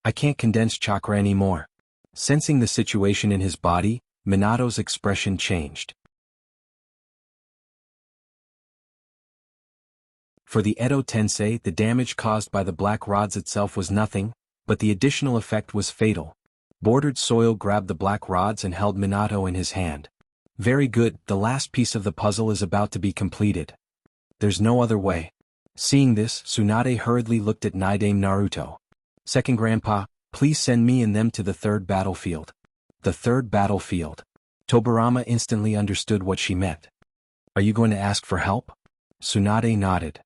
I can't condense chakra anymore. Sensing the situation in his body, Minato's expression changed. For the Edo Tensei, the damage caused by the black rods itself was nothing, but the additional effect was fatal. Bordered Soil grabbed the black rods and held Minato in his hand. Very good, the last piece of the puzzle is about to be completed. There's no other way. Seeing this, Tsunade hurriedly looked at Naidame Naruto. Second grandpa, please send me and them to the third battlefield. The third battlefield. Tobirama instantly understood what she meant. Are you going to ask for help? Tsunade nodded.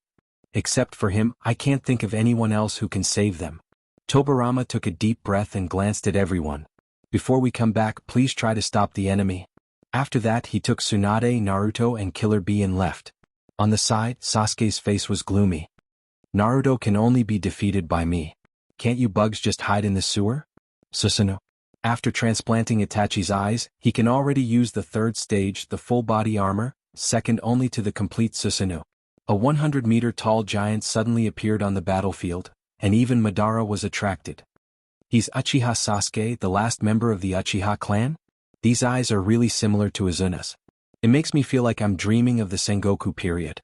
Except for him, I can't think of anyone else who can save them. Tobirama took a deep breath and glanced at everyone. Before we come back, please try to stop the enemy. After that, he took Tsunade, Naruto and Killer Bee and left. On the side, Sasuke's face was gloomy. Naruto can only be defeated by me. Can't you bugs just hide in the sewer? Susanoo. After transplanting Itachi's eyes, he can already use the third stage, the full body armor, second only to the complete Susanoo. A 100-meter-tall giant suddenly appeared on the battlefield, and even Madara was attracted. He's Uchiha Sasuke, the last member of the Uchiha clan? These eyes are really similar to Izuna's. It makes me feel like I'm dreaming of the Sengoku period.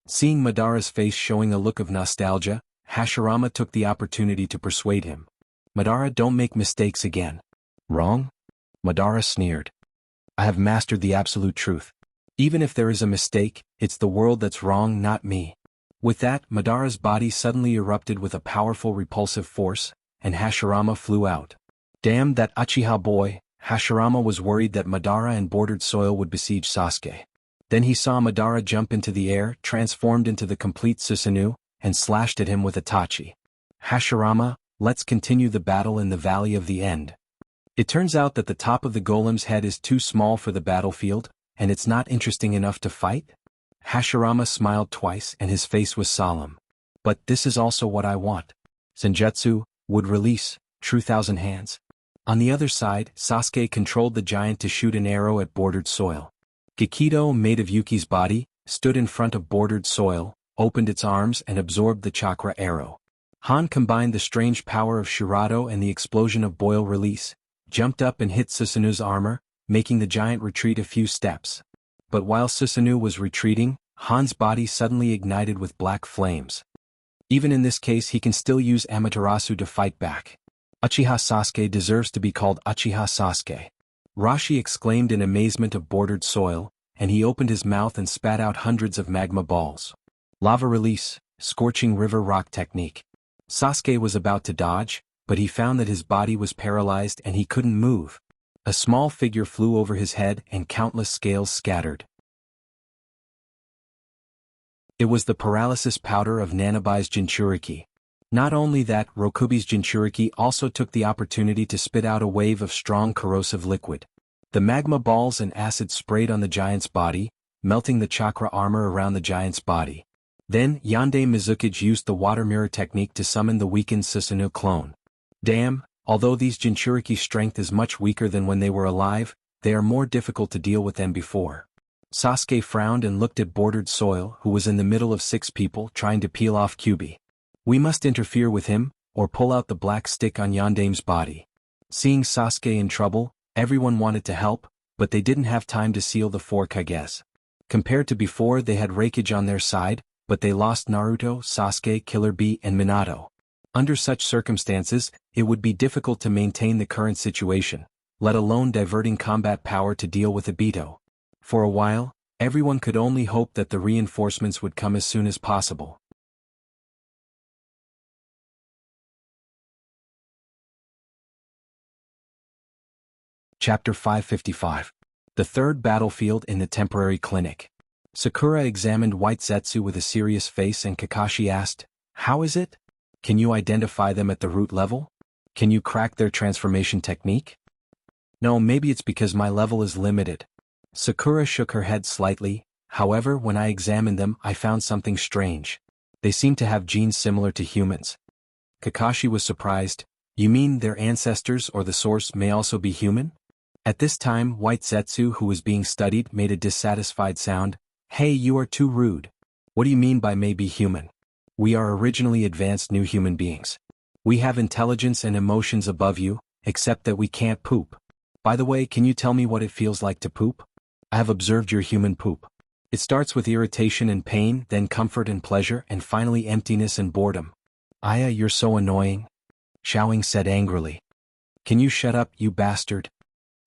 Seeing Madara's face showing a look of nostalgia, Hashirama took the opportunity to persuade him. Madara, don't make mistakes again. Wrong? Madara sneered. I have mastered the absolute truth. Even if there is a mistake, it's the world that's wrong, not me. With that, Madara's body suddenly erupted with a powerful repulsive force, and Hashirama flew out. Damn that Uchiha boy. Hashirama was worried that Madara and Bordered Soil would besiege Sasuke. Then he saw Madara jump into the air, transformed into the complete Susanoo, and slashed at him with Itachi. Hashirama, let's continue the battle in the Valley of the End. It turns out that the top of the golem's head is too small for the battlefield, and it's not interesting enough to fight? Hashirama smiled twice and his face was solemn. But this is also what I want. Senjutsu, would release, true thousand hands. On the other side, Sasuke controlled the giant to shoot an arrow at Bordered Soil. Gekido, made of Yuki's body, stood in front of Bordered Soil, opened its arms and absorbed the chakra arrow. Han combined the strange power of Shirato and the explosion of boil release, jumped up and hit Susanoo's armor, making the giant retreat a few steps. But while Susanoo was retreating, Han's body suddenly ignited with black flames. Even in this case he can still use Amaterasu to fight back. Uchiha Sasuke deserves to be called Uchiha Sasuke. Rashi exclaimed in amazement of Bordered Soil, and he opened his mouth and spat out hundreds of magma balls. Lava release, scorching river rock technique. Sasuke was about to dodge, but he found that his body was paralyzed and he couldn't move. A small figure flew over his head and countless scales scattered. It was the paralysis powder of Nanabai's Jinchuriki. Not only that, Rokubi's Jinchuriki also took the opportunity to spit out a wave of strong corrosive liquid. The magma balls and acid sprayed on the giant's body, melting the chakra armor around the giant's body. Then, Yonde Mizuki's used the water mirror technique to summon the weakened Susanoo clone. Damn, although these Jinchuriki's strength is much weaker than when they were alive, they are more difficult to deal with than before. Sasuke frowned and looked at Bordered Soil, who was in the middle of 6 people trying to peel off Kyuubi. We must interfere with him, or pull out the black stick on Yondame's body. Seeing Sasuke in trouble, everyone wanted to help, but they didn't have time to seal the 4 Kages. Compared to before, they had Raikage on their side, but they lost Naruto, Sasuke, Killer Bee and Minato. Under such circumstances, it would be difficult to maintain the current situation, let alone diverting combat power to deal with Obito. For a while, everyone could only hope that the reinforcements would come as soon as possible. Chapter 555. The Third Battlefield in the Temporary Clinic. Sakura examined White Zetsu with a serious face and Kakashi asked, "How is it? Can you identify them at the root level? Can you crack their transformation technique?" "No, maybe it's because my level is limited." Sakura shook her head slightly. "However, when I examined them, I found something strange. They seem to have genes similar to humans." Kakashi was surprised. "You mean their ancestors or the source may also be human?" At this time, White Zetsu, who was being studied, made a dissatisfied sound. "Hey, you are too rude. What do you mean by may be human? We are originally advanced new human beings. We have intelligence and emotions above you, except that we can't poop. By the way, can you tell me what it feels like to poop? I have observed your human poop. It starts with irritation and pain, then comfort and pleasure, and finally emptiness and boredom." "Aya, you're so annoying," Xiaoying said angrily. "Can you shut up, you bastard?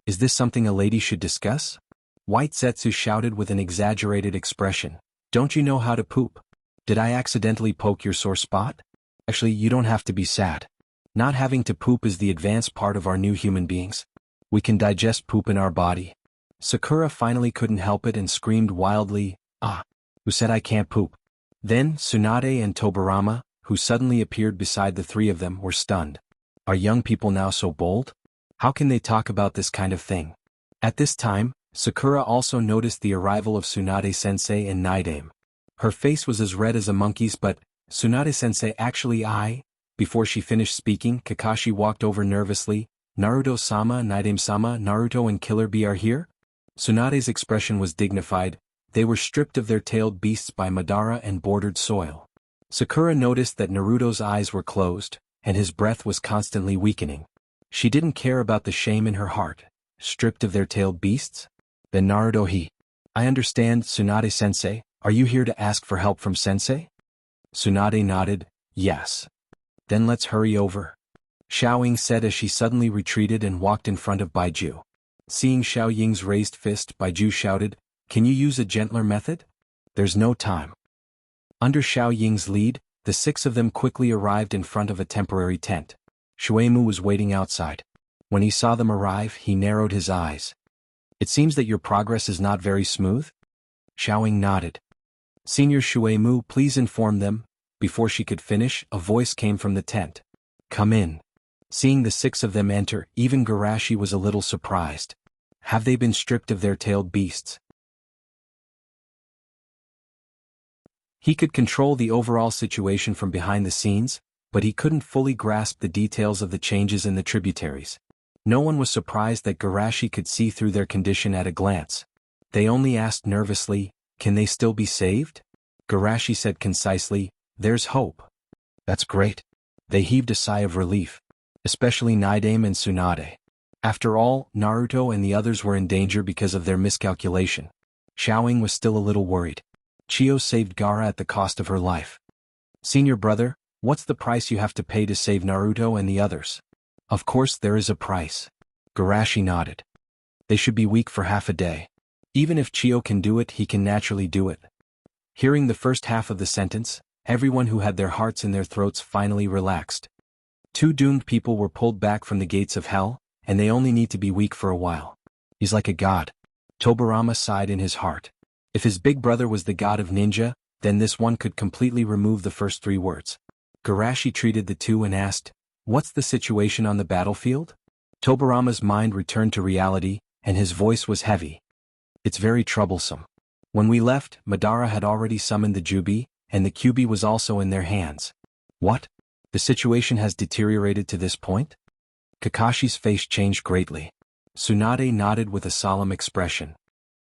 Is this something a lady should discuss?" White Zetsu shouted with an exaggerated expression. "Don't you know how to poop? Did I accidentally poke your sore spot? Actually, you don't have to be sad. Not having to poop is the advanced part of our new human beings. We can digest poop in our body. Sakura finally couldn't help it and screamed wildly, "Ah! Who said I can't poop?" Then, Tsunade and Tobarama, who suddenly appeared beside the three of them, were stunned. Are young people now so bold? How can they talk about this kind of thing? At this time, Sakura also noticed the arrival of Tsunade-sensei and Naidame. Her face was as red as a monkey's, but, Tsunade-sensei actually Before she finished speaking, Kakashi walked over nervously. Naruto-sama, Naidame-sama, Naruto and Killer Bee are here? Tsunade's expression was dignified. They were stripped of their tailed beasts by Madara and bordered soil. Sakura noticed that Naruto's eyes were closed, and his breath was constantly weakening. She didn't care about the shame in her heart. Stripped of their tailed beasts? Then Naruto I understand, Tsunade-sensei, are you here to ask for help from sensei? Tsunade nodded, yes. Then let's hurry over. Xiaoying said as she suddenly retreated and walked in front of Baiju. Seeing Xiaoying's raised fist, Baiju shouted, can you use a gentler method? There's no time. Under Xiaoying's lead, the six of them quickly arrived in front of a temporary tent. Shueimu was waiting outside. When he saw them arrive, he narrowed his eyes. It seems that your progress is not very smooth? Xiaoying nodded. Senior Shueimu, please inform them. Before she could finish, a voice came from the tent. Come in. Seeing the six of them enter, even Garashi was a little surprised. Have they been stripped of their tailed beasts? He could control the overall situation from behind the scenes, but he couldn't fully grasp the details of the changes in the tributaries. No one was surprised that Garashi could see through their condition at a glance. They only asked nervously, can they still be saved? Garashi said concisely, there's hope. That's great. They heaved a sigh of relief. Especially Naidame and Tsunade. After all, Naruto and the others were in danger because of their miscalculation. Xiaoying was still a little worried. Chio saved Gaara at the cost of her life. Senior brother, what's the price you have to pay to save Naruto and the others? Of course there is a price. Garashi nodded. They should be weak for half a day. Even if Chio can do it, he can naturally do it. Hearing the first half of the sentence, everyone who had their hearts in their throats finally relaxed. 2 doomed people were pulled back from the gates of hell, and they only need to be weak for a while. He's like a god. Tobarama sighed in his heart. If his big brother was the god of ninja, then this one could completely remove the first 3 words. Garashi treated the two and asked, what's the situation on the battlefield? Tobarama's mind returned to reality, and his voice was heavy. It's very troublesome. When we left, Madara had already summoned the Jubi, and the Kyubi was also in their hands. What? The situation has deteriorated to this point? Kakashi's face changed greatly. Tsunade nodded with a solemn expression.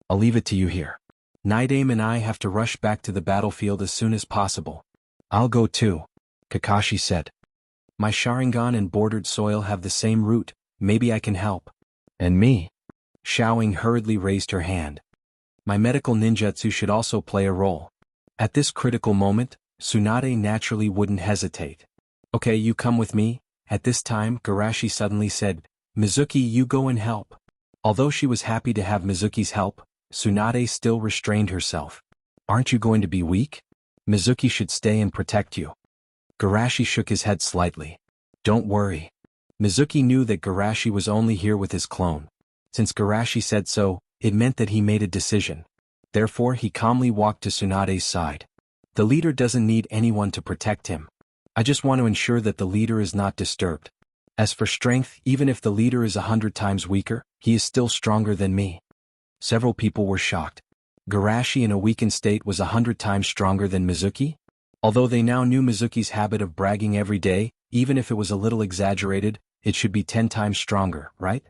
I'll leave it to you here. Naidame and I have to rush back to the battlefield as soon as possible. I'll go too, Kakashi said. My Sharingan and bordered soil have the same root, maybe I can help. And me? Xiaoying hurriedly raised her hand. My medical ninjutsu should also play a role. At this critical moment, Tsunade naturally wouldn't hesitate. Okay, you come with me. At this time, Garashi suddenly said, Mizuki, you go and help. Although she was happy to have Mizuki's help, Tsunade still restrained herself. Aren't you going to be weak? Mizuki should stay and protect you. Garashi shook his head slightly. Don't worry. Mizuki knew that Garashi was only here with his clone. Since Garashi said so, it meant that he made a decision. Therefore he calmly walked to Tsunade's side. The leader doesn't need anyone to protect him. I just want to ensure that the leader is not disturbed. As for strength, even if the leader is 100 times weaker, he is still stronger than me. Several people were shocked. Garashi in a weakened state was 100 times stronger than Mizuki? Although they now knew Mizuki's habit of bragging every day, even if it was a little exaggerated, it should be 10 times stronger, right?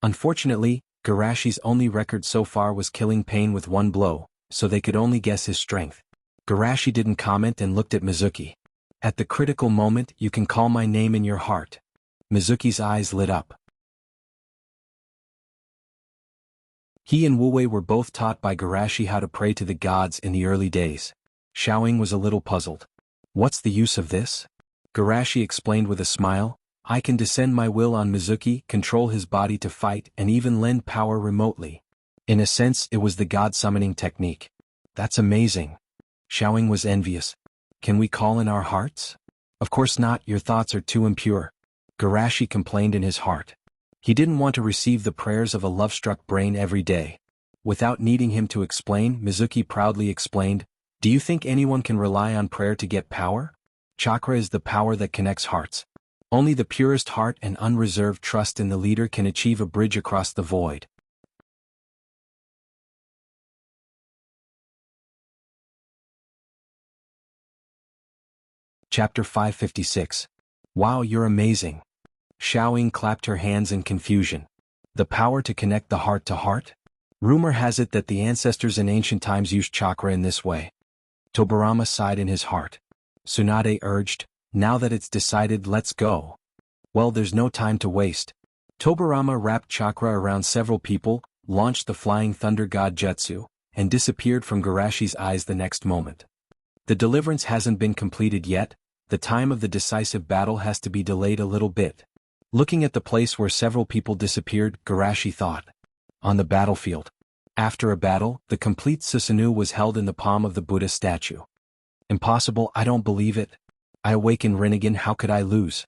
Unfortunately, Garashi's only record so far was killing Pain with 1 blow, so they could only guess his strength. Garashi didn't comment and looked at Mizuki. At the critical moment, you can call my name in your heart. Mizuki's eyes lit up. He and Wu Wei were both taught by Garashi how to pray to the gods in the early days. Xiaoying was a little puzzled. What's the use of this? Garashi explained with a smile, I can descend my will on Mizuki, control his body to fight, and even lend power remotely. In a sense, it was the god summoning technique. That's amazing. Xiaoying was envious. Can we call in our hearts? Of course not, your thoughts are too impure. Garashi complained in his heart. He didn't want to receive the prayers of a love-struck brain every day. Without needing him to explain, Mizuki proudly explained, "Do you think anyone can rely on prayer to get power? Chakra is the power that connects hearts. Only the purest heart and unreserved trust in the leader can achieve a bridge across the void." Chapter 556. Wow, you're amazing. Xiaoying clapped her hands in confusion. The power to connect the heart to heart? Rumor has it that the ancestors in ancient times used chakra in this way. Tobarama sighed in his heart. Tsunade urged, "Now that it's decided, let's go." Well, there's no time to waste. Tobarama wrapped chakra around several people, launched the flying thunder god jutsu, and disappeared from Garashi's eyes the next moment. The deliverance hasn't been completed yet, the time of the decisive battle has to be delayed a little bit. Looking at the place where several people disappeared, Garashi thought. On the battlefield. After a battle, the complete Susanoo was held in the palm of the Buddha statue. Impossible, I don't believe it. I awaken Rinnegan, how could I lose?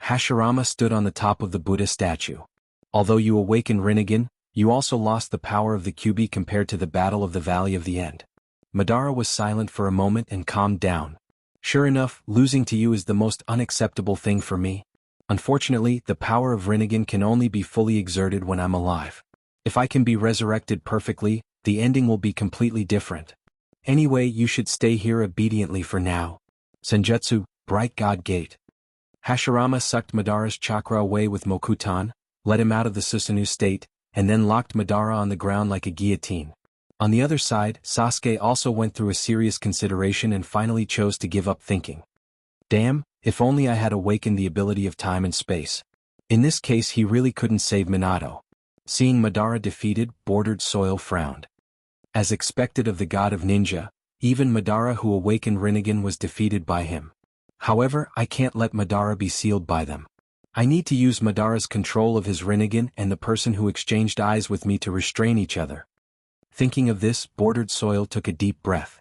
Hashirama stood on the top of the Buddha statue. Although you awaken Rinnegan, you also lost the power of the Kyubi compared to the Battle of the Valley of the End. Madara was silent for a moment and calmed down. Sure enough, losing to you is the most unacceptable thing for me. Unfortunately, the power of Rinnegan can only be fully exerted when I'm alive. If I can be resurrected perfectly, the ending will be completely different. Anyway, you should stay here obediently for now. Senjutsu, Bright God Gate. Hashirama sucked Madara's chakra away with Mokutan, let him out of the Susanoo state, and then locked Madara on the ground like a guillotine. On the other side, Sasuke also went through a serious consideration and finally chose to give up thinking. Damn, if only I had awakened the ability of time and space. In this case he really couldn't save Minato. Seeing Madara defeated, Bordered Soil frowned. As expected of the god of ninja, even Madara who awakened Rinnegan was defeated by him. However, I can't let Madara be sealed by them. I need to use Madara's control of his Rinnegan and the person who exchanged eyes with me to restrain each other. Thinking of this, Bordered Soil took a deep breath.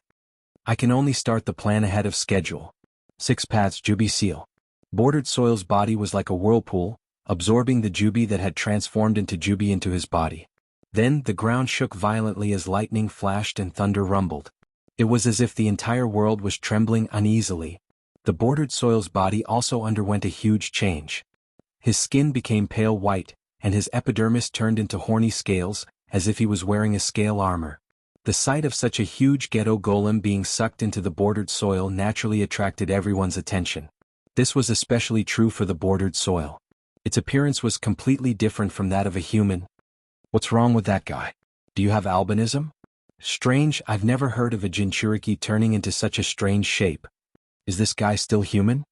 I can only start the plan ahead of schedule. 6 paths Jubi Seal. Bordered Soil's body was like a whirlpool, absorbing the Jubi that had transformed into Jubi into his body. Then the ground shook violently as lightning flashed and thunder rumbled. It was as if the entire world was trembling uneasily. The Bordered Soil's body also underwent a huge change. His skin became pale white, and his epidermis turned into horny scales, as if he was wearing a scale armor. The sight of such a huge ghetto golem being sucked into the Bordered Soil naturally attracted everyone's attention. This was especially true for the Bordered Soil. Its appearance was completely different from that of a human. What's wrong with that guy? Do you have albinism? Strange, I've never heard of a Jinchuriki turning into such a strange shape. Is this guy still human?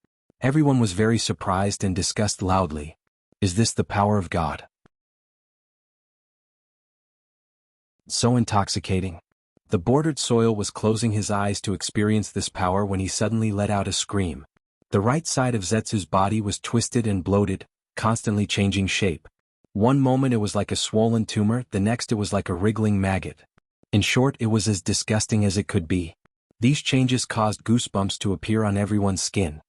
Everyone was very surprised and discussed loudly. Is this the power of God? So intoxicating. The Bordered Soil was closing his eyes to experience this power when he suddenly let out a scream. The right side of Zetsu's body was twisted and bloated, constantly changing shape. One moment it was like a swollen tumor, the next it was like a wriggling maggot. In short, it was as disgusting as it could be. These changes caused goosebumps to appear on everyone's skin.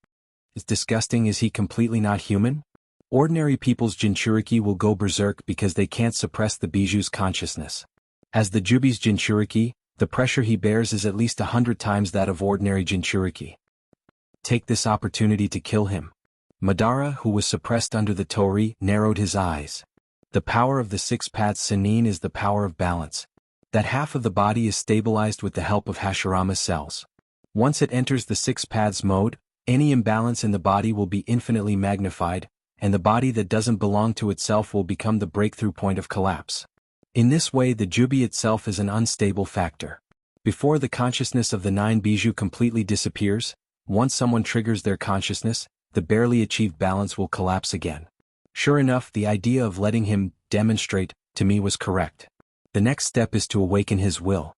Is disgusting, is he completely not human? Ordinary people's Jinchuriki will go berserk because they can't suppress the Biju's consciousness. As the Jubi's Jinchuriki, the pressure he bears is at least 100 times that of ordinary Jinchuriki. Take this opportunity to kill him. Madara, who was suppressed under the Tori, narrowed his eyes. The power of the 6 paths Sannin is the power of balance. That half of the body is stabilized with the help of Hashirama's cells. Once it enters the 6 paths mode, any imbalance in the body will be infinitely magnified, and the body that doesn't belong to itself will become the breakthrough point of collapse. In this way the Jubi itself is an unstable factor. Before the consciousness of the 9 Biju completely disappears, once someone triggers their consciousness, the barely achieved balance will collapse again. Sure enough, the idea of letting him demonstrate to me was correct. The next step is to awaken his will.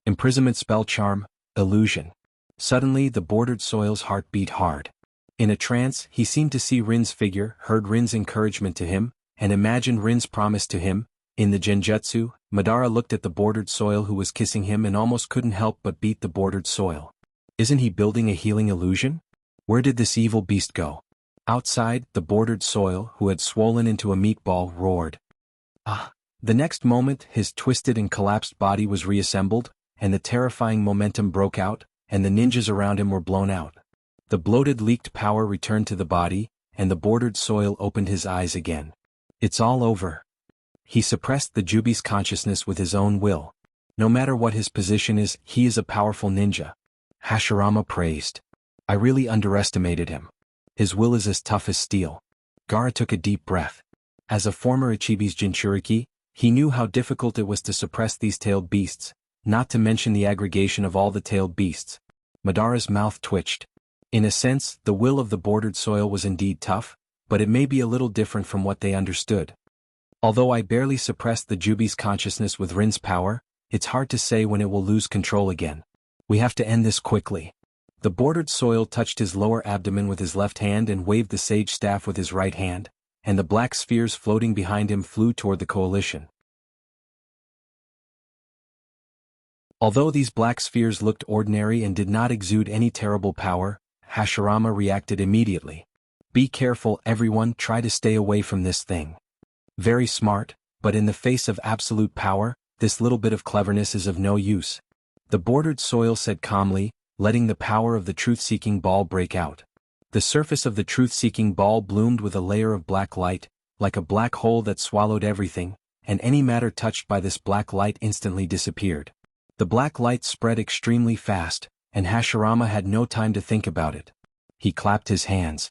Imprisonment spell charm, illusion. Suddenly the Bordered Soil's heart beat hard. In a trance, he seemed to see Rin's figure, heard Rin's encouragement to him, and imagined Rin's promise to him. In the Genjutsu, Madara looked at the Bordered Soil who was kissing him and almost couldn't help but beat the Bordered Soil. Isn't he building a healing illusion? Where did this evil beast go? Outside, the bordered soil, who had swollen into a meatball, roared. Ah! The next moment, his twisted and collapsed body was reassembled, and the terrifying momentum broke out, and the ninjas around him were blown out. The bloated leaked power returned to the body, and the bordered soil opened his eyes again. It's all over. He suppressed the Jubi's consciousness with his own will. No matter what his position is, he is a powerful ninja. Hashirama praised. I really underestimated him. His will is as tough as steel. Gaara took a deep breath. As a former Ichibi's Jinchuriki, he knew how difficult it was to suppress these tailed beasts, not to mention the aggregation of all the tailed beasts. Madara's mouth twitched. In a sense, the will of the bordered soil was indeed tough, but it may be a little different from what they understood. Although I barely suppressed the Jubi's consciousness with Rin's power, it's hard to say when it will lose control again. We have to end this quickly. The bordered soil touched his lower abdomen with his left hand and waved the sage staff with his right hand, and the black spheres floating behind him flew toward the coalition. Although these black spheres looked ordinary and did not exude any terrible power, Hashirama reacted immediately. Be careful, everyone, try to stay away from this thing. Very smart, but in the face of absolute power, this little bit of cleverness is of no use. The bordered soil said calmly, letting the power of the truth-seeking ball break out. The surface of the truth-seeking ball bloomed with a layer of black light, like a black hole that swallowed everything, and any matter touched by this black light instantly disappeared. The black light spread extremely fast, and Hashirama had no time to think about it. He clapped his hands.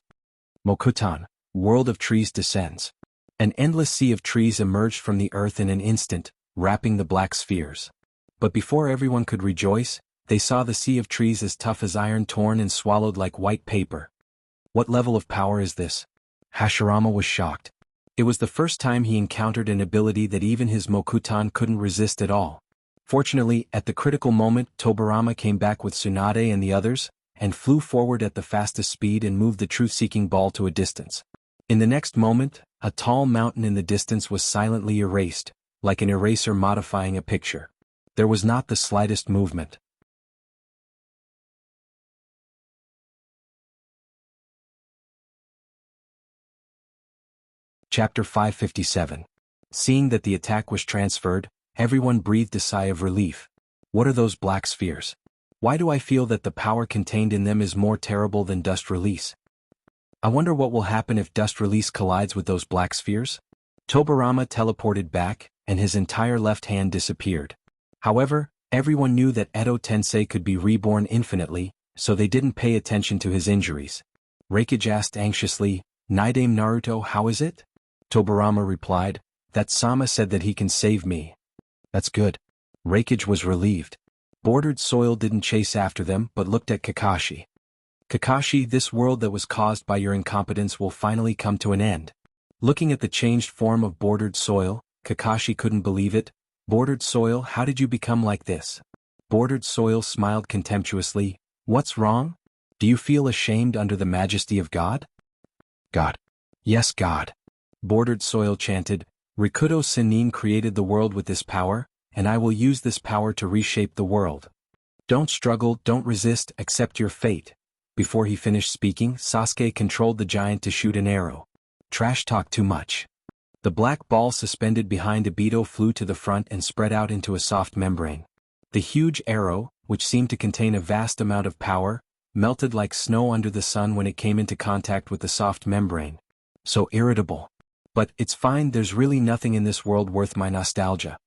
Mokutan, world of trees descends. An endless sea of trees emerged from the earth in an instant, wrapping the black spheres. But before everyone could rejoice, they saw the sea of trees as tough as iron torn and swallowed like white paper. What level of power is this? Hashirama was shocked. It was the first time he encountered an ability that even his Mokutan couldn't resist at all. Fortunately, at the critical moment, Tobarama came back with Tsunade and the others, and flew forward at the fastest speed and moved the truth-seeking ball to a distance. In the next moment, a tall mountain in the distance was silently erased, like an eraser modifying a picture. There was not the slightest movement. Chapter 557. Seeing that the attack was transferred, everyone breathed a sigh of relief. What are those black spheres? Why do I feel that the power contained in them is more terrible than dust release? I wonder what will happen if dust release collides with those black spheres? Tobarama teleported back, and his entire left hand disappeared. However, everyone knew that Edo Tensei could be reborn infinitely, so they didn't pay attention to his injuries. Reikage asked anxiously, Nidame Naruto, how is it? Tobarama replied, that Sama said that he can save me. That's good. Reikage was relieved. Bordered soil didn't chase after them but looked at Kakashi. Kakashi, this world that was caused by your incompetence will finally come to an end. Looking at the changed form of bordered soil, Kakashi couldn't believe it. Bordered soil, how did you become like this? Bordered soil smiled contemptuously. What's wrong? Do you feel ashamed under the majesty of God? God. Yes, God. Bordered soil chanted, Rikudo Sennin created the world with this power, and I will use this power to reshape the world. Don't struggle, don't resist, accept your fate. Before he finished speaking, Sasuke controlled the giant to shoot an arrow. Trash talk too much. The black ball suspended behind Obito flew to the front and spread out into a soft membrane. The huge arrow, which seemed to contain a vast amount of power, melted like snow under the sun when it came into contact with the soft membrane. So irritable. But it's fine, there's really nothing in this world worth my nostalgia.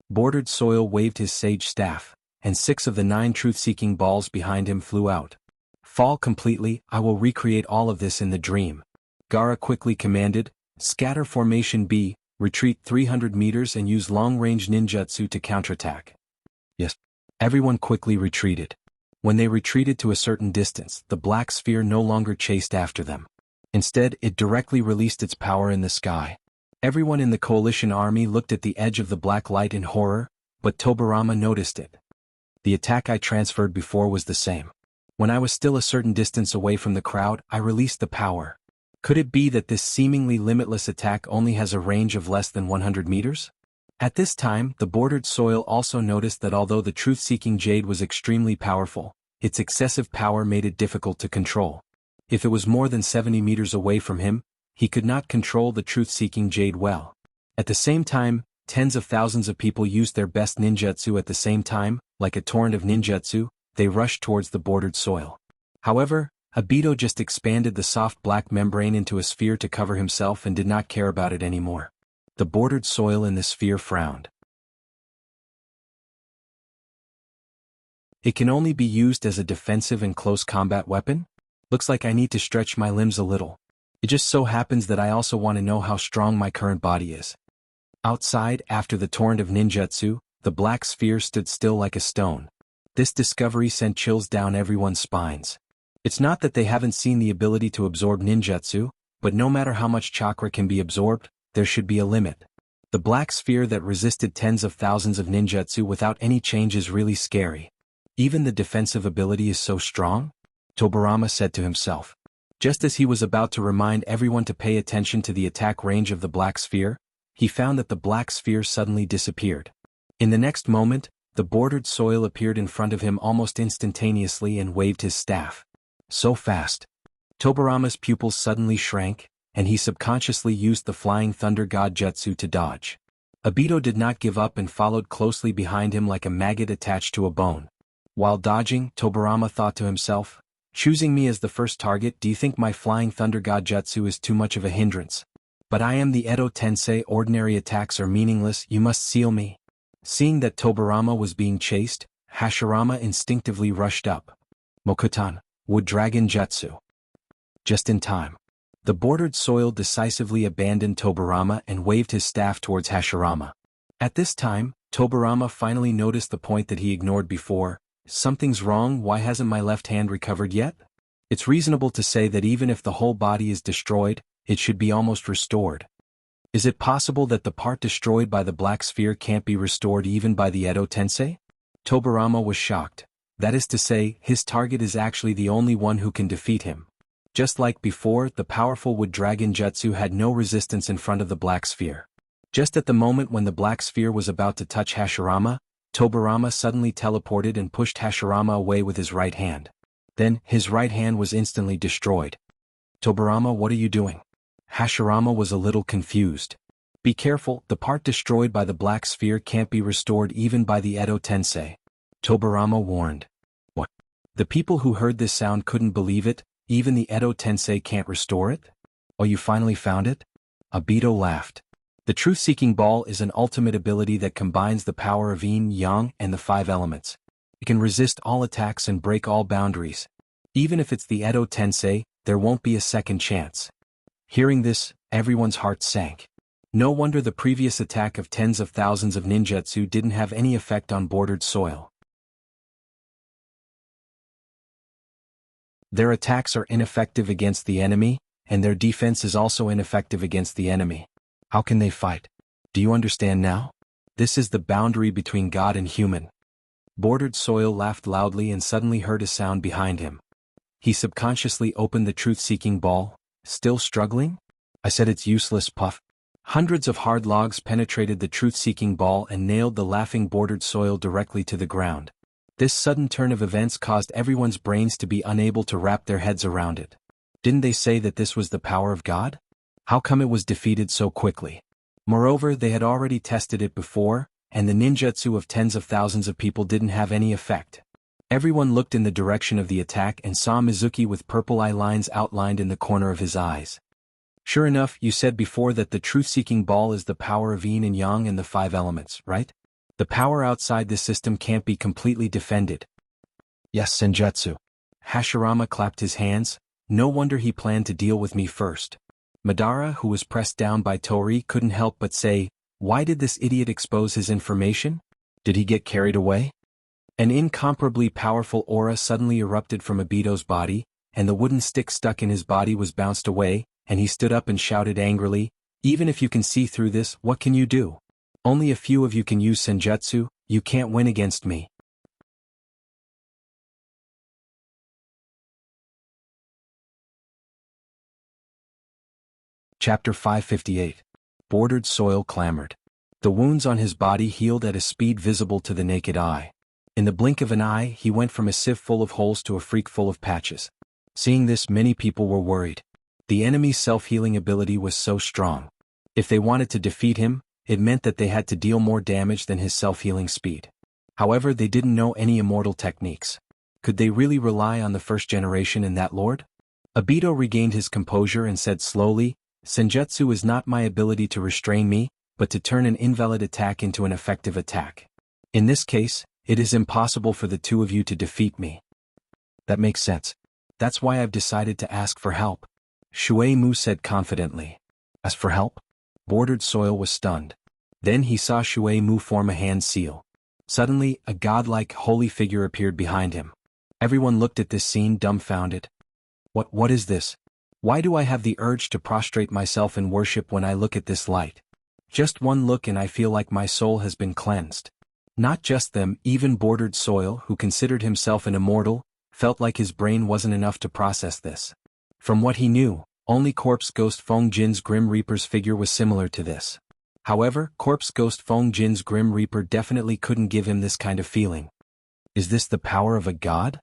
Bordered soil waved his sage staff, and 6 of the 9 truth-seeking balls behind him flew out. Fall completely, I will recreate all of this in the dream. Gaara quickly commanded, scatter formation B, retreat 300 meters and use long-range ninjutsu to counterattack. Yes. Everyone quickly retreated. When they retreated to a certain distance, the black sphere no longer chased after them. Instead, it directly released its power in the sky. Everyone in the coalition army looked at the edge of the black light in horror, but Tobarama noticed it. The attack I transferred before was the same. When I was still a certain distance away from the crowd, I released the power. Could it be that this seemingly limitless attack only has a range of less than 100 meters? At this time, the bordered soil also noticed that although the truth-seeking jade was extremely powerful, its excessive power made it difficult to control. If it was more than 70 meters away from him, he could not control the truth-seeking jade well. At the same time, tens of thousands of people used their best ninjutsu at the same time, like a torrent of ninjutsu, they rushed towards the bordered soil. However, Obito just expanded the soft black membrane into a sphere to cover himself and did not care about it anymore. The bordered soil in the sphere frowned. It can only be used as a defensive and close combat weapon? Looks like I need to stretch my limbs a little. It just so happens that I also want to know how strong my current body is. Outside, after the torrent of ninjutsu, the black sphere stood still like a stone. This discovery sent chills down everyone's spines. It's not that they haven't seen the ability to absorb ninjutsu, but no matter how much chakra can be absorbed, there should be a limit. The black sphere that resisted tens of thousands of ninjutsu without any change is really scary. Even the defensive ability is so strong? Tobirama said to himself. Just as he was about to remind everyone to pay attention to the attack range of the black sphere, he found that the black sphere suddenly disappeared. In the next moment, the bordered soil appeared in front of him almost instantaneously and waved his staff. So fast. Tobirama's pupils suddenly shrank, and he subconsciously used the Flying Thunder God Jutsu to dodge. Obito did not give up and followed closely behind him like a maggot attached to a bone. While dodging, Tobirama thought to himself, choosing me as the first target, do you think my Flying Thunder God Jutsu is too much of a hindrance? But I am the Edo Tensei, ordinary attacks are meaningless, you must seal me. Seeing that Tobirama was being chased, Hashirama instinctively rushed up. Mokutan, Wood Dragon Jutsu. Just in time. The bordered soil decisively abandoned Tobirama and waved his staff towards Hashirama. At this time, Tobirama finally noticed the point that he ignored before. Something's wrong, why hasn't my left hand recovered yet? It's reasonable to say that even if the whole body is destroyed, it should be almost restored. Is it possible that the part destroyed by the black sphere can't be restored even by the Edo Tensei? Tobirama was shocked. That is to say, his target is actually the only one who can defeat him. Just like before, the powerful Wood Dragon Jutsu had no resistance in front of the black sphere. Just at the moment when the black sphere was about to touch Hashirama, Tobirama suddenly teleported and pushed Hashirama away with his right hand. Then, his right hand was instantly destroyed. Tobirama, what are you doing? Hashirama was a little confused. Be careful, the part destroyed by the black sphere can't be restored even by the Edo Tensei. Tobirama warned. What? The people who heard this sound couldn't believe it, even the Edo Tensei can't restore it? Oh, you finally found it? Obito laughed. The truth-seeking ball is an ultimate ability that combines the power of yin, yang, and the 5 elements. It can resist all attacks and break all boundaries. Even if it's the Edo Tensei, there won't be a second chance. Hearing this, everyone's heart sank. No wonder the previous attack of tens of thousands of ninjutsu didn't have any effect on bordered soil. Their attacks are ineffective against the enemy, and their defense is also ineffective against the enemy. How can they fight? Do you understand now? This is the boundary between God and human. Bordered soil laughed loudly and suddenly heard a sound behind him. He subconsciously opened the truth-seeking ball. Still struggling? I said it's useless, puff. Hundreds of hard logs penetrated the truth-seeking ball and nailed the laughing bordered soil directly to the ground. This sudden turn of events caused everyone's brains to be unable to wrap their heads around it. Didn't they say that this was the power of God? How come it was defeated so quickly? Moreover, they had already tested it before, and the ninjutsu of tens of thousands of people didn't have any effect. Everyone looked in the direction of the attack and saw Mizuki with purple eye lines outlined in the corner of his eyes. Sure enough, you said before that the truth-seeking ball is the power of yin and yang and the 5 elements, right? The power outside this system can't be completely defended. Yes, Senjutsu. Hashirama clapped his hands. No wonder he planned to deal with me first. Madara, who was pressed down by Tori, couldn't help but say, why did this idiot expose his information? Did he get carried away? An incomparably powerful aura suddenly erupted from Obito's body, and the wooden stick stuck in his body was bounced away, and he stood up and shouted angrily, even if you can see through this, what can you do? Only a few of you can use Senjutsu, you can't win against me. Chapter 558. Bordered soil clamored. The wounds on his body healed at a speed visible to the naked eye. In the blink of an eye, he went from a sieve full of holes to a freak full of patches. Seeing this, many people were worried. The enemy's self-healing ability was so strong. If they wanted to defeat him, it meant that they had to deal more damage than his self-healing speed. However, they didn't know any immortal techniques. Could they really rely on the first generation in that lord? Obito regained his composure and said slowly, "Senjutsu is not my ability to restrain me, but to turn an invalid attack into an effective attack. In this case, it is impossible for the two of you to defeat me." That makes sense. That's why I've decided to ask for help, Shui Mu said confidently. Ask for help? Bordered Soil was stunned. Then he saw Shui Mu form a hand seal. Suddenly, a godlike, holy figure appeared behind him. Everyone looked at this scene dumbfounded. What is this? Why do I have the urge to prostrate myself in worship when I look at this light? Just one look and I feel like my soul has been cleansed. Not just them, even Bordered Soil, who considered himself an immortal, felt like his brain wasn't enough to process this. From what he knew, only Corpse Ghost Feng Jin's Grim Reaper's figure was similar to this. However, Corpse Ghost Feng Jin's Grim Reaper definitely couldn't give him this kind of feeling. Is this the power of a god?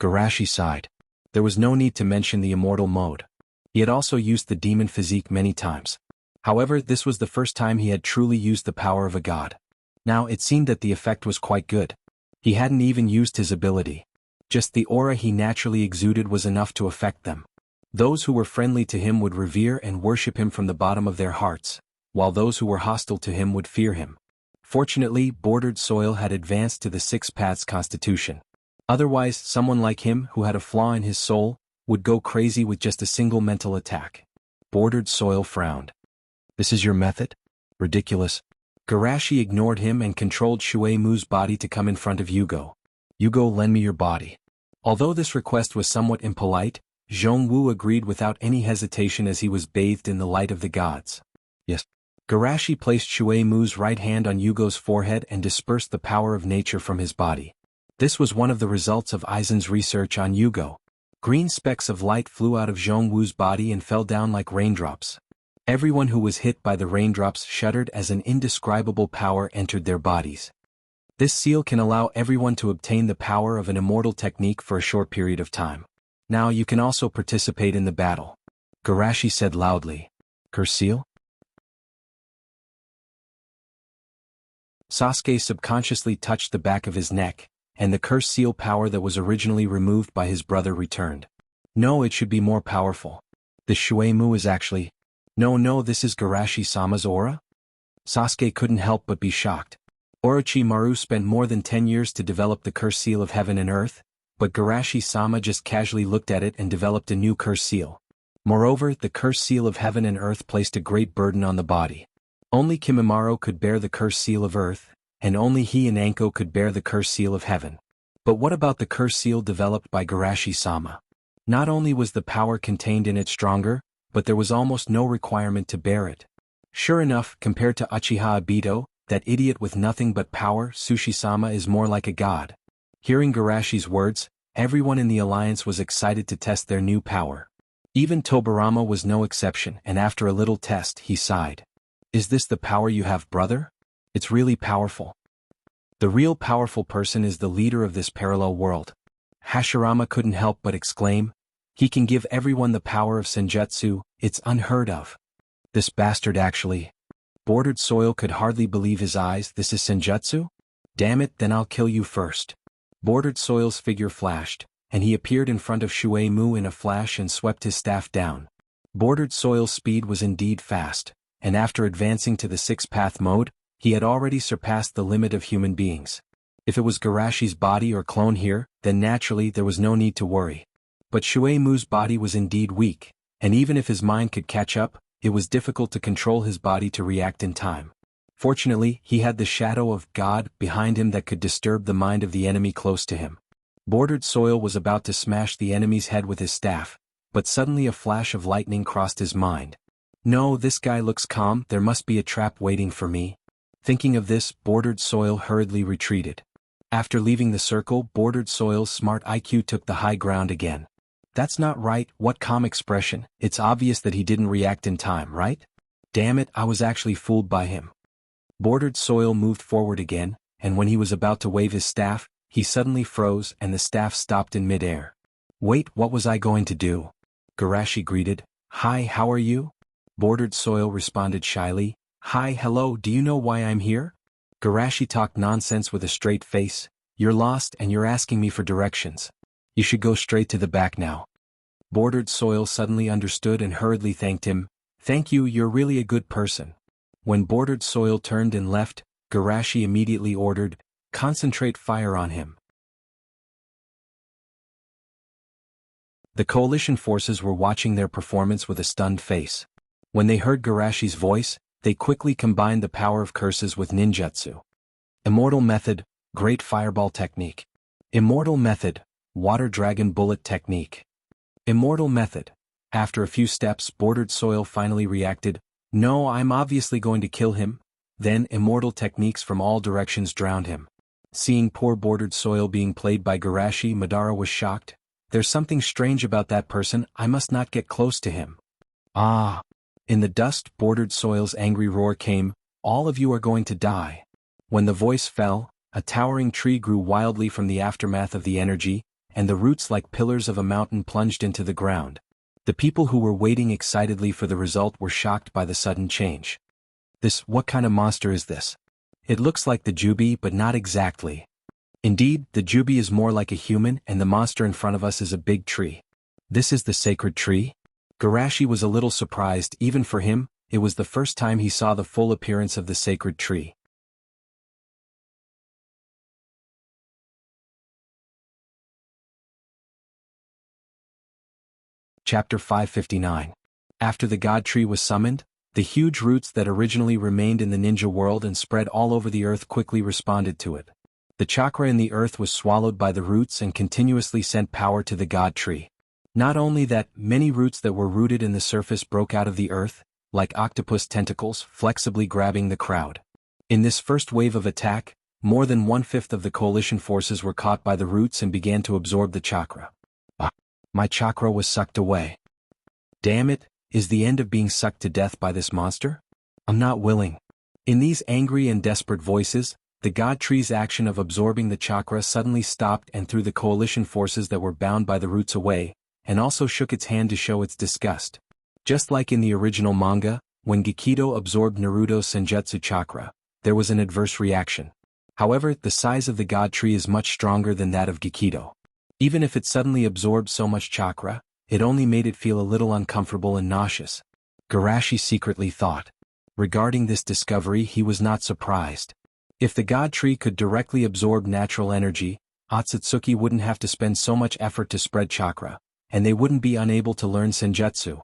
Garashi sighed. There was no need to mention the immortal mode. He had also used the demon physique many times. However, this was the first time he had truly used the power of a god. Now it seemed that the effect was quite good. He hadn't even used his ability. Just the aura he naturally exuded was enough to affect them. Those who were friendly to him would revere and worship him from the bottom of their hearts, while those who were hostile to him would fear him. Fortunately, Bordered Soil had advanced to the Six Paths Constitution. Otherwise, someone like him, who had a flaw in his soul, would go crazy with just a single mental attack. Bordered Soil frowned. This is your method? Ridiculous. Garashi ignored him and controlled Shui Mu's body to come in front of Yugo. Yugo, lend me your body. Although this request was somewhat impolite, Jianghu agreed without any hesitation as he was bathed in the light of the gods. Yes. Garashi placed Shui Mu's right hand on Yugo's forehead and dispersed the power of nature from his body. This was one of the results of Aizen's research on Yugo. Green specks of light flew out of Jianghu's body and fell down like raindrops. Everyone who was hit by the raindrops shuddered as an indescribable power entered their bodies. This seal can allow everyone to obtain the power of an immortal technique for a short period of time. Now you can also participate in the battle. Garashi said loudly. Curse seal? Sasuke subconsciously touched the back of his neck, and the curse seal power that was originally removed by his brother returned. No, it should be more powerful. The Shui Mu is actually... No, this is Garashi-sama's aura? Sasuke couldn't help but be shocked. Orochimaru spent more than 10 years to develop the curse seal of heaven and earth, but Garashi-sama just casually looked at it and developed a new curse seal. Moreover, the curse seal of heaven and earth placed a great burden on the body. Only Kimimaro could bear the curse seal of earth, and only he and Anko could bear the curse seal of heaven. But what about the curse seal developed by Garashi-sama? Not only was the power contained in it stronger, but there was almost no requirement to bear it. Sure enough, compared to Uchiha Obito, that idiot with nothing but power, Sushi-sama is more like a god. Hearing Garashi's words, everyone in the alliance was excited to test their new power. Even Tobirama was no exception, and after a little test, he sighed. Is this the power you have, brother? It's really powerful. The real powerful person is the leader of this parallel world. Hashirama couldn't help but exclaim. He can give everyone the power of Senjutsu, it's unheard of. This bastard actually. Bordered Soil could hardly believe his eyes. This is Senjutsu? Damn it, then I'll kill you first. Bordered Soil's figure flashed, and he appeared in front of Shui Mu in a flash and swept his staff down. Bordered Soil's speed was indeed fast, and after advancing to the six-path mode, he had already surpassed the limit of human beings. If it was Garashi's body or clone here, then naturally there was no need to worry. But Shui Mu's body was indeed weak, and even if his mind could catch up, it was difficult to control his body to react in time. Fortunately, he had the shadow of God behind him that could disturb the mind of the enemy close to him. Bordered Soil was about to smash the enemy's head with his staff, but suddenly a flash of lightning crossed his mind. No, this guy looks calm, there must be a trap waiting for me. Thinking of this, Bordered Soil hurriedly retreated. After leaving the circle, Bordered Soil's smart IQ took the high ground again. That's not right, what calm expression, it's obvious that he didn't react in time, right? Damn it, I was actually fooled by him. Bordered Soil moved forward again, and when he was about to wave his staff, he suddenly froze and the staff stopped in midair. Wait, what was I going to do? Garashi greeted. Hi, how are you? Bordered Soil responded shyly. Hi, hello, do you know why I'm here? Garashi talked nonsense with a straight face. You're lost and you're asking me for directions. You should go straight to the back now. Bordered Soil suddenly understood and hurriedly thanked him. Thank you, you're really a good person. When Bordered Soil turned and left, Garashi immediately ordered, concentrate fire on him. The coalition forces were watching their performance with a stunned face. When they heard Garashi's voice, they quickly combined the power of curses with ninjutsu. Immortal Method, Great Fireball Technique. Immortal Method, Water Dragon Bullet Technique. Immortal Method. After a few steps, Bordered Soil finally reacted, no, I'm obviously going to kill him. Then immortal techniques from all directions drowned him. Seeing poor Bordered Soil being played by Garashi, Madara was shocked. There's something strange about that person, I must not get close to him. Ah! In the dust, Bordered Soil's angry roar came, all of you are going to die. When the voice fell, a towering tree grew wildly from the aftermath of the energy, and the roots like pillars of a mountain plunged into the ground. The people who were waiting excitedly for the result were shocked by the sudden change. What kind of monster is this? It looks like the Jubi but not exactly. Indeed, the Jubi is more like a human and the monster in front of us is a big tree. This is the sacred tree? Garashi was a little surprised. Even for him, it was the first time he saw the full appearance of the sacred tree. Chapter 559. After the God Tree was summoned, the huge roots that originally remained in the ninja world and spread all over the earth quickly responded to it. The chakra in the earth was swallowed by the roots and continuously sent power to the God Tree. Not only that, many roots that were rooted in the surface broke out of the earth, like octopus tentacles, flexibly grabbing the crowd. In this first wave of attack, more than 1/5 of the coalition forces were caught by the roots and began to absorb the chakra. My chakra was sucked away. Damn it, is the end of being sucked to death by this monster? I'm not willing. In these angry and desperate voices, the God Tree's action of absorbing the chakra suddenly stopped and threw the coalition forces that were bound by the roots away, and also shook its hand to show its disgust. Just like in the original manga, when Gekido absorbed Naruto's Senjutsu chakra, there was an adverse reaction. However, the size of the God Tree is much stronger than that of Gekido. Even if it suddenly absorbed so much chakra, it only made it feel a little uncomfortable and nauseous. Garashi secretly thought. Regarding this discovery, he was not surprised. If the God Tree could directly absorb natural energy, Otsutsuki wouldn't have to spend so much effort to spread chakra, and they wouldn't be unable to learn Senjutsu.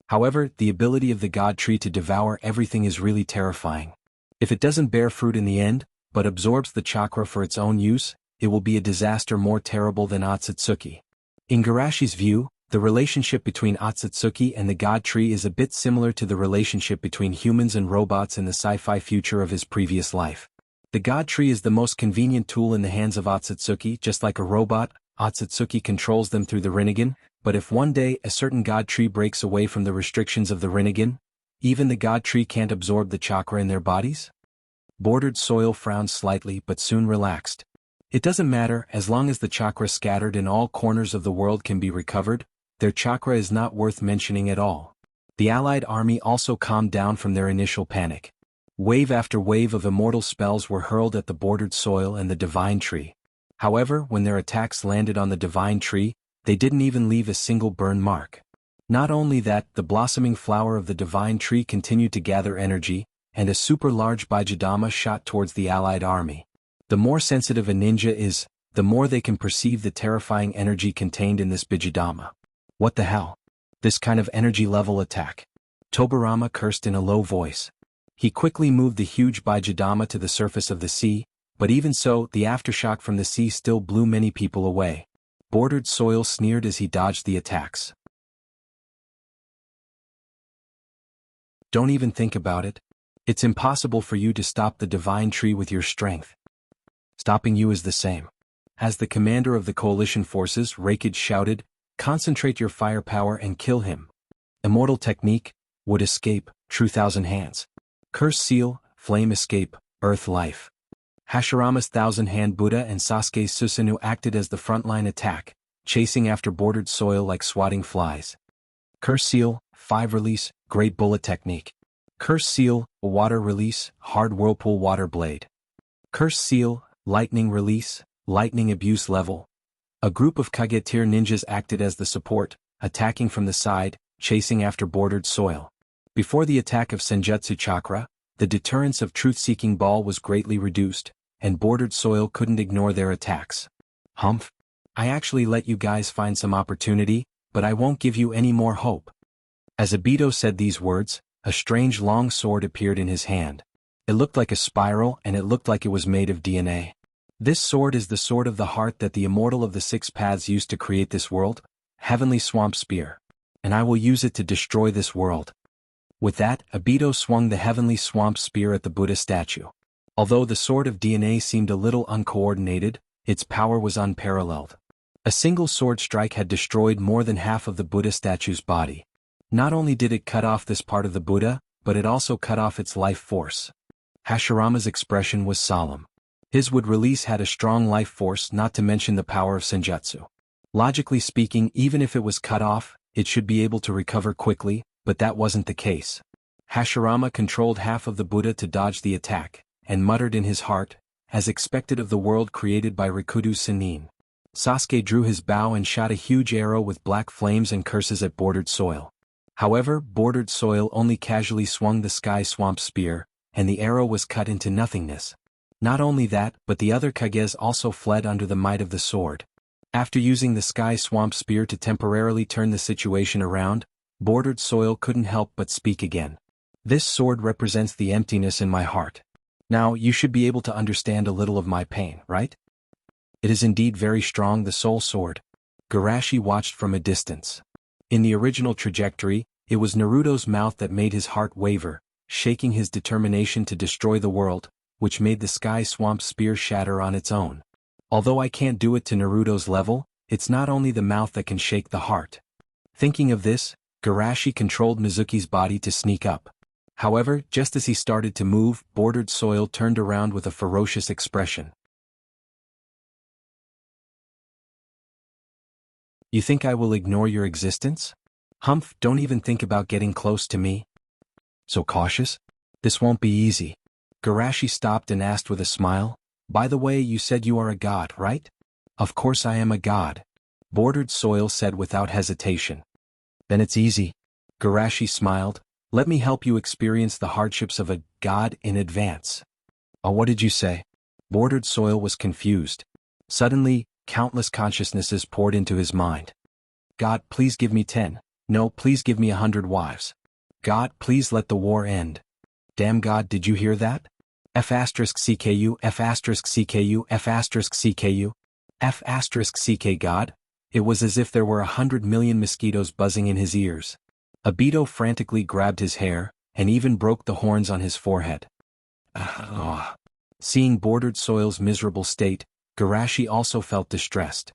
However, the ability of the God Tree to devour everything is really terrifying. If it doesn't bear fruit in the end, but absorbs the chakra for its own use, it will be a disaster more terrible than Otsutsuki. In Garashi's view, the relationship between Otsutsuki and the God Tree is a bit similar to the relationship between humans and robots in the sci-fi future of his previous life. The God Tree is the most convenient tool in the hands of Otsutsuki. Just like a robot, Otsutsuki controls them through the Rinnegan, but if one day a certain God Tree breaks away from the restrictions of the Rinnegan, even the God Tree can't absorb the chakra in their bodies? Bordered Soil frowned slightly but soon relaxed. It doesn't matter, as long as the chakra scattered in all corners of the world can be recovered, their chakra is not worth mentioning at all. The allied army also calmed down from their initial panic. Wave after wave of immortal spells were hurled at the Bordered Soil and the Divine Tree. However, when their attacks landed on the Divine Tree, they didn't even leave a single burn mark. Not only that, the blossoming flower of the Divine Tree continued to gather energy, and a super large Bijidama shot towards the allied army. The more sensitive a ninja is, the more they can perceive the terrifying energy contained in this Bijidama. What the hell? This kind of energy level attack? Tobirama cursed in a low voice. He quickly moved the huge Bijidama to the surface of the sea, but even so, the aftershock from the sea still blew many people away. Bordered Soil sneered as he dodged the attacks. Don't even think about it. It's impossible for you to stop the Divine Tree with your strength. Stopping you is the same. As the commander of the coalition forces, Raikage shouted, concentrate your firepower and kill him. Immortal Technique, Wood Escape, True Thousand Hands. Curse Seal, Flame Escape, Earth Life. Hashirama's thousand-hand Buddha and Sasuke's Susanoo acted as the frontline attack, chasing after bordered soil like swatting flies. Curse Seal, 5 release, Great Bullet Technique. Curse Seal, Water Release, Hard Whirlpool Water Blade. Curse Seal, Lightning Release, Lightning Abuse Level. A group of Kage tier ninjas acted as the support, attacking from the side, chasing after bordered soil. Before the attack of Senjutsu Chakra, the deterrence of Truth-Seeking Ball was greatly reduced, and bordered soil couldn't ignore their attacks. Humph. I actually let you guys find some opportunity, but I won't give you any more hope. As Obito said these words, a strange long sword appeared in his hand. It looked like a spiral and it looked like it was made of DNA. This sword is the sword of the heart that the immortal of the 6 paths used to create this world, Heavenly Swamp Spear. And I will use it to destroy this world. With that, Obito swung the Heavenly Swamp Spear at the Buddha statue. Although the sword of DNA seemed a little uncoordinated, its power was unparalleled. A single sword strike had destroyed more than half of the Buddha statue's body. Not only did it cut off this part of the Buddha, but it also cut off its life force. Hashirama's expression was solemn. His wood release had a strong life force, not to mention the power of Senjutsu. Logically speaking, even if it was cut off, it should be able to recover quickly, but that wasn't the case. Hashirama controlled half of the Buddha to dodge the attack, and muttered in his heart, as expected of the world created by Rikudo Sennin. Sasuke drew his bow and shot a huge arrow with black flames and curses at bordered soil. However, bordered soil only casually swung the Sky Swamp Spear, and the arrow was cut into nothingness. Not only that, but the other Kages also fled under the might of the sword. After using the Sky Swamp Spear to temporarily turn the situation around, bordered soil couldn't help but speak again. This sword represents the emptiness in my heart. Now, you should be able to understand a little of my pain, right? It is indeed very strong, the soul sword. Garashi watched from a distance. In the original trajectory, it was Naruto's mouth that made his heart waver, shaking his determination to destroy the world, which made the Sky Swamp Spear shatter on its own. Although I can't do it to Naruto's level, it's not only the mouth that can shake the heart. Thinking of this, Garashi controlled Mizuki's body to sneak up. However, just as he started to move, bordered soil turned around with a ferocious expression. You think I will ignore your existence? Humph, don't even think about getting close to me. So cautious? This won't be easy. Garashi stopped and asked with a smile, by the way, you said you are a god, right? Of course I am a god. Bordered soil said without hesitation. Then it's easy. Garashi smiled, let me help you experience the hardships of a god in advance. Oh, what did you say? Bordered soil was confused. Suddenly, countless consciousnesses poured into his mind. God, please give me 10. No, please give me 100 wives. God, please let the war end. Damn God, did you hear that? F*CKU, F*CKU, F*CKU, F*CK God? It was as if there were 100 million mosquitoes buzzing in his ears. Obito frantically grabbed his hair, and even broke the horns on his forehead. Seeing bordered soil's miserable state, Garashi also felt distressed.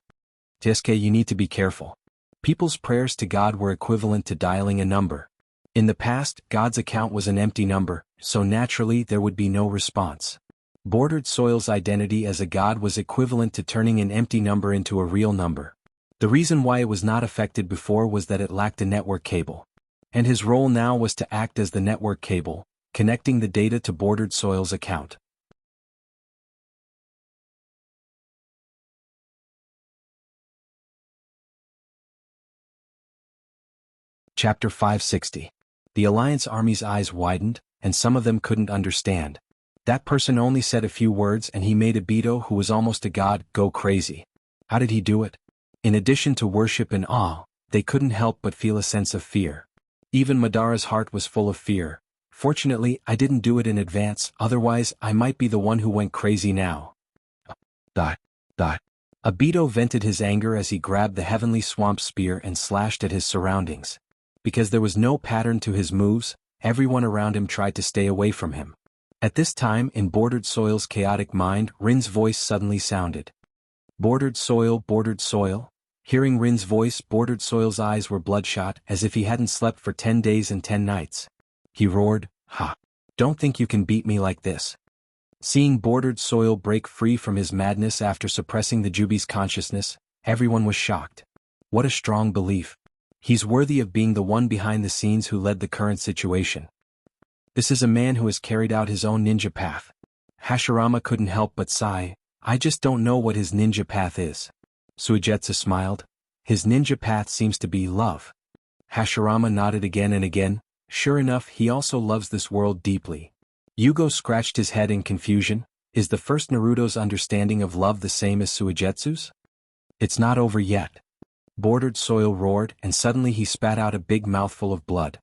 Tsuke, you need to be careful. People's prayers to God were equivalent to dialing a number. In the past, God's account was an empty number, so naturally there would be no response. Bordered soil's identity as a god was equivalent to turning an empty number into a real number. The reason why it was not affected before was that it lacked a network cable. And his role now was to act as the network cable, connecting the data to bordered soil's account. Chapter 560. The Alliance Army's eyes widened, and some of them couldn't understand. That person only said a few words and he made Obito, who was almost a god, go crazy. How did he do it? In addition to worship and awe, they couldn't help but feel a sense of fear. Even Madara's heart was full of fear. Fortunately, I didn't do it in advance, otherwise I might be the one who went crazy now. Obito vented his anger as he grabbed the Heavenly Swamp Spear and slashed at his surroundings. Because there was no pattern to his moves, everyone around him tried to stay away from him. At this time, in Bordered Soil's chaotic mind, Rin's voice suddenly sounded. Bordered Soil, Bordered Soil. Hearing Rin's voice, Bordered Soil's eyes were bloodshot, as if he hadn't slept for 10 days and 10 nights. He roared, ha! Don't think you can beat me like this. Seeing Bordered Soil break free from his madness after suppressing the Jubi's consciousness, everyone was shocked. What a strong belief. He's worthy of being the one behind the scenes who led the current situation. This is a man who has carried out his own ninja path. Hashirama couldn't help but sigh. I just don't know what his ninja path is. Suigetsu smiled. His ninja path seems to be love. Hashirama nodded again and again. Sure enough, he also loves this world deeply. Yugo scratched his head in confusion. Is the first Naruto's understanding of love the same as Suigetsu's? It's not over yet. Bordered Soil roared, and suddenly he spat out a big mouthful of blood.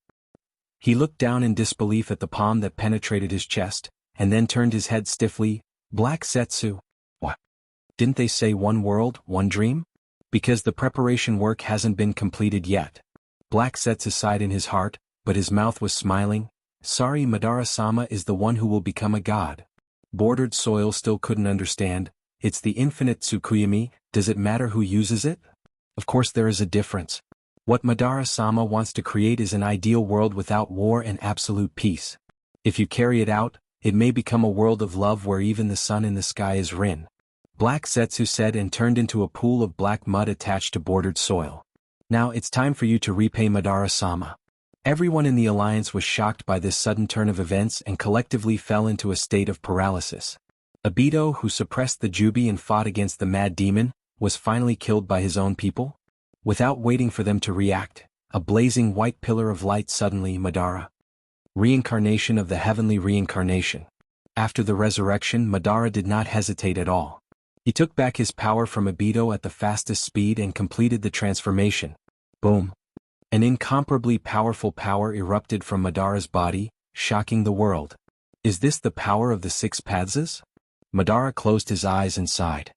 He looked down in disbelief at the palm that penetrated his chest, and then turned his head stiffly. Black Setsu. What? Didn't they say one world, one dream? Because the preparation work hasn't been completed yet. Black Setsu sighed in his heart, but his mouth was smiling. Sorry, Madara-sama is the one who will become a god. Bordered Soil still couldn't understand. It's the infinite Tsukuyomi, does it matter who uses it? Of course there is a difference. What Madara-sama wants to create is an ideal world without war and absolute peace. If you carry it out, it may become a world of love where even the sun in the sky is Rin. Black Setsu said and turned into a pool of black mud attached to Bordered Soil. Now it's time for you to repay Madara-sama. Everyone in the alliance was shocked by this sudden turn of events and collectively fell into a state of paralysis. Obito, who suppressed the Jubi and fought against the Mad Demon, was finally killed by his own people? Without waiting for them to react, a blazing white pillar of light suddenly Madara. Reincarnation of the heavenly reincarnation. After the resurrection, Madara did not hesitate at all. He took back his power from Obito at the fastest speed and completed the transformation. Boom. An incomparably powerful power erupted from Madara's body, shocking the world. Is this the power of the six paths? Madara closed his eyes and sighed.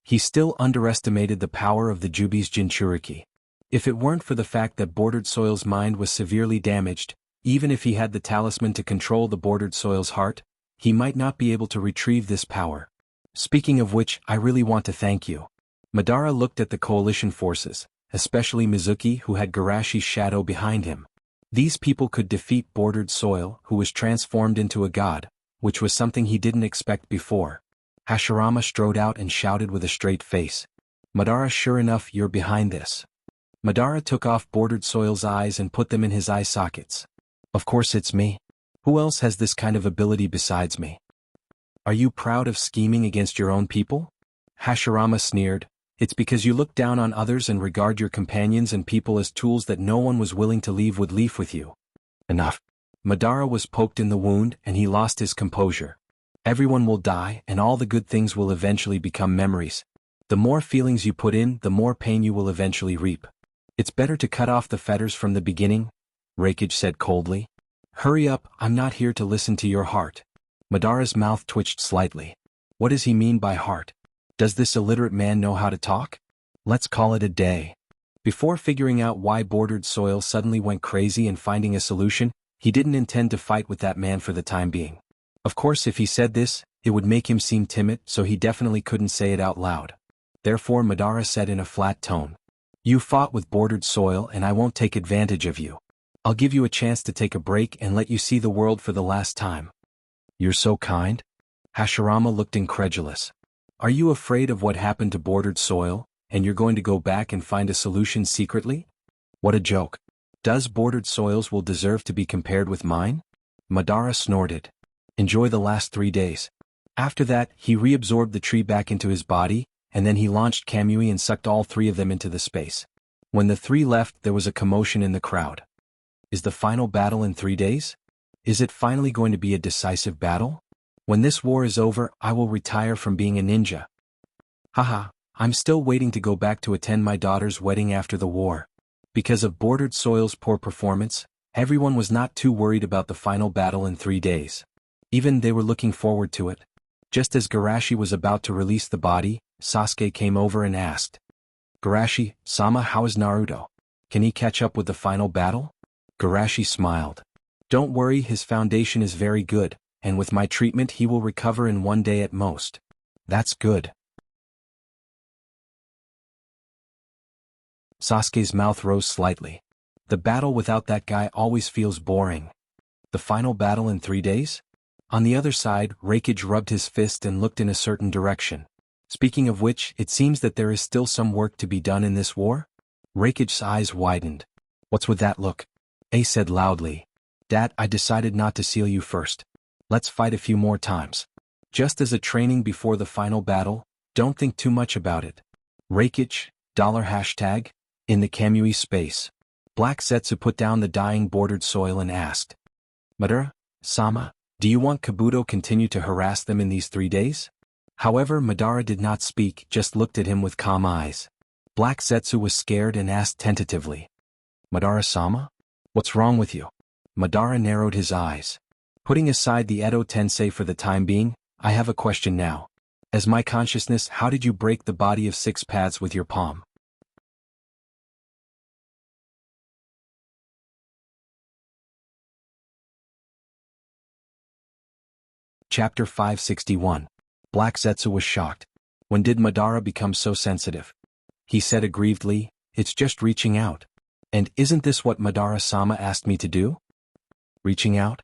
He still underestimated the power of the Jubi's Jinchuriki. If it weren't for the fact that Bordered Soil's mind was severely damaged, even if he had the talisman to control the Bordered Soil's heart, he might not be able to retrieve this power. Speaking of which, I really want to thank you. Madara looked at the coalition forces, especially Mizuki who had Garashi's shadow behind him. These people could defeat Bordered Soil, who was transformed into a god, which was something he didn't expect before. Hashirama strode out and shouted with a straight face. Madara, sure enough, you're behind this. Madara took off Bordered Soil's eyes and put them in his eye sockets. Of course it's me. Who else has this kind of ability besides me? Are you proud of scheming against your own people? Hashirama sneered. It's because you look down on others and regard your companions and people as tools that no one was willing to leave with you. Enough. Madara was poked in the wound and he lost his composure. Everyone will die and all the good things will eventually become memories. The more feelings you put in, the more pain you will eventually reap. It's better to cut off the fetters from the beginning, Raikage said coldly. Hurry up, I'm not here to listen to your heart. Madara's mouth twitched slightly. What does he mean by heart? Does this illiterate man know how to talk? Let's call it a day. Before figuring out why Bordered Soil suddenly went crazy and finding a solution, he didn't intend to fight with that man for the time being. Of course, if he said this, it would make him seem timid, so he definitely couldn't say it out loud. Therefore Madara said in a flat tone. You fought with Bordered Soil and I won't take advantage of you. I'll give you a chance to take a break and let you see the world for the last time. You're so kind? Hashirama looked incredulous. Are you afraid of what happened to Bordered Soil, and you're going to go back and find a solution secretly? What a joke. Does Bordered Soil's will deserve to be compared with mine? Madara snorted. Enjoy the last 3 days. After that, he reabsorbed the tree back into his body, and then he launched Kamui and sucked all 3 of them into the space. When the 3 left, there was a commotion in the crowd. Is the final battle in 3 days? Is it finally going to be a decisive battle? When this war is over, I will retire from being a ninja. Haha, I'm still waiting to go back to attend my daughter's wedding after the war. Because of Bordered Soil's poor performance, everyone was not too worried about the final battle in 3 days. Even they were looking forward to it. Just as Garashi was about to release the body, Sasuke came over and asked. Garashi-sama, how is Naruto? Can he catch up with the final battle? Garashi smiled. Don't worry, his foundation is very good, and with my treatment he will recover in 1 day at most. That's good. Sasuke's mouth rose slightly. The battle without that guy always feels boring. The final battle in 3 days? On the other side, Rakage rubbed his fist and looked in a certain direction. Speaking of which, it seems that there is still some work to be done in this war? Rakage's eyes widened. What's with that look? A said loudly. Dad, I decided not to seal you first. Let's fight a few more times. Just as a training before the final battle, don't think too much about it. Rakage, $#, in the Kamui space. Black Setsu put down the dying bordered soil and asked. Madara-sama, do you want Kabuto continue to harass them in these 3 days? However, Madara did not speak, just looked at him with calm eyes. Black Setsu was scared and asked tentatively. Madara-sama? What's wrong with you? Madara narrowed his eyes. Putting aside the Edo Tensei for the time being, I have a question now. As my consciousness, how did you break the body of 6 paths with your palm? Chapter 561. Black Setsu was shocked. When did Madara become so sensitive? He said aggrievedly, it's just reaching out. And isn't this what Madara-sama asked me to do? Reaching out?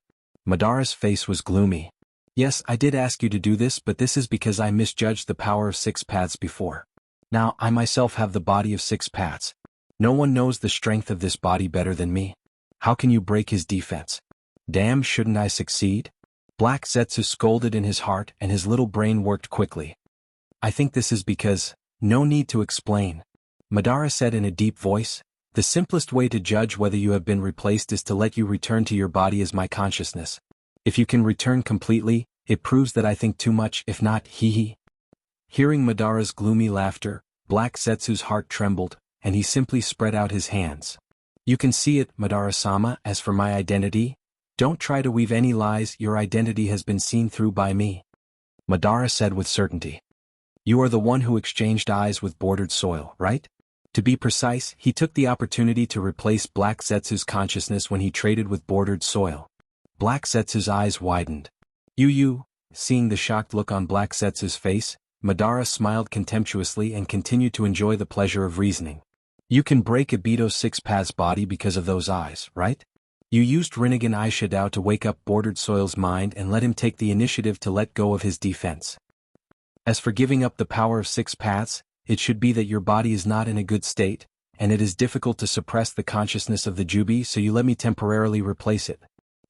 Madara's face was gloomy. Yes, I did ask you to do this, but this is because I misjudged the power of 6 paths before. Now, I myself have the body of 6 paths. No one knows the strength of this body better than me. How can you break his defense? Damn, shouldn't I succeed? Black Setsu scolded in his heart and his little brain worked quickly. I think this is because, no need to explain. Madara said in a deep voice, the simplest way to judge whether you have been replaced is to let you return to your body as my consciousness. If you can return completely, it proves that I think too much, if not, hee. Hearing Madara's gloomy laughter, Black Setsu's heart trembled, and he simply spread out his hands. You can see it, Madara-sama. As for my identity, don't try to weave any lies, your identity has been seen through by me. Madara said with certainty. You are the one who exchanged eyes with bordered soil, right? To be precise, he took the opportunity to replace Black Setsu's consciousness when he traded with bordered soil. Black Setsu's eyes widened. Seeing the shocked look on Black Setsu's face, Madara smiled contemptuously and continued to enjoy the pleasure of reasoning. You can break Obito's 6 paths body because of those eyes, right? You used Rinnegan Aishidao to wake up bordered soil's mind and let him take the initiative to let go of his defense. As for giving up the power of 6 paths, it should be that your body is not in a good state, and it is difficult to suppress the consciousness of the Jubi, so you let me temporarily replace it.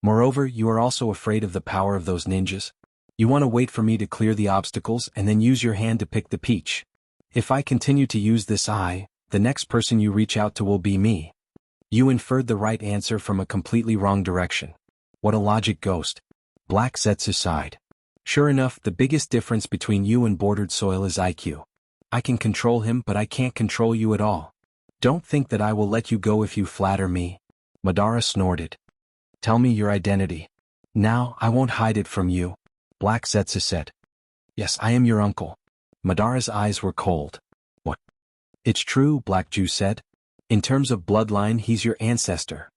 Moreover, you are also afraid of the power of those ninjas. You want to wait for me to clear the obstacles and then use your hand to pick the peach. If I continue to use this eye, the next person you reach out to will be me. You inferred the right answer from a completely wrong direction. What a logic ghost. Black Setsu sighed. Sure enough, the biggest difference between you and bordered soil is IQ. I can control him, but I can't control you at all. Don't think that I will let you go if you flatter me. Madara snorted. Tell me your identity. Now, I won't hide it from you. Black Setsu said. Yes, I am your uncle. Madara's eyes were cold. What? It's true, Black Jew said. In terms of bloodline, he's your ancestor.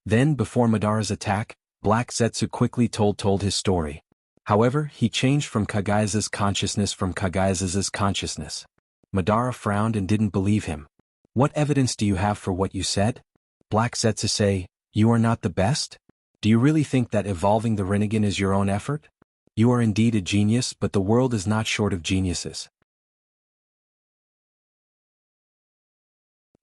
Then, before Madara's attack, Black Setsu quickly told his story. However, he changed from Kagaya's consciousness from Kagaya's consciousness. Madara frowned and didn't believe him. What evidence do you have for what you said? Black Setsu say, you are not the best? Do you really think that evolving the Rinnegan is your own effort? You are indeed a genius, but the world is not short of geniuses.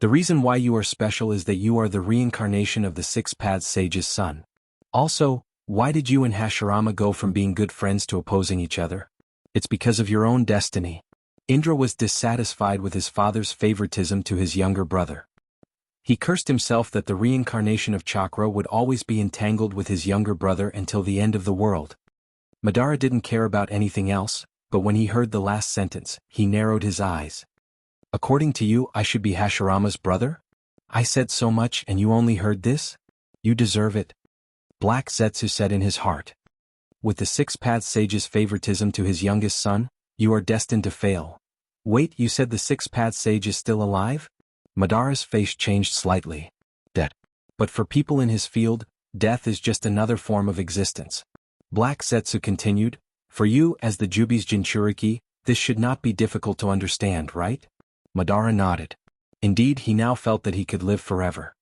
The reason why you are special is that you are the reincarnation of the 6 Paths Sage's son. Also, why did you and Hashirama go from being good friends to opposing each other? It's because of your own destiny. Indra was dissatisfied with his father's favoritism to his younger brother. He cursed himself that the reincarnation of Chakra would always be entangled with his younger brother until the end of the world. Madara didn't care about anything else, but when he heard the last sentence, he narrowed his eyes. According to you, I should be Hashirama's brother? I said so much and you only heard this? You deserve it. Black Setsu said in his heart. With the 6 Paths Sage's favoritism to his youngest son, you are destined to fail. Wait, you said the 6 Paths Sage is still alive? Madara's face changed slightly. Dead. But for people in his field, death is just another form of existence. Black Setsu continued, for you, as the Jubi's Jinchuriki, this should not be difficult to understand, right? Madara nodded. Indeed, he now felt that he could live forever.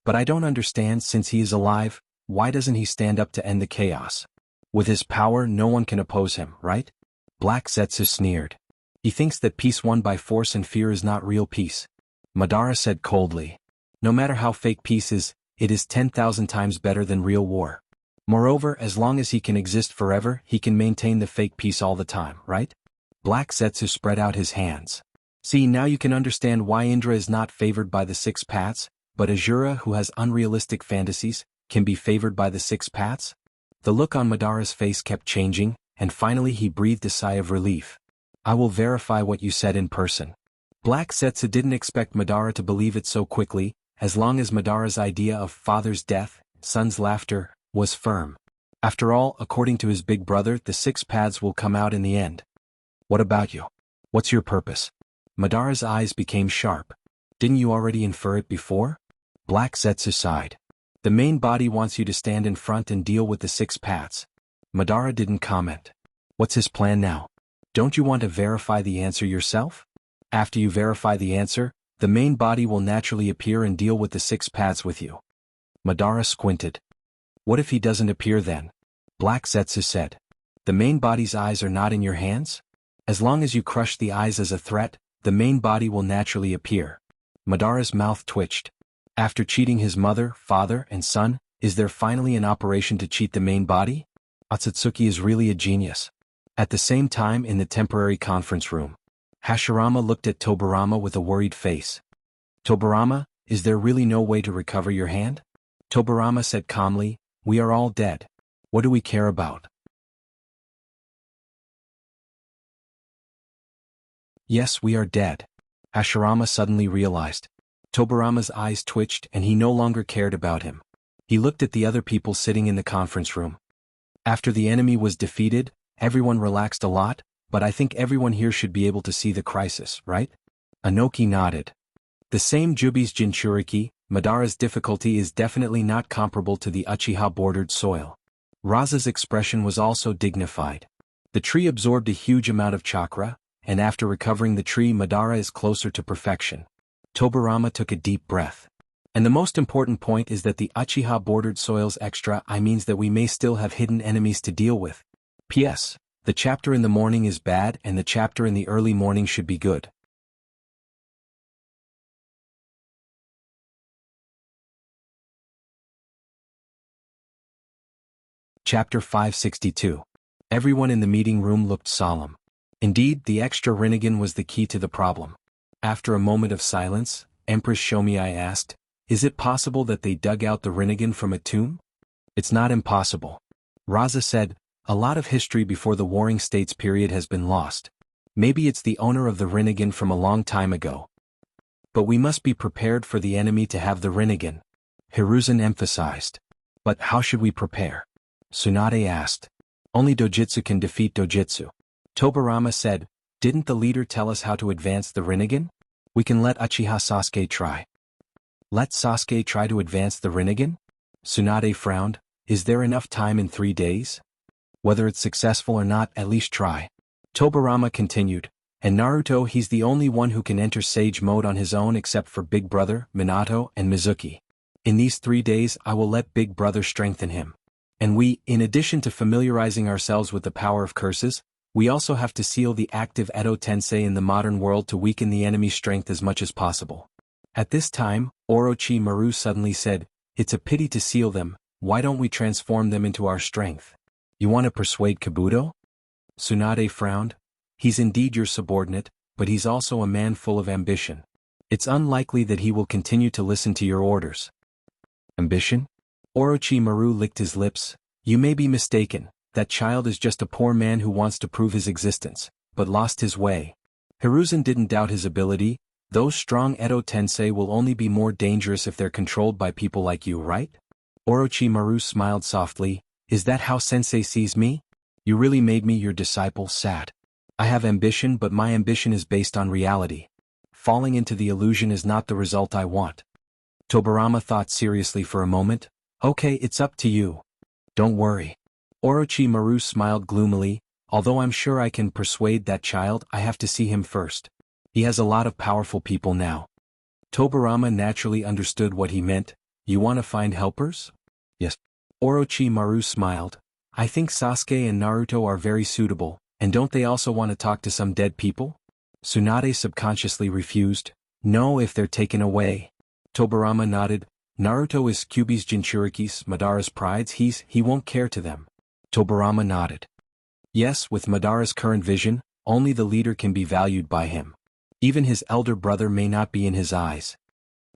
But I don't understand, since he is alive, why doesn't he stand up to end the chaos? With his power, no one can oppose him, right? Black Zetsu sneered. He thinks that peace won by force and fear is not real peace. Madara said coldly. No matter how fake peace is, it is 10,000 times better than real war. Moreover, as long as he can exist forever, he can maintain the fake peace all the time, right? Black Zetsu spread out his hands. See, now you can understand why Indra is not favored by the six paths, but Azura, who has unrealistic fantasies, can be favored by the six paths? The look on Madara's face kept changing, and finally he breathed a sigh of relief. I will verify what you said in person. Black Zetsu didn't expect Madara to believe it so quickly, as long as Madara's idea of father's death, son's laughter, was firm. After all, according to his big brother, the six paths will come out in the end. What about you? What's your purpose? Madara's eyes became sharp. Didn't you already infer it before? Black Zetsu sighed. The main body wants you to stand in front and deal with the six paths. Madara didn't comment. What's his plan now? Don't you want to verify the answer yourself? After you verify the answer, the main body will naturally appear and deal with the six paths with you. Madara squinted. What if he doesn't appear then? Black Zetsu said. The main body's eyes are not in your hands? As long as you crush the eyes as a threat, the main body will naturally appear. Madara's mouth twitched. After cheating his mother, father, and son, is there finally an operation to cheat the main body? Otsutsuki is really a genius. At the same time, in the temporary conference room, Hashirama looked at Tobirama with a worried face. Tobirama, is there really no way to recover your hand? Tobirama said calmly, we are all dead. What do we care about? Yes, we are dead. Hashirama suddenly realized. Tobirama's eyes twitched and he no longer cared about him. He looked at the other people sitting in the conference room. After the enemy was defeated, everyone relaxed a lot, but I think everyone here should be able to see the crisis, right? Anoki nodded. The same Jubi's Jinchuriki, Madara's difficulty is definitely not comparable to the Uchiha-bordered soil. Raza's expression was also dignified. The tree absorbed a huge amount of chakra, and after recovering the tree, Madara is closer to perfection. Tobirama took a deep breath. And the most important point is that the Uchiha-bordered soil's extra I means that we may still have hidden enemies to deal with. P.S. The chapter in the morning is bad and the chapter in the early morning should be good. Chapter 562. Everyone in the meeting room looked solemn. Indeed, the extra Rinnegan was the key to the problem. After a moment of silence, Empress Shomiai asked, is it possible that they dug out the Rinnegan from a tomb? It's not impossible. Raza said, a lot of history before the Warring States period has been lost. Maybe it's the owner of the Rinnegan from a long time ago. But we must be prepared for the enemy to have the Rinnegan. Hiruzen emphasized. But how should we prepare? Tsunade asked. Only Dojutsu can defeat Dojutsu. Tobirama said, didn't the leader tell us how to advance the Rinnegan? We can let Uchiha Sasuke try. Let Sasuke try to advance the Rinnegan? Tsunade frowned. Is there enough time in 3 days? Whether it's successful or not, at least try. Tobirama continued. And Naruto, he's the only one who can enter Sage mode on his own except for Big Brother, Minato, and Mizuki. In these 3 days I will let Big Brother strengthen him. And we, in addition to familiarizing ourselves with the power of curses, we also have to seal the active Edo Tensei in the modern world to weaken the enemy's strength as much as possible. At this time, Orochimaru suddenly said, it's a pity to seal them, why don't we transform them into our strength? You want to persuade Kabuto? Tsunade frowned. He's indeed your subordinate, but he's also a man full of ambition. It's unlikely that he will continue to listen to your orders. Ambition? Orochimaru licked his lips. You may be mistaken, that child is just a poor man who wants to prove his existence, but lost his way. Hiruzen didn't doubt his ability. Those strong Edo Tensei will only be more dangerous if they're controlled by people like you, right? Orochimaru smiled softly. Is that how sensei sees me? You really made me your disciple sad. I have ambition, but my ambition is based on reality. Falling into the illusion is not the result I want. Tobirama thought seriously for a moment. Okay, it's up to you. Don't worry. Orochimaru smiled gloomily. Although I'm sure I can persuade that child, I have to see him first. He has a lot of powerful people now. Tobirama naturally understood what he meant. You want to find helpers? Yes. Orochimaru smiled. I think Sasuke and Naruto are very suitable, and don't they also want to talk to some dead people? Tsunade subconsciously refused. No, if they're taken away. Tobirama nodded. Naruto is Kyuubi's Jinchuriki's, Madara's prides, he won't care to them. Tobirama nodded. Yes, with Madara's current vision, only the leader can be valued by him. Even his elder brother may not be in his eyes.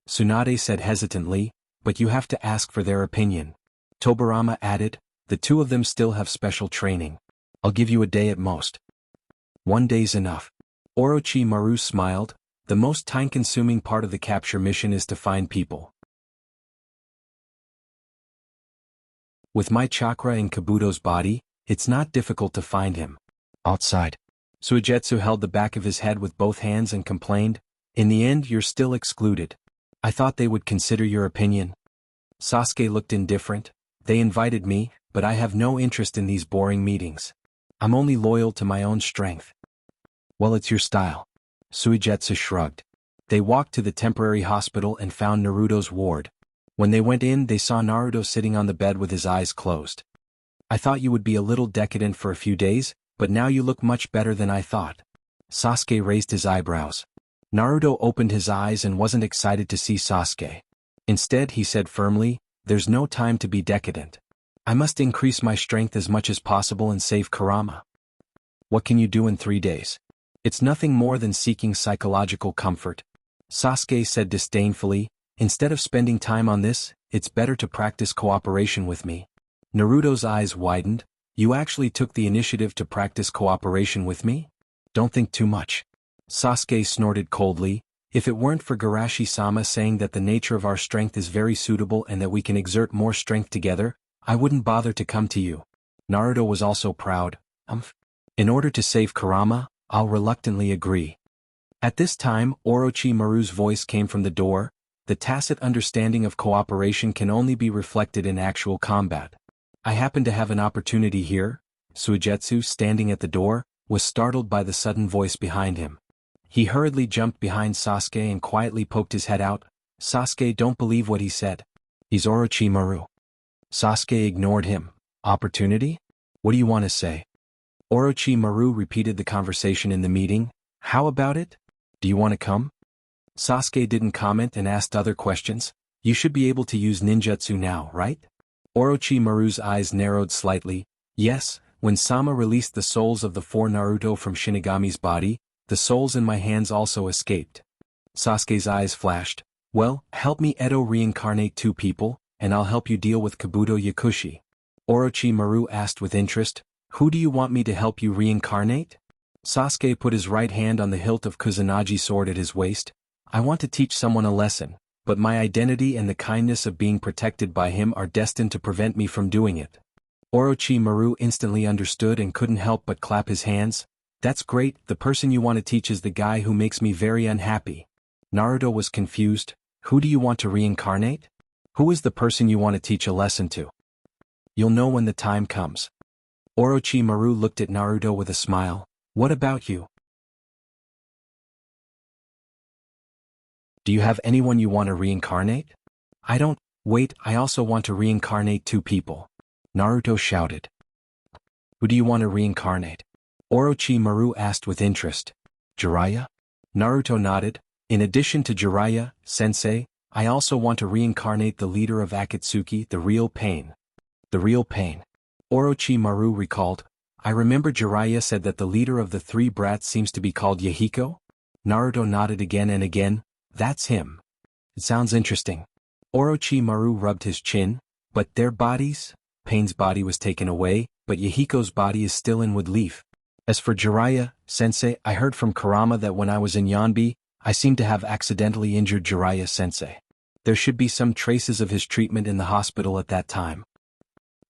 Tsunade said hesitantly, but you have to ask for their opinion. Tobirama added, the two of them still have special training. I'll give you a day at most. 1 day's enough. Orochimaru smiled. The most time-consuming part of the capture mission is to find people. With my chakra in Kabuto's body, it's not difficult to find him. Outside. Suigetsu held the back of his head with both hands and complained, in the end you're still excluded. I thought they would consider your opinion. Sasuke looked indifferent. They invited me, but I have no interest in these boring meetings. I'm only loyal to my own strength. Well, it's your style. Suigetsu shrugged. They walked to the temporary hospital and found Naruto's ward. When they went in, they saw Naruto sitting on the bed with his eyes closed. I thought you would be a little decadent for a few days, but now you look much better than I thought. Sasuke raised his eyebrows. Naruto opened his eyes and wasn't excited to see Sasuke. Instead, he said firmly, there's no time to be decadent. I must increase my strength as much as possible and save Kurama. What can you do in 3 days? It's nothing more than seeking psychological comfort. Sasuke said disdainfully, instead of spending time on this, it's better to practice cooperation with me. Naruto's eyes widened. You actually took the initiative to practice cooperation with me? Don't think too much. Sasuke snorted coldly. If it weren't for Garashi-sama saying that the nature of our strength is very suitable and that we can exert more strength together, I wouldn't bother to come to you. Naruto was also proud. In order to save Kurama, I'll reluctantly agree. At this time, Orochimaru's voice came from the door. The tacit understanding of cooperation can only be reflected in actual combat. I happen to have an opportunity here. Suigetsu, standing at the door, was startled by the sudden voice behind him. He hurriedly jumped behind Sasuke and quietly poked his head out. Sasuke, don't believe what he said. He's Orochimaru. Sasuke ignored him. Opportunity? What do you want to say? Orochimaru repeated the conversation in the meeting. How about it? Do you want to come? Sasuke didn't comment and asked other questions. You should be able to use ninjutsu now, right? Orochimaru's eyes narrowed slightly. Yes, when Sama released the souls of the 4 Naruto from Shinigami's body, the souls in my hands also escaped. Sasuke's eyes flashed. Well, help me Edo reincarnate 2 people, and I'll help you deal with Kabuto Yakushi. Orochimaru asked with interest, who do you want me to help you reincarnate? Sasuke put his right hand on the hilt of Kuzunagi's sword at his waist. I want to teach someone a lesson, but my identity and the kindness of being protected by him are destined to prevent me from doing it. Orochimaru instantly understood and couldn't help but clap his hands. That's great, the person you want to teach is the guy who makes me very unhappy. Naruto was confused. Who do you want to reincarnate? Who is the person you want to teach a lesson to? You'll know when the time comes. Orochimaru looked at Naruto with a smile. What about you? Do you have anyone you want to reincarnate? I don't. Wait, I also want to reincarnate 2 people. Naruto shouted. Who do you want to reincarnate? Orochimaru asked with interest. Jiraiya? Naruto nodded. In addition to Jiraiya, sensei, I also want to reincarnate the leader of Akatsuki, the real pain. The real pain. Orochimaru recalled. I remember Jiraiya said that the leader of the 3 brats seems to be called Yahiko? Naruto nodded again and again. That's him. It sounds interesting. Orochimaru rubbed his chin. But their bodies? Pain's body was taken away, but Yahiko's body is still in Woodleaf. As for Jiraiya, sensei, I heard from Kurama that when I was in Yanbi, I seemed to have accidentally injured Jiraiya sensei. There should be some traces of his treatment in the hospital at that time.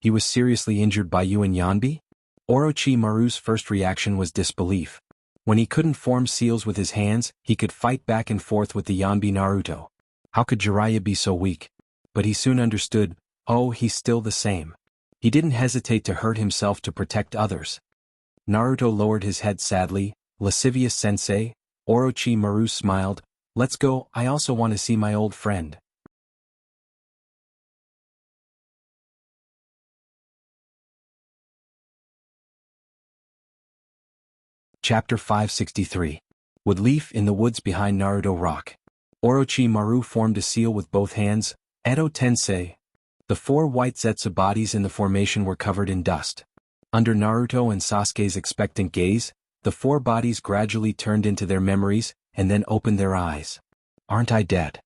He was seriously injured by you in Yanbi? Orochimaru's first reaction was disbelief. When he couldn't form seals with his hands, he could fight back and forth with the Yanbi Naruto. How could Jiraiya be so weak? But he soon understood. Oh, he's still the same. He didn't hesitate to hurt himself to protect others. Naruto lowered his head sadly. Lascivious sensei? Orochimaru smiled. Let's go, I also want to see my old friend. Chapter 563. Wood leaf in the woods behind Naruto Rock. Orochimaru formed a seal with both hands, Edo Tensei. The 4 white Zetsu bodies in the formation were covered in dust. Under Naruto and Sasuke's expectant gaze, the 4 bodies gradually turned into their memories, and then opened their eyes. Aren't I dead?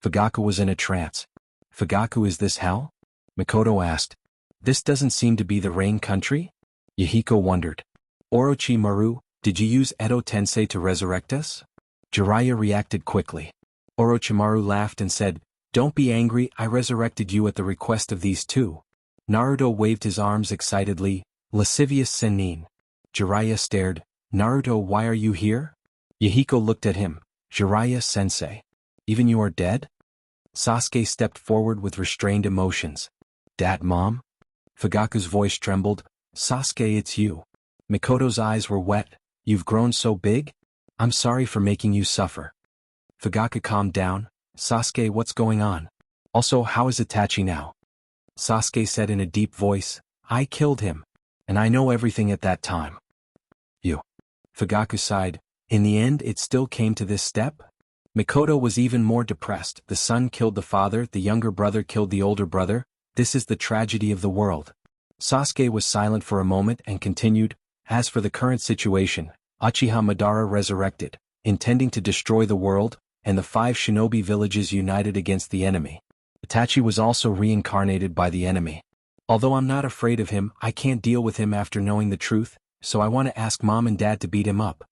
Fugaku was in a trance. Fugaku, is this hell? Mikoto asked. This doesn't seem to be the rain country? Yahiko wondered. Orochimaru, did you use Edo Tensei to resurrect us? Jiraiya reacted quickly. Orochimaru laughed and said, don't be angry, I resurrected you at the request of these 2. Naruto waved his arms excitedly, lascivious sennin. Jiraiya stared, Naruto, why are you here? Yahiko looked at him, Jiraiya-sensei. Even you are dead? Sasuke stepped forward with restrained emotions. Dad, Mom? Fugaku's voice trembled, Sasuke, it's you. Mikoto's eyes were wet, you've grown so big? I'm sorry for making you suffer. Fugaku calmed down, Sasuke, what's going on? Also, how is Itachi now? Sasuke said in a deep voice, I killed him. And I know everything at that time. You. Fugaku sighed, in the end it still came to this step? Mikoto was even more depressed, the son killed the father, the younger brother killed the older brother, this is the tragedy of the world. Sasuke was silent for a moment and continued, as for the current situation, Uchiha Madara resurrected, intending to destroy the world, and the 5 shinobi villages united against the enemy. Itachi was also reincarnated by the enemy. Although I'm not afraid of him, I can't deal with him after knowing the truth, so I want to ask Mom and Dad to beat him up.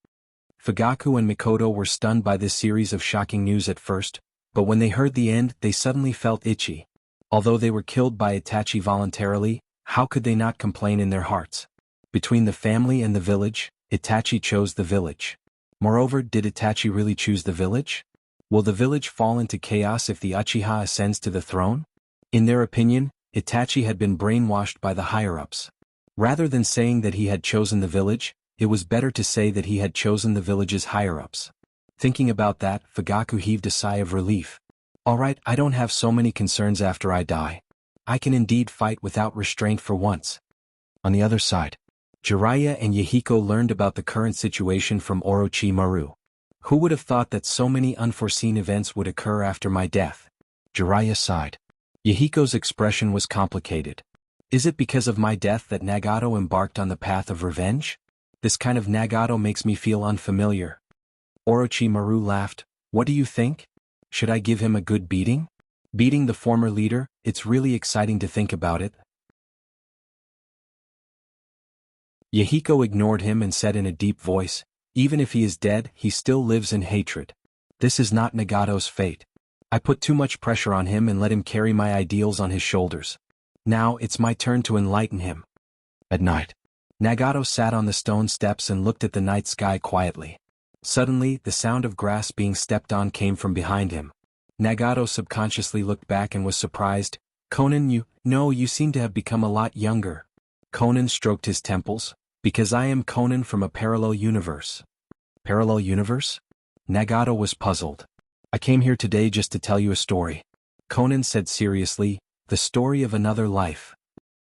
Fugaku and Mikoto were stunned by this series of shocking news at first, but when they heard the end, they suddenly felt itchy. Although they were killed by Itachi voluntarily, how could they not complain in their hearts? Between the family and the village, Itachi chose the village. Moreover, did Itachi really choose the village? Will the village fall into chaos if the Uchiha ascends to the throne? In their opinion, Itachi had been brainwashed by the higher-ups. Rather than saying that he had chosen the village, it was better to say that he had chosen the village's higher-ups. Thinking about that, Fugaku heaved a sigh of relief. Alright, I don't have so many concerns after I die. I can indeed fight without restraint for once. On the other side, Jiraiya and Yahiko learned about the current situation from Orochimaru. Who would have thought that so many unforeseen events would occur after my death? Jiraiya sighed. Yahiko's expression was complicated. Is it because of my death that Nagato embarked on the path of revenge? This kind of Nagato makes me feel unfamiliar. Orochimaru laughed. What do you think? Should I give him a good beating? Beating the former leader, it's really exciting to think about it. Yahiko ignored him and said in a deep voice, even if he is dead, he still lives in hatred. This is not Nagato's fate. I put too much pressure on him and let him carry my ideals on his shoulders. Now it's my turn to enlighten him. At night, Nagato sat on the stone steps and looked at the night sky quietly. Suddenly, the sound of grass being stepped on came from behind him. Nagato subconsciously looked back and was surprised. Conan, you seem to have become a lot younger. Conan stroked his temples. Because I am Conan from a parallel universe. Parallel universe? Nagato was puzzled. I came here today just to tell you a story. Conan said seriously, the story of another life.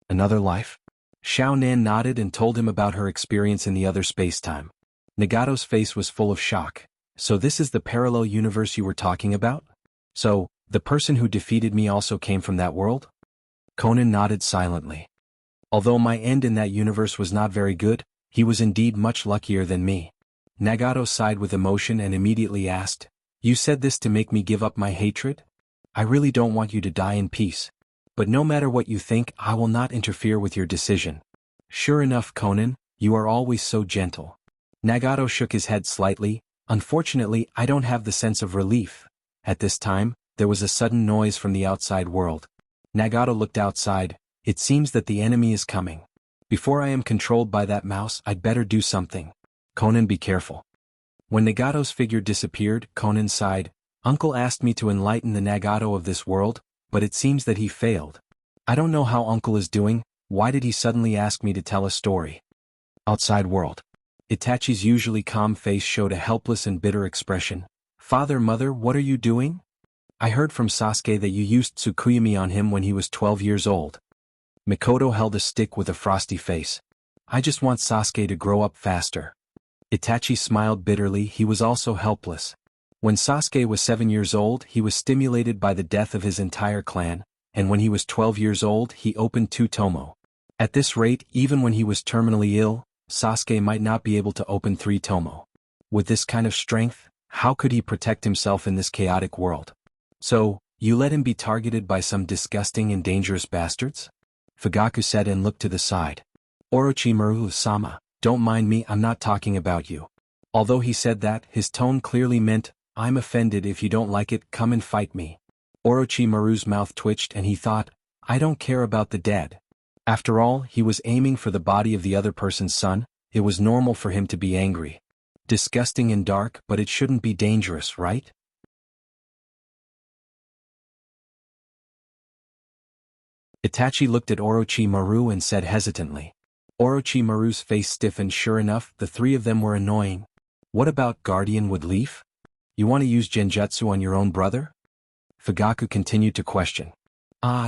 Another life? Xiao Nan nodded and told him about her experience in the other spacetime. Nagato's face was full of shock. So this is the parallel universe you were talking about? So, the person who defeated me also came from that world? Conan nodded silently. Although my end in that universe was not very good, he was indeed much luckier than me. Nagato sighed with emotion and immediately asked, you said this to make me give up my hatred? I really don't want you to die in peace. But no matter what you think, I will not interfere with your decision. Sure enough, Conan, you are always so gentle. Nagato shook his head slightly. Unfortunately, I don't have the sense of relief. At this time, there was a sudden noise from the outside world. Nagato looked outside. It seems that the enemy is coming. Before I am controlled by that mouse, I'd better do something. Conan, be careful. When Nagato's figure disappeared, Conan sighed. Uncle asked me to enlighten the Nagato of this world, but it seems that he failed. I don't know how Uncle is doing. Why did he suddenly ask me to tell a story? Outside world. Itachi's usually calm face showed a helpless and bitter expression. Father, mother, what are you doing? I heard from Sasuke that you used Tsukuyami on him when he was 12 years old. Mikoto held a stick with a frosty face. I just want Sasuke to grow up faster. Itachi smiled bitterly. He was also helpless. When Sasuke was 7 years old, he was stimulated by the death of his entire clan, and when he was 12 years old, he opened 2 tomo. At this rate, even when he was terminally ill, Sasuke might not be able to open 3 tomo. With this kind of strength, how could he protect himself in this chaotic world? So, you let him be targeted by some disgusting and dangerous bastards? Fugaku said and looked to the side. Orochimaru-sama, don't mind me, I'm not talking about you. Although he said that, his tone clearly meant, I'm offended. If you don't like it, come and fight me. Orochimaru's mouth twitched and he thought, I don't care about the dead. After all, he was aiming for the body of the other person's son. It was normal for him to be angry. Disgusting and dark, but it shouldn't be dangerous, right? Itachi looked at Orochimaru and said hesitantly. Orochimaru's face stiffened. Sure enough, the 3 of them were annoying. What about Guardian Wood Leaf? You want to use genjutsu on your own brother? Fugaku continued to question.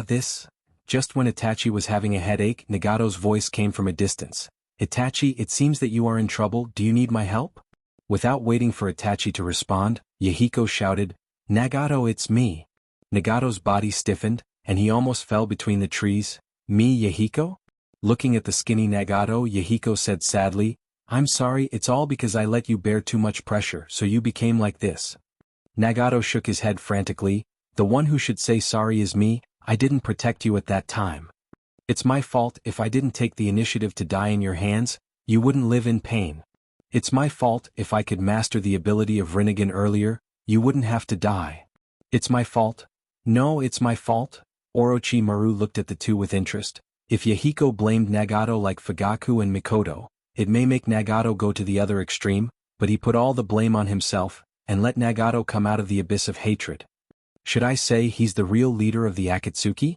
This. Just when Itachi was having a headache, Nagato's voice came from a distance. Itachi, it seems that you are in trouble. Do you need my help? Without waiting for Itachi to respond, Yahiko shouted, Nagato, it's me. Nagato's body stiffened, and he almost fell between the trees. Me, Yahiko? Looking at the skinny Nagato, Yahiko said sadly, I'm sorry, it's all because I let you bear too much pressure, so you became like this. Nagato shook his head frantically. The one who should say sorry is me. I didn't protect you at that time. It's my fault. If I didn't take the initiative to die in your hands, you wouldn't live in pain. It's my fault. If I could master the ability of Rinnegan earlier, you wouldn't have to die. It's my fault. No, it's my fault. Orochimaru looked at the 2 with interest. If Yahiko blamed Nagato like Fugaku and Mikoto, it may make Nagato go to the other extreme, but he put all the blame on himself, and let Nagato come out of the abyss of hatred. Should I say he's the real leader of the Akatsuki?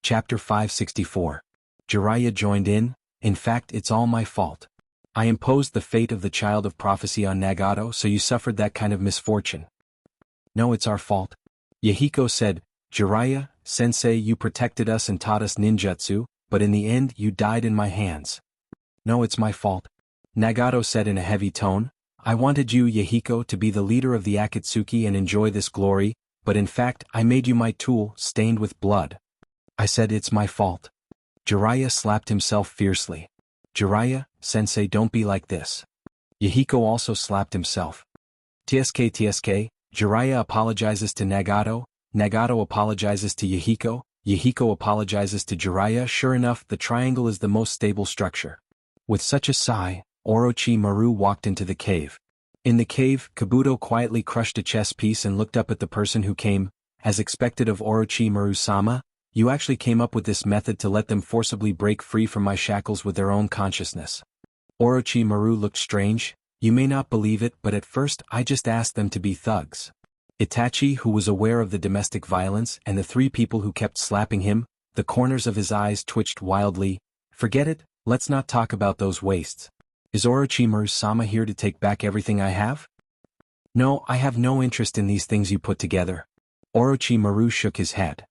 Chapter 564. Jiraiya joined in. In fact, it's all my fault. I imposed the fate of the child of prophecy on Nagato, so you suffered that kind of misfortune. No, it's our fault. Yahiko said, Jiraiya, sensei, you protected us and taught us ninjutsu, but in the end you died in my hands. No, it's my fault. Nagato said in a heavy tone, I wanted you, Yahiko, to be the leader of the Akatsuki and enjoy this glory, but in fact I made you my tool, stained with blood. I said it's my fault. Jiraiya slapped himself fiercely. Jiraiya, sensei, don't be like this. Yahiko also slapped himself. TSK, Jiraiya apologizes to Nagato, Nagato apologizes to Yahiko, Yahiko apologizes to Jiraiya. Sure enough, the triangle is the most stable structure. With such a sigh, Orochimaru walked into the cave. In the cave, Kabuto quietly crushed a chess piece and looked up at the person who came. As expected of Orochimaru-sama, you actually came up with this method to let them forcibly break free from my shackles with their own consciousness. Orochimaru looked strange. You may not believe it, but at first I just asked them to be thugs. Itachi, who was aware of the domestic violence and the 3 people who kept slapping him, the corners of his eyes twitched wildly. Forget it, let's not talk about those wastes. Is Orochimaru-sama here to take back everything I have? No, I have no interest in these things you put together. Orochimaru shook his head.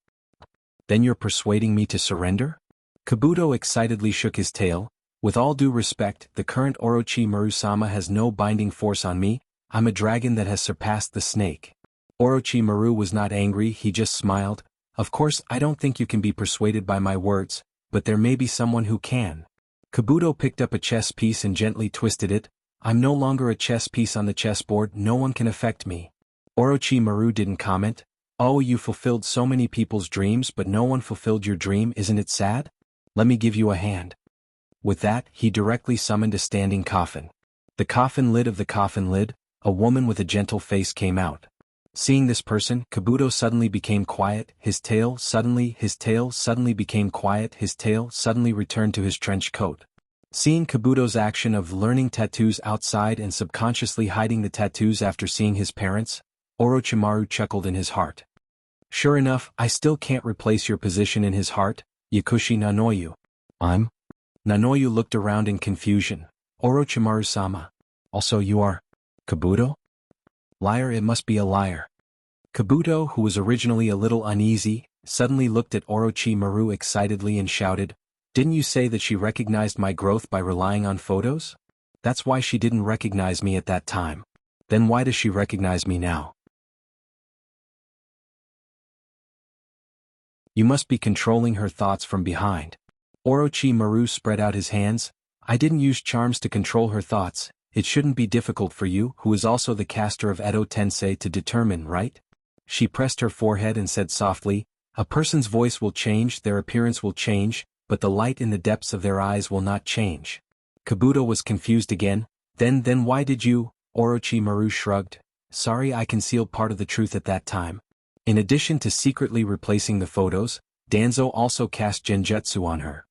Then you're persuading me to surrender? Kabuto excitedly shook his tail. With all due respect, the current Orochimaru-sama has no binding force on me. I'm a dragon that has surpassed the snake. Orochimaru was not angry, he just smiled. Of course, I don't think you can be persuaded by my words, but there may be someone who can. Kabuto picked up a chess piece and gently twisted it. I'm no longer a chess piece on the chessboard, no one can affect me. Orochimaru didn't comment. Oh, you fulfilled so many people's dreams, but no one fulfilled your dream, isn't it sad? Let me give you a hand. With that, he directly summoned a standing coffin. The coffin lid of the coffin lid, a woman with a gentle face came out. Seeing this person, Kabuto suddenly became quiet, his tail suddenly became quiet, his tail suddenly returned to his trench coat. Seeing Kabuto's action of learning tattoos outside and subconsciously hiding the tattoos after seeing his parents, Orochimaru chuckled in his heart. Sure enough, I still can't replace your position in his heart, Yakushi Nanoyu. Nanoyu looked around in confusion. Orochimaru-sama. Also you are... Kabuto? Liar, it must be a liar. Kabuto, who was originally a little uneasy, suddenly looked at Orochimaru excitedly and shouted, "Didn't you say that she recognized my growth by relying on photos? That's why she didn't recognize me at that time. Then why does she recognize me now? You must be controlling her thoughts from behind." Orochimaru spread out his hands. "I didn't use charms to control her thoughts. It shouldn't be difficult for you, who is also the caster of Edo Tensei, to determine, right?" She pressed her forehead and said softly, "A person's voice will change, their appearance will change, but the light in the depths of their eyes will not change." Kabuto was confused again. Then why did you?" Orochimaru shrugged. "Sorry, I concealed part of the truth at that time." In addition to secretly replacing the photos, Danzo also cast genjutsu on her.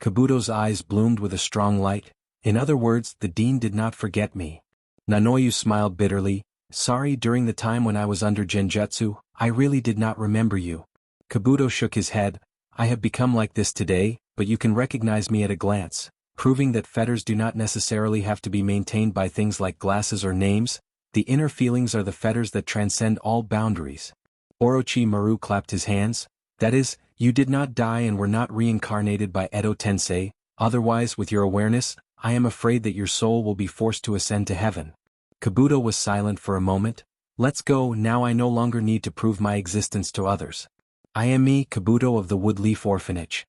Kabuto's eyes bloomed with a strong light. "In other words, the dean did not forget me." Nanoyu smiled bitterly. "Sorry, during the time when I was under genjutsu, I really did not remember you." Kabuto shook his head. "I have become like this today, but you can recognize me at a glance, proving that fetters do not necessarily have to be maintained by things like glasses or names. The inner feelings are the fetters that transcend all boundaries." Orochimaru clapped his hands. "That is, you did not die and were not reincarnated by Edo Tensei, otherwise with your awareness, I am afraid that your soul will be forced to ascend to heaven." Kabuto was silent for a moment. "Let's go, now I no longer need to prove my existence to others. I am me, Kabuto of the Woodleaf Orphanage."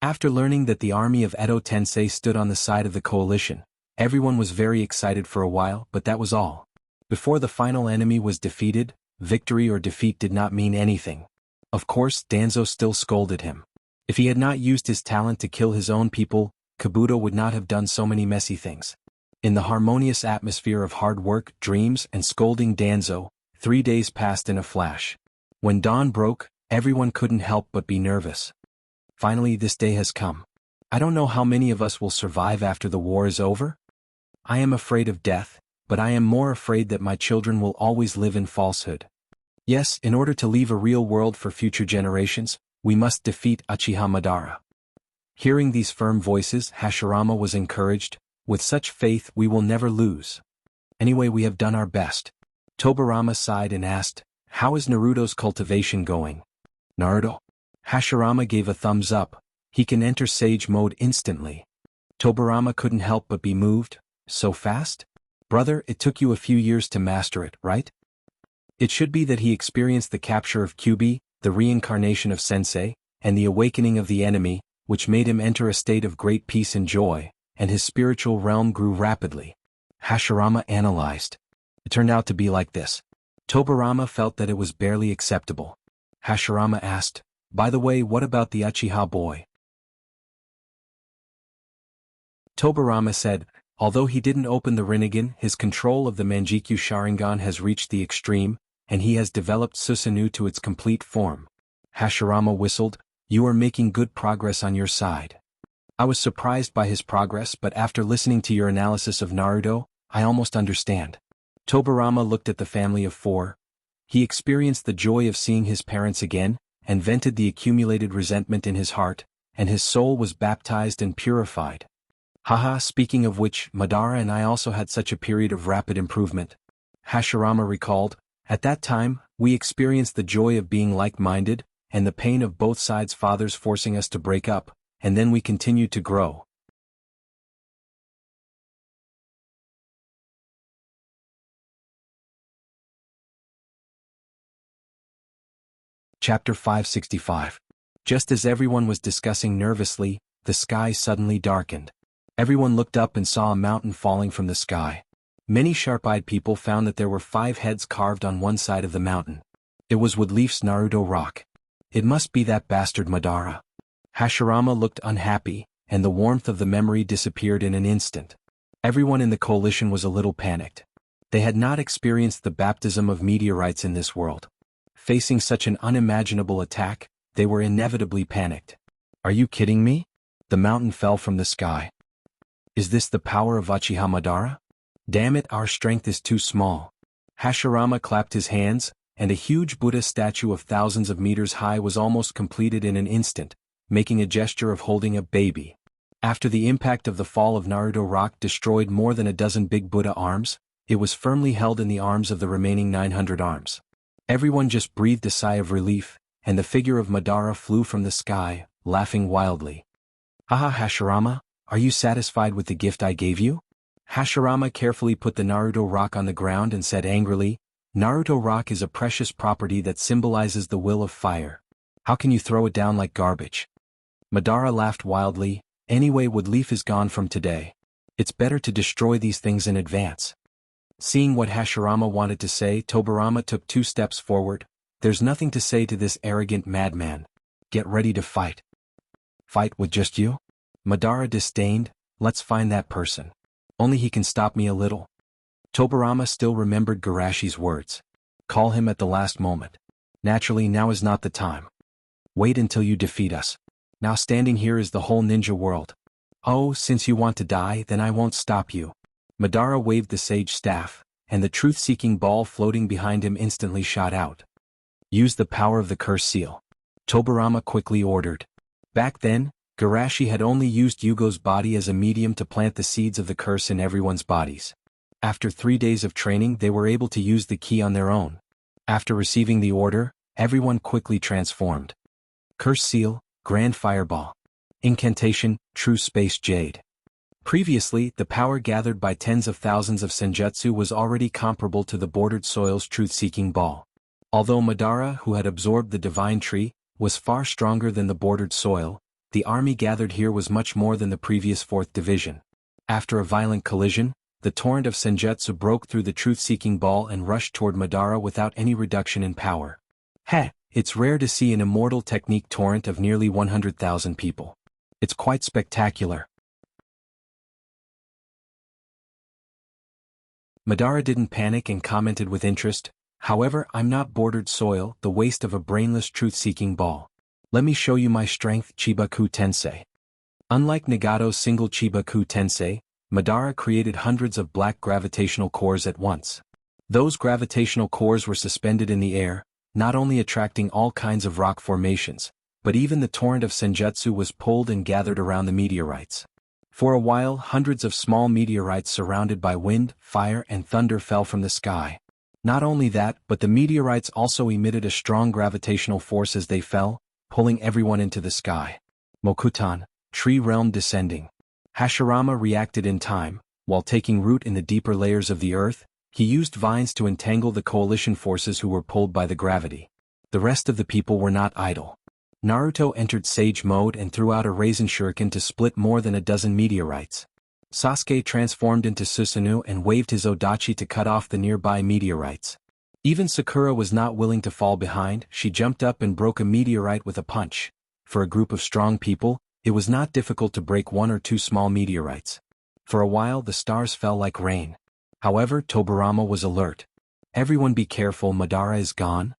After learning that the army of Edo Tensei stood on the side of the coalition, everyone was very excited for a while, but that was all. Before the final enemy was defeated, victory or defeat did not mean anything. Of course, Danzo still scolded him. If he had not used his talent to kill his own people, Kabuto would not have done so many messy things. In the harmonious atmosphere of hard work, dreams, and scolding Danzo, 3 days passed in a flash. When dawn broke, everyone couldn't help but be nervous. Finally, this day has come. I don't know how many of us will survive after the war is over. I am afraid of death, but I am more afraid that my children will always live in falsehood. Yes, in order to leave a real world for future generations, we must defeat Uchiha Madara. Hearing these firm voices, Hashirama was encouraged. "With such faith we will never lose. Anyway, we have done our best." Tobirama sighed and asked, "How is Naruto's cultivation going?" "Naruto?" Hashirama gave a thumbs up. "He can enter Sage mode instantly." Tobirama couldn't help but be moved. "So fast? Brother, it took you a few years to master it, right?" It should be that he experienced the capture of Kyuubi, the reincarnation of Sensei, and the awakening of the enemy, which made him enter a state of great peace and joy, and his spiritual realm grew rapidly. Hashirama analyzed. It turned out to be like this. Tobirama felt that it was barely acceptable. Hashirama asked, "By the way, what about the Uchiha boy?" Tobirama said, "Although he didn't open the Rinnegan, his control of the Manjikyu Sharingan has reached the extreme, and he has developed Susanoo to its complete form." Hashirama whistled. "You are making good progress on your side." "I was surprised by his progress, but after listening to your analysis of Naruto, I almost understand." Tobirama looked at the family of 4. He experienced the joy of seeing his parents again, and vented the accumulated resentment in his heart, and his soul was baptized and purified. "Haha, speaking of which, Madara and I also had such a period of rapid improvement." Hashirama recalled, "At that time, we experienced the joy of being like-minded, and the pain of both sides' fathers forcing us to break up, and then we continued to grow." Chapter 565. Just as everyone was discussing nervously, the sky suddenly darkened. Everyone looked up and saw a mountain falling from the sky. Many sharp-eyed people found that there were 5 heads carved on one side of the mountain. It was Woodleaf's Naruto rock. "It must be that bastard Madara." Hashirama looked unhappy, and the warmth of the memory disappeared in an instant. Everyone in the coalition was a little panicked. They had not experienced the baptism of meteorites in this world. Facing such an unimaginable attack, they were inevitably panicked. "Are you kidding me? The mountain fell from the sky. Is this the power of Uchiha Madara? Damn it, our strength is too small." Hashirama clapped his hands, and a huge Buddha statue of thousands of meters high was almost completed in an instant, making a gesture of holding a baby. After the impact of the fall of Naruto Rock destroyed more than a dozen big Buddha arms, it was firmly held in the arms of the remaining 900 arms. Everyone just breathed a sigh of relief, and the figure of Madara flew from the sky, laughing wildly. Haha Hashirama, are you satisfied with the gift I gave you? Hashirama carefully put the Naruto rock on the ground and said angrily, Naruto rock is a precious property that symbolizes the will of fire. How can you throw it down like garbage? Madara laughed wildly, anyway wood leaf is gone from today. It's better to destroy these things in advance. Seeing what Hashirama wanted to say, Tobirama took 2 steps forward. There's nothing to say to this arrogant madman. Get ready to fight. Fight with just you? Madara disdained, let's find that person. Only he can stop me a little. Tobirama still remembered Garashi's words. Call him at the last moment. Naturally, now is not the time. Wait until you defeat us. Now standing here is the whole ninja world. Oh, since you want to die, then I won't stop you. Madara waved the sage staff, and the truth-seeking ball floating behind him instantly shot out. Use the power of the curse seal. Tobirama quickly ordered. Back then, Garashi had only used Yugo's body as a medium to plant the seeds of the curse in everyone's bodies. After 3 days of training, they were able to use the key on their own. After receiving the order, everyone quickly transformed. Curse seal, Grand Fireball. Incantation, True Space Jade. Previously, the power gathered by tens of thousands of senjutsu was already comparable to the bordered soil's truth-seeking ball. Although Madara, who had absorbed the divine tree, was far stronger than the bordered soil, the army gathered here was much more than the previous 4th division. After a violent collision, the torrent of senjutsu broke through the truth-seeking ball and rushed toward Madara without any reduction in power. Heh, it's rare to see an immortal technique torrent of nearly 100,000 people. It's quite spectacular. Madara didn't panic and commented with interest, however, I'm not bordered soil, the waste of a brainless truth-seeking ball. Let me show you my strength, Chibaku Tensei. Unlike Nagato's single Chibaku Tensei, Madara created hundreds of black gravitational cores at once. Those gravitational cores were suspended in the air, not only attracting all kinds of rock formations, but even the torrent of senjutsu was pulled and gathered around the meteorites. For a while, hundreds of small meteorites surrounded by wind, fire, and thunder fell from the sky. Not only that, but the meteorites also emitted a strong gravitational force as they fell, pulling everyone into the sky. Mokutan, Tree Realm descending. Hashirama reacted in time. While taking root in the deeper layers of the earth, he used vines to entangle the coalition forces who were pulled by the gravity. The rest of the people were not idle. Naruto entered Sage mode and threw out a Raisin Shuriken to split more than a dozen meteorites. Sasuke transformed into Susanoo and waved his Odachi to cut off the nearby meteorites. Even Sakura was not willing to fall behind, she jumped up and broke a meteorite with a punch. For a group of strong people, it was not difficult to break 1 or 2 small meteorites. For a while the stars fell like rain. However, Tobirama was alert. Everyone be careful, Madara is gone.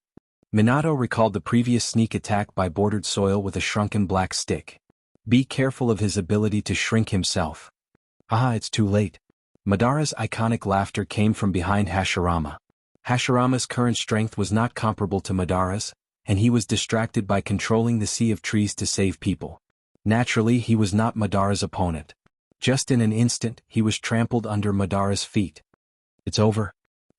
Minato recalled the previous sneak attack by bordered soil with a shrunken black stick. Be careful of his ability to shrink himself. Ah, it's too late. Madara's iconic laughter came from behind Hashirama. Hashirama's current strength was not comparable to Madara's, and he was distracted by controlling the sea of trees to save people. Naturally, he was not Madara's opponent. Just in an instant, he was trampled under Madara's feet. It's over.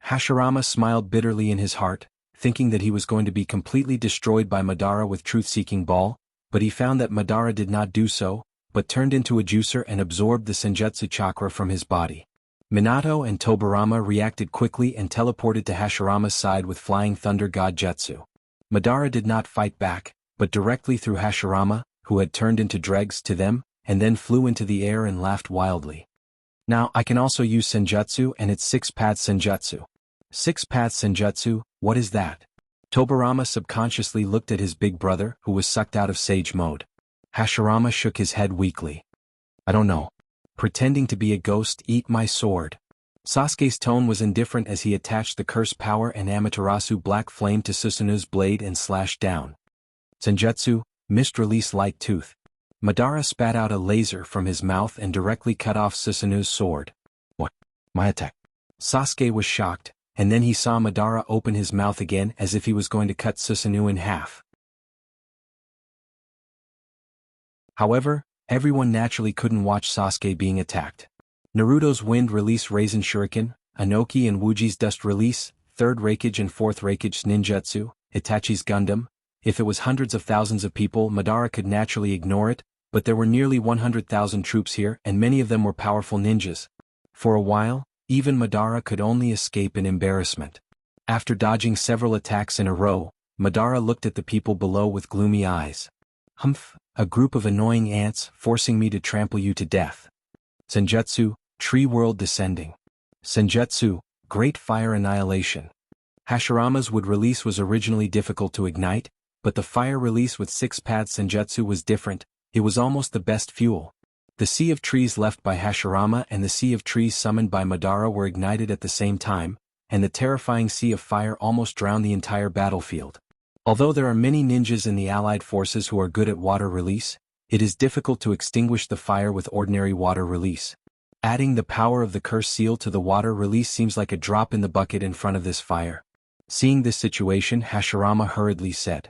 Hashirama smiled bitterly in his heart, thinking that he was going to be completely destroyed by Madara with Truth-Seeking Ball, but he found that Madara did not do so, but turned into a juicer and absorbed the Senjutsu chakra from his body. Minato and Tobirama reacted quickly and teleported to Hashirama's side with Flying Thunder God Jutsu. Madara did not fight back, but directly threw Hashirama, who had turned into dregs, to them, and then flew into the air and laughed wildly. Now I can also use Senjutsu, and it's 6-path Senjutsu. 6-path Senjutsu, what is that? Tobirama subconsciously looked at his big brother, who was sucked out of Sage mode. Hashirama shook his head weakly. I don't know. Pretending to be a ghost, eat my sword. Sasuke's tone was indifferent as he attached the curse power and Amaterasu black flame to Susanu's blade and slashed down. Senjutsu, Mist Release Light Tooth. Madara spat out a laser from his mouth and directly cut off Susanu's sword. What? My attack? Sasuke was shocked, and then he saw Madara open his mouth again as if he was going to cut Susanoo in half. However, everyone naturally couldn't watch Sasuke being attacked. Naruto's Wind Release Raisin Shuriken, Inoki and Wuji's Dust Release, 3rd Reikage and 4th Reikage ninjutsu, Itachi's Gundam. If it was hundreds of thousands of people, Madara could naturally ignore it, but there were nearly 100,000 troops here and many of them were powerful ninjas. For a while, even Madara could only escape in embarrassment. After dodging several attacks in a row, Madara looked at the people below with gloomy eyes. Humph, a group of annoying ants forcing me to trample you to death. Senjutsu, Tree World Descending. Senjutsu, Great Fire Annihilation. Hashirama's wood release was originally difficult to ignite, but the fire release with 6-path Senjutsu was different. It was almost the best fuel. The sea of trees left by Hashirama and the sea of trees summoned by Madara were ignited at the same time, and the terrifying sea of fire almost drowned the entire battlefield. Although there are many ninjas in the allied forces who are good at water release, it is difficult to extinguish the fire with ordinary water release. Adding the power of the curse seal to the water release seems like a drop in the bucket in front of this fire. Seeing this situation, Hashirama hurriedly said,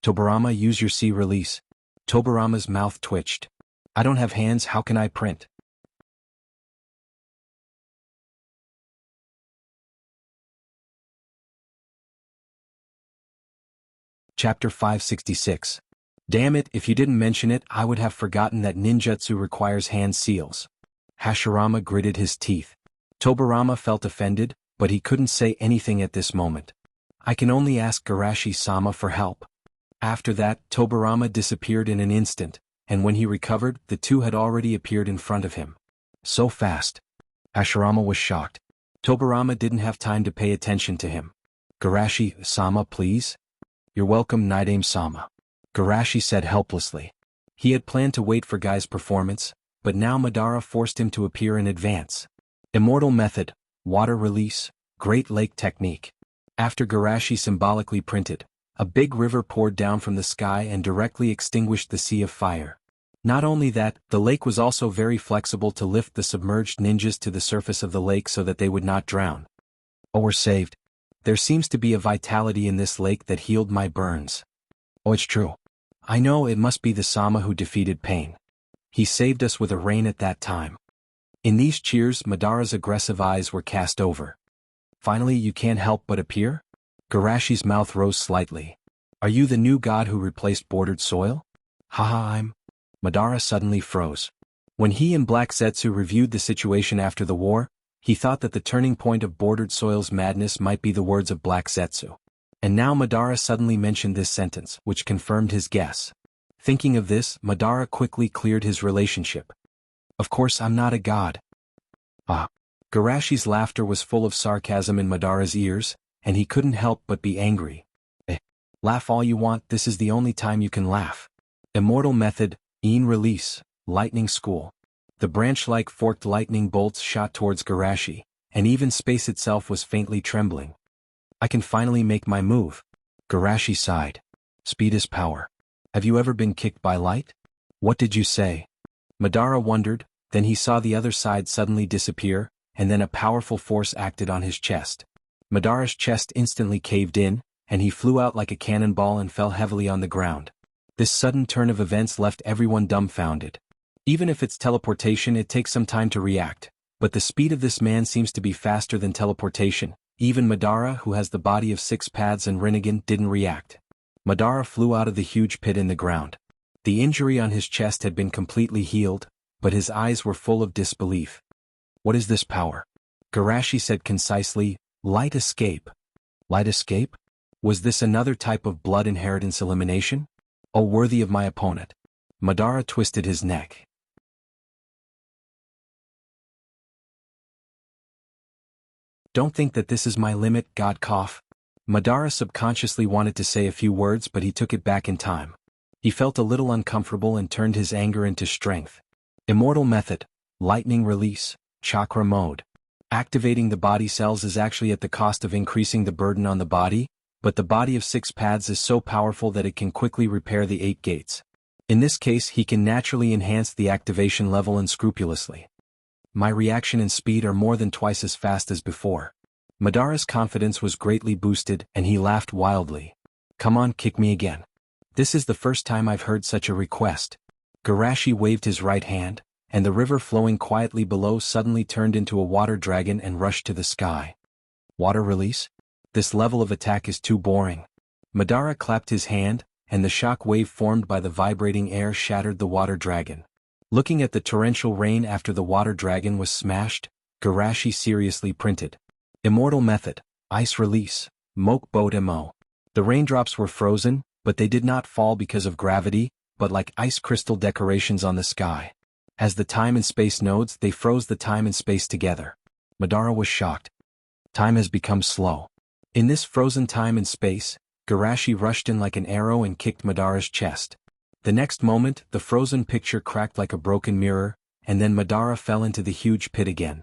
"Tobirama, use your sea release." Tobirama's mouth twitched. "I don't have hands, how can I print?" Chapter 566. Damn it, if you didn't mention it, I would have forgotten that ninjutsu requires hand seals. Hashirama gritted his teeth. Tobirama felt offended, but he couldn't say anything at this moment. I can only ask Garashi-sama for help. After that, Tobirama disappeared in an instant, and when he recovered, the two had already appeared in front of him. So fast. Hashirama was shocked. Tobirama didn't have time to pay attention to him. "Garashi-sama, please?" "You're welcome, Naidame-sama," Garashi said helplessly. He had planned to wait for Guy's performance, but now Madara forced him to appear in advance. Immortal Method, Water Release, Great Lake Technique. After Garashi symbolically printed, a big river poured down from the sky and directly extinguished the sea of fire. Not only that, the lake was also very flexible to lift the submerged ninjas to the surface of the lake so that they would not drown. "Oh, we're saved. There seems to be a vitality in this lake that healed my burns." "Oh, it's true. I know, it must be the Sama who defeated pain. He saved us with a rain at that time." In these cheers, Madara's aggressive eyes were cast over. "Finally you can't help but appear?" Garashi's mouth rose slightly. "Are you the new god who replaced bordered soil?" "Haha, I'm..." Madara suddenly froze. When he and Black Zetsu reviewed the situation after the war, he thought that the turning point of bordered soil's madness might be the words of Black Zetsu. And now Madara suddenly mentioned this sentence, which confirmed his guess. Thinking of this, Madara quickly cleared his relationship. "Of course I'm not a god." "Ah." Garashi's laughter was full of sarcasm in Madara's ears, and he couldn't help but be angry. Laugh all you want, this is the only time you can laugh." Immortal Method, Een Release, Lightning School. The branch-like forked lightning bolts shot towards Garashi, and even space itself was faintly trembling. "I can finally make my move." Garashi sighed. "Speed is power. Have you ever been kicked by light?" "What did you say?" Madara wondered, then he saw the other side suddenly disappear, and then a powerful force acted on his chest. Madara's chest instantly caved in, and he flew out like a cannonball and fell heavily on the ground. This sudden turn of events left everyone dumbfounded. Even if it's teleportation, it takes some time to react, but the speed of this man seems to be faster than teleportation. Even Madara, who has the body of 6 paths and Rinnegan, didn't react. Madara flew out of the huge pit in the ground. The injury on his chest had been completely healed, but his eyes were full of disbelief. "What is this power?" Garashi said concisely, "Light escape." Light escape? Was this another type of blood inheritance elimination? Oh, worthy of my opponent. Madara twisted his neck. "Don't think that this is my limit, God cough." Madara subconsciously wanted to say a few words, but he took it back in time. He felt a little uncomfortable and turned his anger into strength. Immortal Method, Lightning Release, Chakra Mode. Activating the body cells is actually at the cost of increasing the burden on the body, but the body of 6 paths is so powerful that it can quickly repair the 8 gates. In this case, he can naturally enhance the activation level unscrupulously. My reaction and speed are more than twice as fast as before. Madara's confidence was greatly boosted, and he laughed wildly. "Come on, kick me again. This is the first time I've heard such a request." Garashi waved his right hand, and the river flowing quietly below suddenly turned into a water dragon and rushed to the sky. "Water release?" This level of attack is too boring. Madara clapped his hand, and the shock wave formed by the vibrating air shattered the water dragon. Looking at the torrential rain after the water dragon was smashed, Garashi seriously printed. Immortal method, ice release, Moke Boat Mo. The raindrops were frozen, but they did not fall because of gravity, but like ice crystal decorations on the sky. As the time and space nodes, they froze the time and space together. Madara was shocked. Time has become slow. In this frozen time and space, Garashi rushed in like an arrow and kicked Madara's chest. The next moment, the frozen picture cracked like a broken mirror, and then Madara fell into the huge pit again.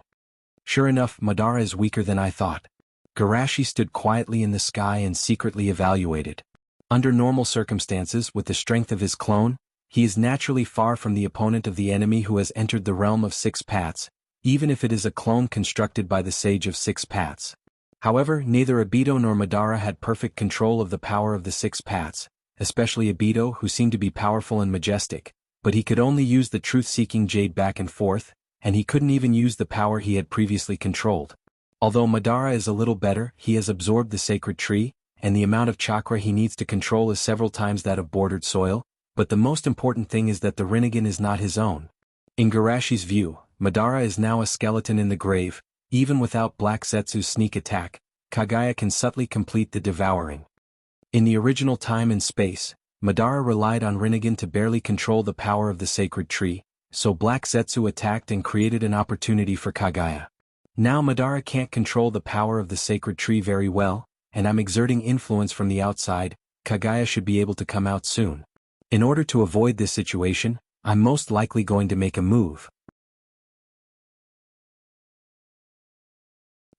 Sure enough, Madara is weaker than I thought. Garashi stood quietly in the sky and secretly evaluated. Under normal circumstances, with the strength of his clone, he is naturally far from the opponent of the enemy who has entered the realm of six paths, even if it is a clone constructed by the Sage of Six Paths. However, neither Obito nor Madara had perfect control of the power of the six paths, especially Obito, who seemed to be powerful and majestic, but he could only use the truth-seeking jade back and forth, and he couldn't even use the power he had previously controlled. Although Madara is a little better, he has absorbed the sacred tree, and the amount of chakra he needs to control is several times that of bordered soil, but the most important thing is that the Rinnegan is not his own. In Garashi's view, Madara is now a skeleton in the grave. Even without Black Zetsu's sneak attack, Kaguya can subtly complete the devouring. In the original time and space, Madara relied on Rinnegan to barely control the power of the sacred tree, so Black Zetsu attacked and created an opportunity for Kaguya. Now Madara can't control the power of the sacred tree very well, and I'm exerting influence from the outside. Kaguya should be able to come out soon. In order to avoid this situation, I'm most likely going to make a move.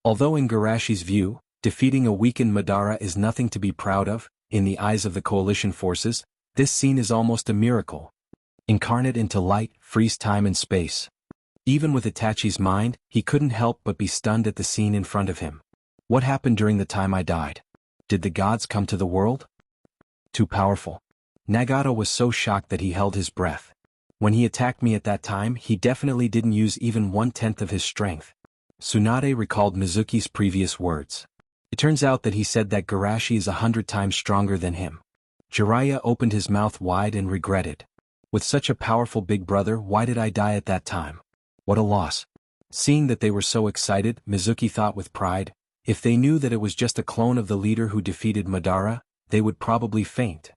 Although in Garashi's view, defeating a weakened Madara is nothing to be proud of, in the eyes of the coalition forces, this scene is almost a miracle. Incarnate into light, freeze time and space. Even with Itachi's mind, he couldn't help but be stunned at the scene in front of him. What happened during the time I died? Did the gods come to the world? Too powerful. Nagato was so shocked that he held his breath. When he attacked me at that time, he definitely didn't use even 1/10 of his strength. Tsunade recalled Mizuki's previous words. It turns out that he said that Garashi is 100 times stronger than him. Jiraiya opened his mouth wide and regretted. With such a powerful big brother, why did I die at that time? What a loss. Seeing that they were so excited, Mizuki thought with pride, if they knew that it was just a clone of the leader who defeated Madara, they would probably faint.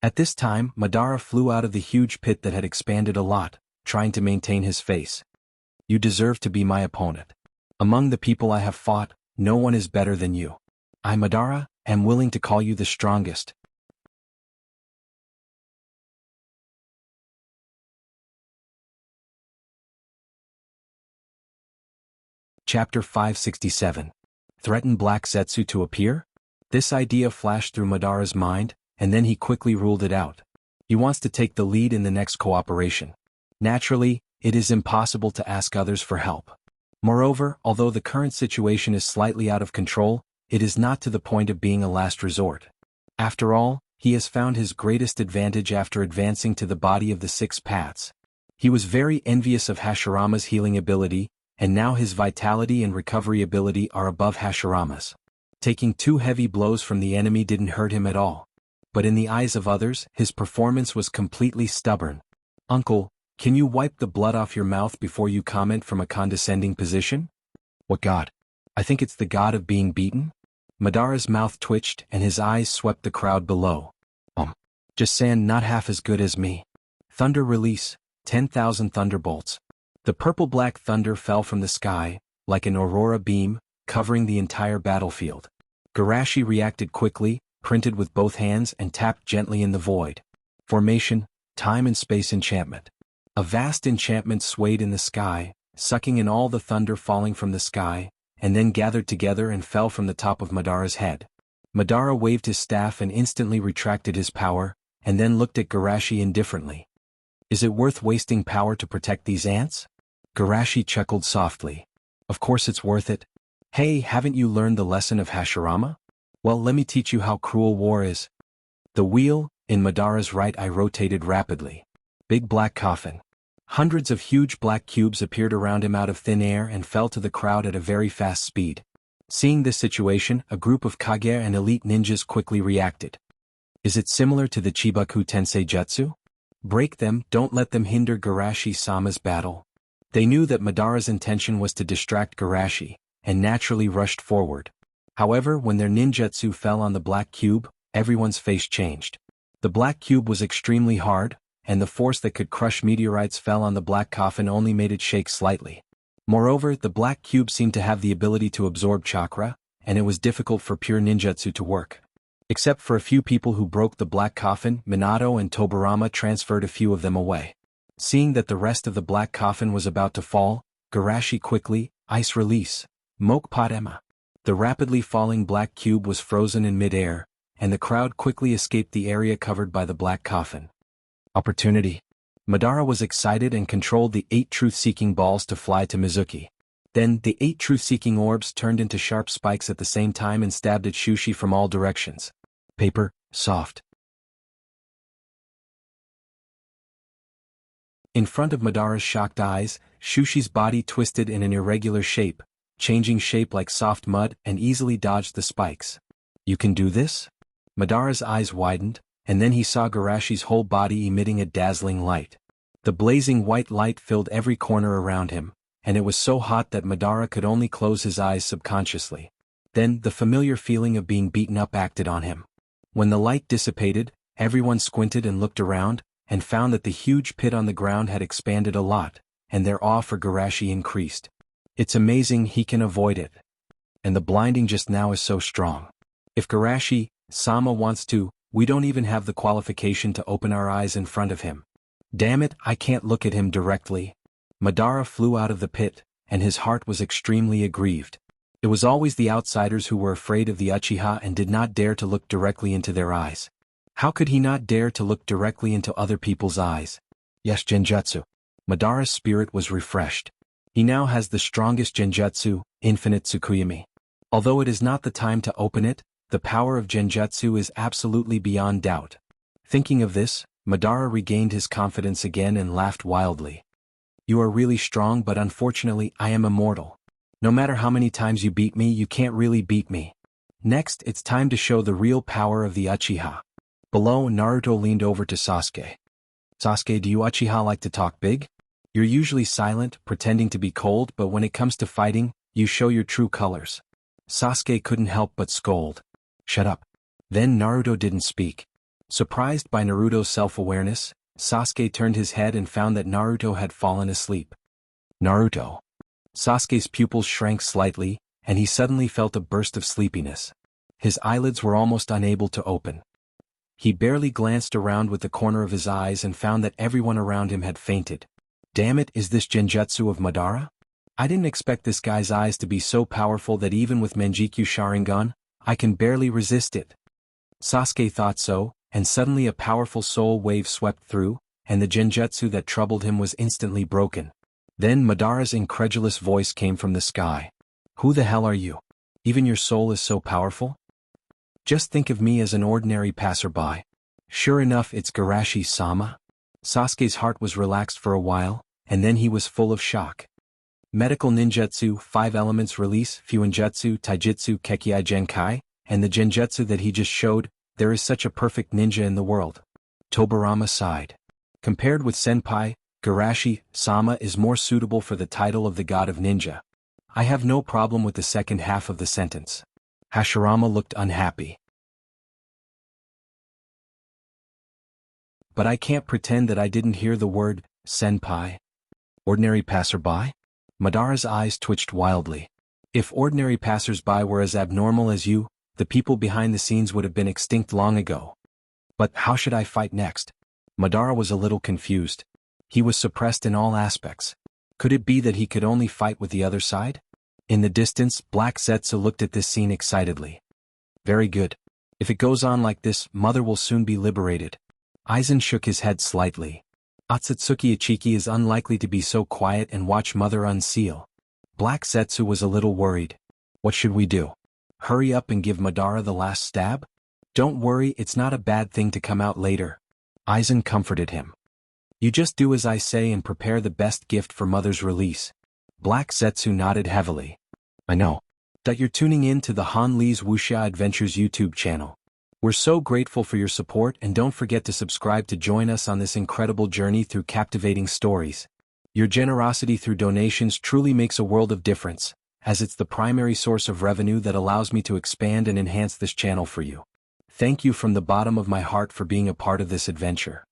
At this time, Madara flew out of the huge pit that had expanded a lot, trying to maintain his face. You deserve to be my opponent. Among the people I have fought, no one is better than you. I, Madara, am willing to call you the strongest. Chapter 567. Threaten Black Zetsu to appear? This idea flashed through Madara's mind, and then he quickly ruled it out. He wants to take the lead in the next cooperation. Naturally, it is impossible to ask others for help. Moreover, although the current situation is slightly out of control, it is not to the point of being a last resort. After all, he has found his greatest advantage after advancing to the body of the six paths. He was very envious of Hashirama's healing ability, and now his vitality and recovery ability are above Hashirama's. Taking 2 heavy blows from the enemy didn't hurt him at all. But in the eyes of others, his performance was completely stubborn. Uncle, can you wipe the blood off your mouth before you comment from a condescending position? What god? I think it's the god of being beaten? Madara's mouth twitched and his eyes swept the crowd below. Just saying, not half as good as me. Thunder release, 10,000 thunderbolts. The purple-black thunder fell from the sky, like an aurora beam, covering the entire battlefield. Garashi reacted quickly, printed with both hands and tapped gently in the void. Formation, time and space enchantment. A vast enchantment swayed in the sky, sucking in all the thunder falling from the sky, and then gathered together and fell from the top of Madara's head. Madara waved his staff and instantly retracted his power, and then looked at Garashi indifferently. Is it worth wasting power to protect these ants? Garashi chuckled softly. Of course it's worth it. Hey, haven't you learned the lesson of Hashirama? Well, let me teach you how cruel war is. The wheel, in Madara's right eye rotated rapidly. Big black coffin. Hundreds of huge black cubes appeared around him out of thin air and fell to the crowd at a very fast speed. Seeing this situation, a group of Kage and elite ninjas quickly reacted. Is it similar to the Chibaku Tensei Jutsu? Break them, don't let them hinder Garashi-sama's battle. They knew that Madara's intention was to distract Garashi, and naturally rushed forward. However, when their ninjutsu fell on the black cube, everyone's face changed. The black cube was extremely hard, and the force that could crush meteorites fell on the black coffin only made it shake slightly. Moreover, the black cube seemed to have the ability to absorb chakra, and it was difficult for pure ninjutsu to work. Except for a few people who broke the black coffin, Minato and Tobirama transferred a few of them away. Seeing that the rest of the black coffin was about to fall, Garashi quickly, ice release, Mokpatema. The rapidly falling black cube was frozen in mid-air, and the crowd quickly escaped the area covered by the black coffin. Opportunity. Madara was excited and controlled the 8 truth-seeking balls to fly to Mizuki. Then, the 8 truth-seeking orbs turned into sharp spikes at the same time and stabbed at Shushi from all directions. Paper, soft. In front of Madara's shocked eyes, Shushi's body twisted in an irregular shape, changing shape like soft mud, and easily dodged the spikes. You can do this? Madara's eyes widened, and then he saw Garashi's whole body emitting a dazzling light. The blazing white light filled every corner around him, and it was so hot that Madara could only close his eyes subconsciously. Then, the familiar feeling of being beaten up acted on him. When the light dissipated, everyone squinted and looked around, and found that the huge pit on the ground had expanded a lot, and their awe for Garashi increased. It's amazing he can avoid it. And the blinding just now is so strong. If Garashi-sama wants to, we don't even have the qualification to open our eyes in front of him. Damn it, I can't look at him directly. Madara flew out of the pit, and his heart was extremely aggrieved. It was always the outsiders who were afraid of the Uchiha and did not dare to look directly into their eyes. How could he not dare to look directly into other people's eyes? Yes, Genjutsu. Madara's spirit was refreshed. He now has the strongest Genjutsu, Infinite Tsukuyomi. Although it is not the time to open it, the power of Genjutsu is absolutely beyond doubt. Thinking of this, Madara regained his confidence again and laughed wildly. You are really strong, but unfortunately I am immortal. No matter how many times you beat me, you can't really beat me. Next, it's time to show the real power of the Uchiha. Below, Naruto leaned over to Sasuke. Sasuke, do you Uchiha like to talk big? You're usually silent, pretending to be cold, but when it comes to fighting, you show your true colors. Sasuke couldn't help but scold. Shut up. Then Naruto didn't speak. Surprised by Naruto's self-awareness, Sasuke turned his head and found that Naruto had fallen asleep. Naruto. Sasuke's pupils shrank slightly, and he suddenly felt a burst of sleepiness. His eyelids were almost unable to open. He barely glanced around with the corner of his eyes and found that everyone around him had fainted. Damn it, is this Genjutsu of Madara? I didn't expect this guy's eyes to be so powerful that even with Manjikyu Sharingan, I can barely resist it. Sasuke thought so, and suddenly a powerful soul wave swept through, and the Genjutsu that troubled him was instantly broken. Then Madara's incredulous voice came from the sky. Who the hell are you? Even your soul is so powerful? Just think of me as an ordinary passerby. Sure enough, it's Garashi-sama. Sasuke's heart was relaxed for a while, and then he was full of shock. Medical ninjutsu, 5 elements release, Fuinjutsu, Taijutsu, Kekkei Genkai, and the Genjutsu that he just showed, there is such a perfect ninja in the world. Tobirama sighed. Compared with Senpai, Garashi-sama is more suitable for the title of the god of ninja. I have no problem with the second half of the sentence. Hashirama looked unhappy. But I can't pretend that I didn't hear the word, senpai. Ordinary passerby? Madara's eyes twitched wildly. If ordinary passersby were as abnormal as you, the people behind the scenes would have been extinct long ago. But how should I fight next? Madara was a little confused. He was suppressed in all aspects. Could it be that he could only fight with the other side? In the distance, Black Zetsu looked at this scene excitedly. Very good. If it goes on like this, Mother will soon be liberated. Aizen shook his head slightly. Otsutsuki Ichiki is unlikely to be so quiet and watch Mother unseal. Black Zetsu was a little worried. What should we do? Hurry up and give Madara the last stab? Don't worry, it's not a bad thing to come out later. Aizen comforted him. You just do as I say and prepare the best gift for Mother's release. Black Zetsu nodded heavily. I know. That you're tuning in to the Han Lee's Wuxia Adventures YouTube channel. We're so grateful for your support, and don't forget to subscribe to join us on this incredible journey through captivating stories. Your generosity through donations truly makes a world of difference, as it's the primary source of revenue that allows me to expand and enhance this channel for you. Thank you from the bottom of my heart for being a part of this adventure.